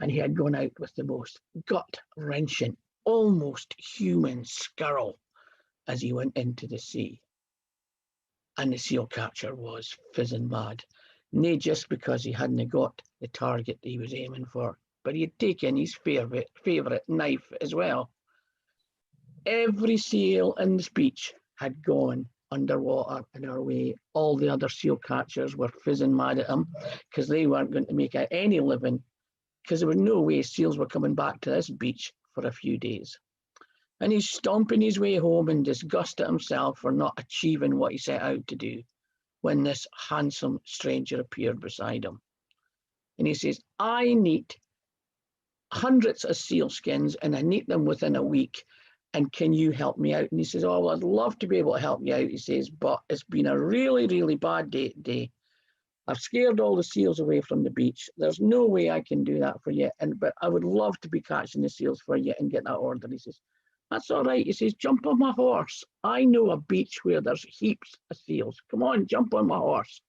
And he had gone out with the most gut-wrenching, almost human skirl as he went into the sea. And the seal catcher was fizzing mad, not just because he hadn't got the target he was aiming for, but he had taken his favourite knife as well, every seal in the beach had gone underwater in our way. All the other seal catchers were fizzing mad at him because they weren't going to make any living, because there was no way seals were coming back to this beach for a few days. And he's stomping his way home in disgust at himself for not achieving what he set out to do, when this handsome stranger appeared beside him. And he says, I need hundreds of seal skins and I need them within a week. And can you help me out? And he says, oh, well, I'd love to be able to help you out. He says, but it's been a really, really bad day today. I've scared all the seals away from the beach. There's no way I can do that for you. But I would love to be catching the seals for you and get that order. He says, that's all right. He says, jump on my horse. I know a beach where there's heaps of seals. Come on, jump on my horse.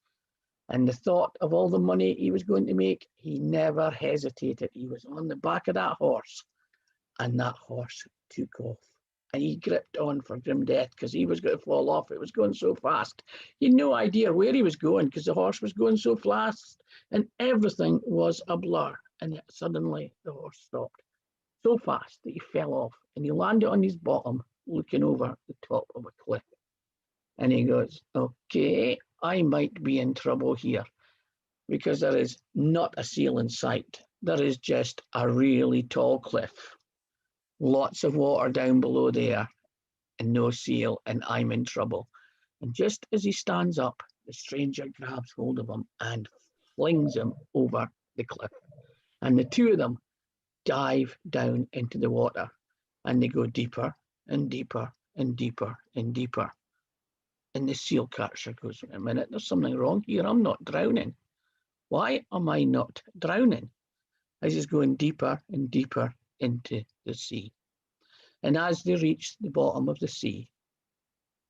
And the thought of all the money he was going to make, he never hesitated. He was on the back of that horse, and that horse took off. And he gripped on for grim death because he was going to fall off. It was going so fast. He had no idea where he was going because the horse was going so fast and everything was a blur. And yet suddenly the horse stopped so fast that he fell off and he landed on his bottom looking over the top of a cliff. And he goes, okay, I might be in trouble here because there is not a seal in sight. There is just a really tall cliff. Lots of water down below there and no seal, and I'm in trouble. And just as he stands up, the stranger grabs hold of him and flings him over the cliff. And the two of them dive down into the water and they go deeper and deeper and deeper and deeper. And the seal catcher goes, wait a minute, there's something wrong here. I'm not drowning. Why am I not drowning? As he's going deeper and deeper into the sea. And as they reach the bottom of the sea,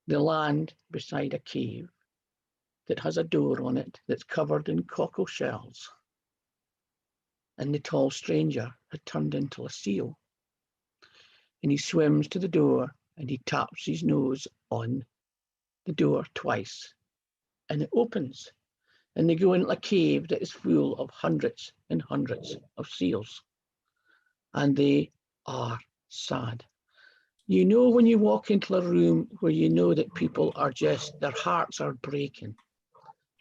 they land beside a cave that has a door on it that's covered in cockle shells. And the tall stranger had turned into a seal. And he swims to the door and he taps his nose on the door twice. And it opens. And they go into a cave that is full of hundreds and hundreds of seals. And they are sad. You know when you walk into a room where you know that people are just, their hearts are breaking.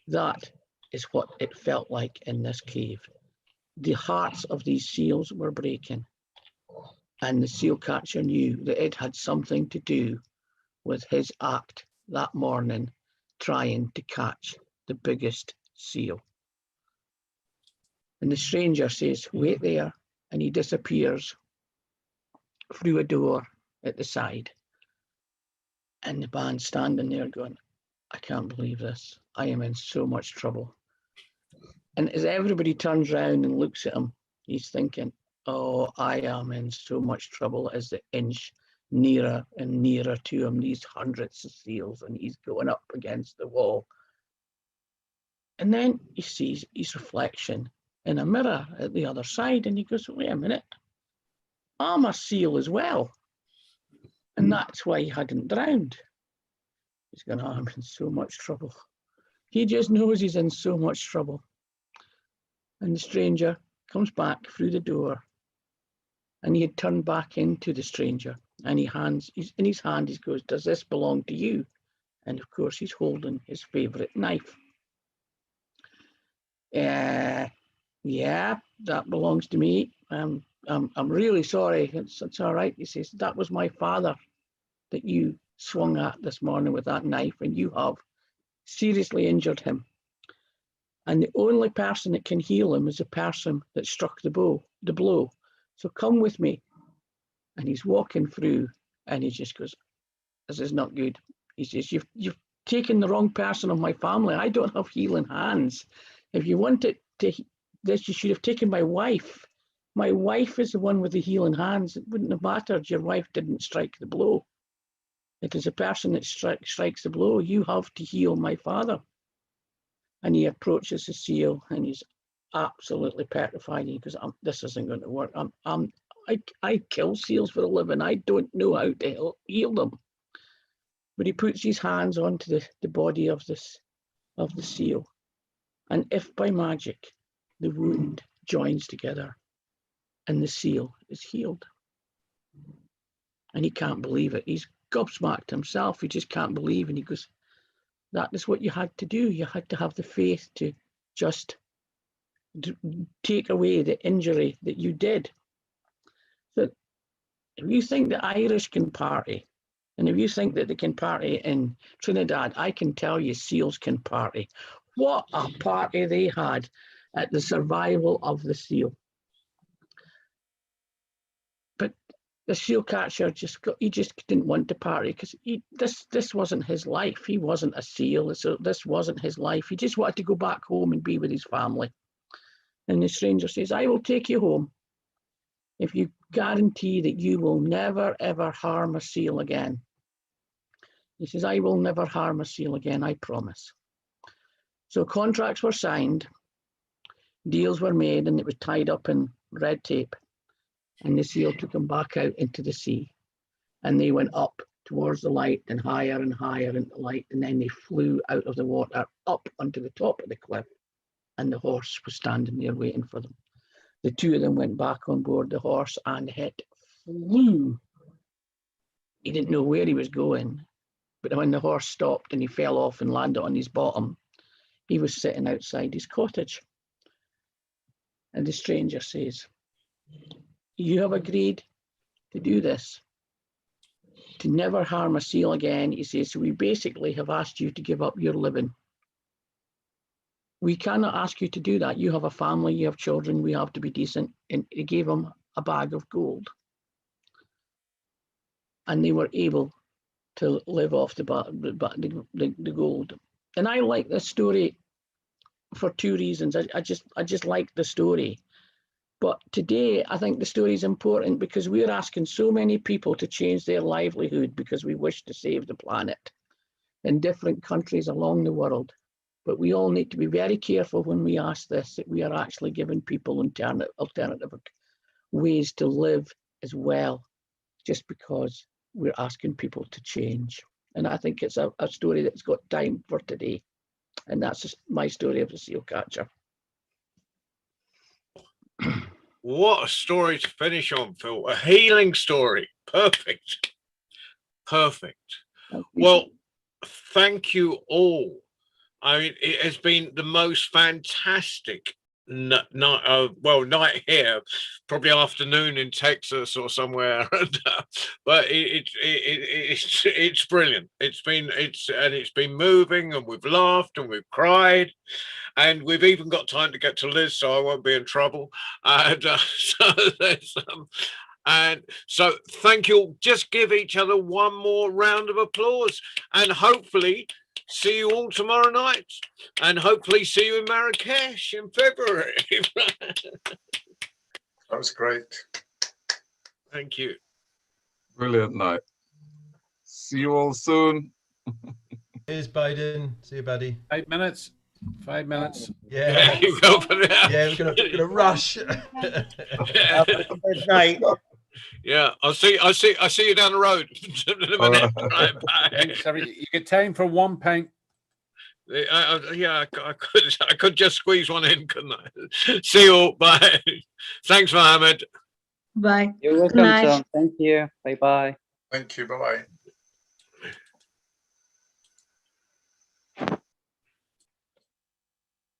That is what it felt like in this cave. The hearts of these seals were breaking. And the seal catcher knew that it had something to do with his act that morning, trying to catch the biggest seal. And the stranger says, wait there, and he disappears through a door at the side. And the band's standing there going, I can't believe this. I am in so much trouble. And as everybody turns around and looks at him, he's thinking, oh, I am in so much trouble as they inch nearer and nearer to him, these hundreds of seals, and he's going up against the wall. And then he sees his reflection in a mirror at the other side, and he goes, wait a minute, I'm a seal as well. And that's why he hadn't drowned. He's going, oh, I'm in so much trouble. He just knows he's in so much trouble. And the stranger comes back through the door, and he had turned back into the stranger, and in his hand, he goes, does this belong to you? And of course, he's holding his favorite knife. Yeah, that belongs to me. I'm really sorry. It's all right. He says, that was my father that you swung at this morning with that knife, and you have seriously injured him. And the only person that can heal him is the person that struck the blow. So come with me. And he's walking through, and he just goes, this is not good. He says, you've taken the wrong person of my family. I don't have healing hands. If you wanted this, you should have taken my wife. My wife is the one with the healing hands. It wouldn't have mattered. Your wife didn't strike the blow. It is a person that strikes the blow. You have to heal my father. And he approaches the seal, and he's absolutely petrified. He goes, this isn't going to work. I kill seals for a living. I don't know how to heal them. But he puts his hands onto the body of the seal. And if by magic the wound joins together and the seal is healed. And he can't believe it. He's gobsmacked himself. He just can't believe. And he goes, that is what you had to do. You had to have the faith to just take away the injury that you did. So if you think the Irish can party, and if you think that they can party in Trinidad, I can tell you seals can party. What a party they had at the survival of the seal. But the seal catcher he just didn't want to party because this wasn't his life. He wasn't a seal, so this wasn't his life. He just wanted to go back home and be with his family. And the stranger says, I will take you home if you guarantee that you will never, ever harm a seal again. He says, I will never harm a seal again, I promise. So contracts were signed, deals were made, and it was tied up in red tape. And the seal took him back out into the sea. And they went up towards the light and higher into the light. And then they flew out of the water up onto the top of the cliff. And the horse was standing there waiting for them. The two of them went back on board the horse and it flew. He didn't know where he was going. But when the horse stopped and he fell off and landed on his bottom, he was sitting outside his cottage. And the stranger says, you have agreed to do this, to never harm a seal again. He says, so we basically have asked you to give up your living. We cannot ask you to do that. You have a family, you have children, we have to be decent. And he gave him a bag of gold. And they were able to live off the gold. And I like this story for two reasons. I just like the story. But today, I think the story is important because we're asking so many people to change their livelihood because we wish to save the planet in different countries along the world. But we all need to be very careful when we ask this, that we are actually giving people alternative ways to live as well, just because we're asking people to change. And I think it's a story that's got time for today. And that's just my story of the seal catcher. What a story to finish on, Phil. A healing story. Perfect. Perfect. Well, thank you all. I mean, it has been the most fantastic night here, probably afternoon in Texas or somewhere. But it's brilliant. It's been moving, and we've laughed and we've cried. And we've even got time to get to Liz, so I won't be in trouble. And so thank you. Just give each other one more round of applause, and hopefully see you all tomorrow night, and hopefully see you in Marrakesh in February. That was great. Thank you. Brilliant night. See you all soon. Cheers, Baden. See you, buddy. 5 minutes. 5 minutes. Yeah. You go for that. Yeah, we're gonna rush. Good night. Yeah, I'll see you down the road. In a minute. Right, bye. You get time for one pint. Yeah, I could just squeeze one in, couldn't I? See you all. Bye. Thanks, Mohammed. Bye. You're welcome, John. Thank you. Bye-bye. Thank you. Bye-bye.